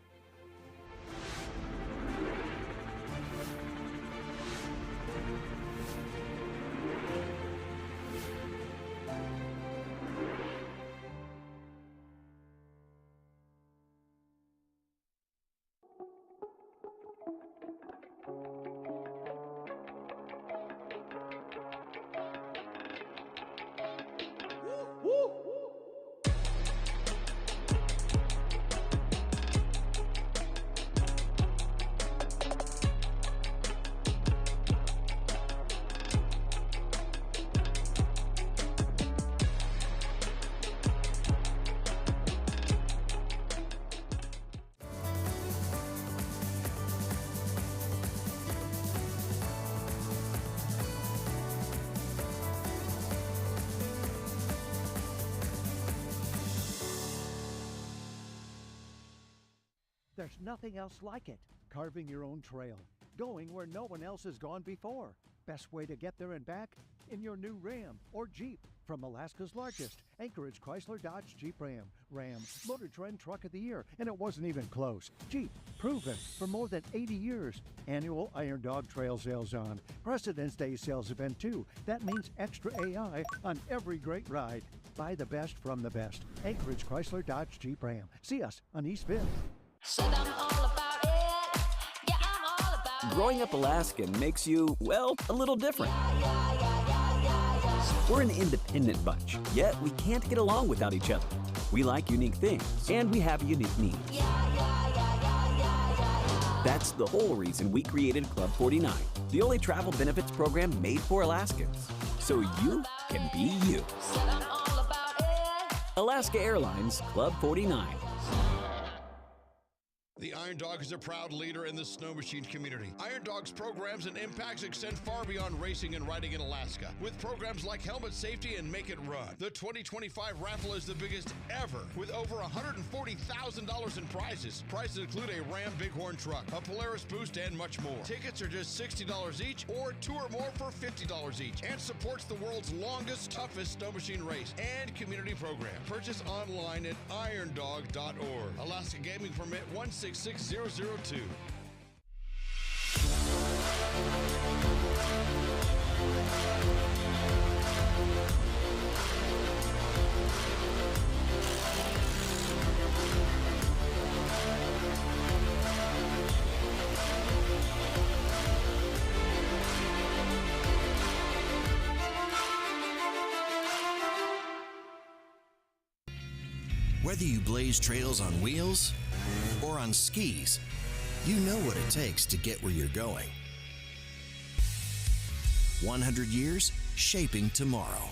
There's nothing else like it. Carving your own trail. Going where no one else has gone before. Best way to get there and back? In your new Ram or Jeep. From Alaska's largest, Anchorage Chrysler Dodge Jeep Ram. Ram, Motor Trend Truck of the Year, and it wasn't even close. Jeep, proven for more than 80 years. Annual Iron Dog Trail sales on. President's Day sales event too. That means extra AI on every great ride. Buy the best from the best. Anchorage Chrysler Dodge Jeep Ram. See us on East 5th. Growing up Alaskan makes you, well, a little different. We're an independent bunch, yet we can't get along without each other. We like unique things, and we have unique needs. That's the whole reason we created Club 49, the only travel benefits program made for Alaskans, so you can be you. Alaska Airlines Club 49. The Iron Dog is a proud leader in the snow machine community. Iron Dog's programs and impacts extend far beyond racing and riding in Alaska, with programs like Helmet Safety and Make It Run. The 2025 raffle is the biggest ever, with over $140,000 in prizes. Prizes include a Ram Bighorn truck, a Polaris boost, and much more. Tickets are just $60 each, or 2 or more for $50 each, and supports the world's longest, toughest snow machine race and community program. Purchase online at irondog.org. Alaska Gaming Permit 166002. Whether you blaze trails on wheels or on skis, you know what it takes to get where you're going. 100 years shaping tomorrow.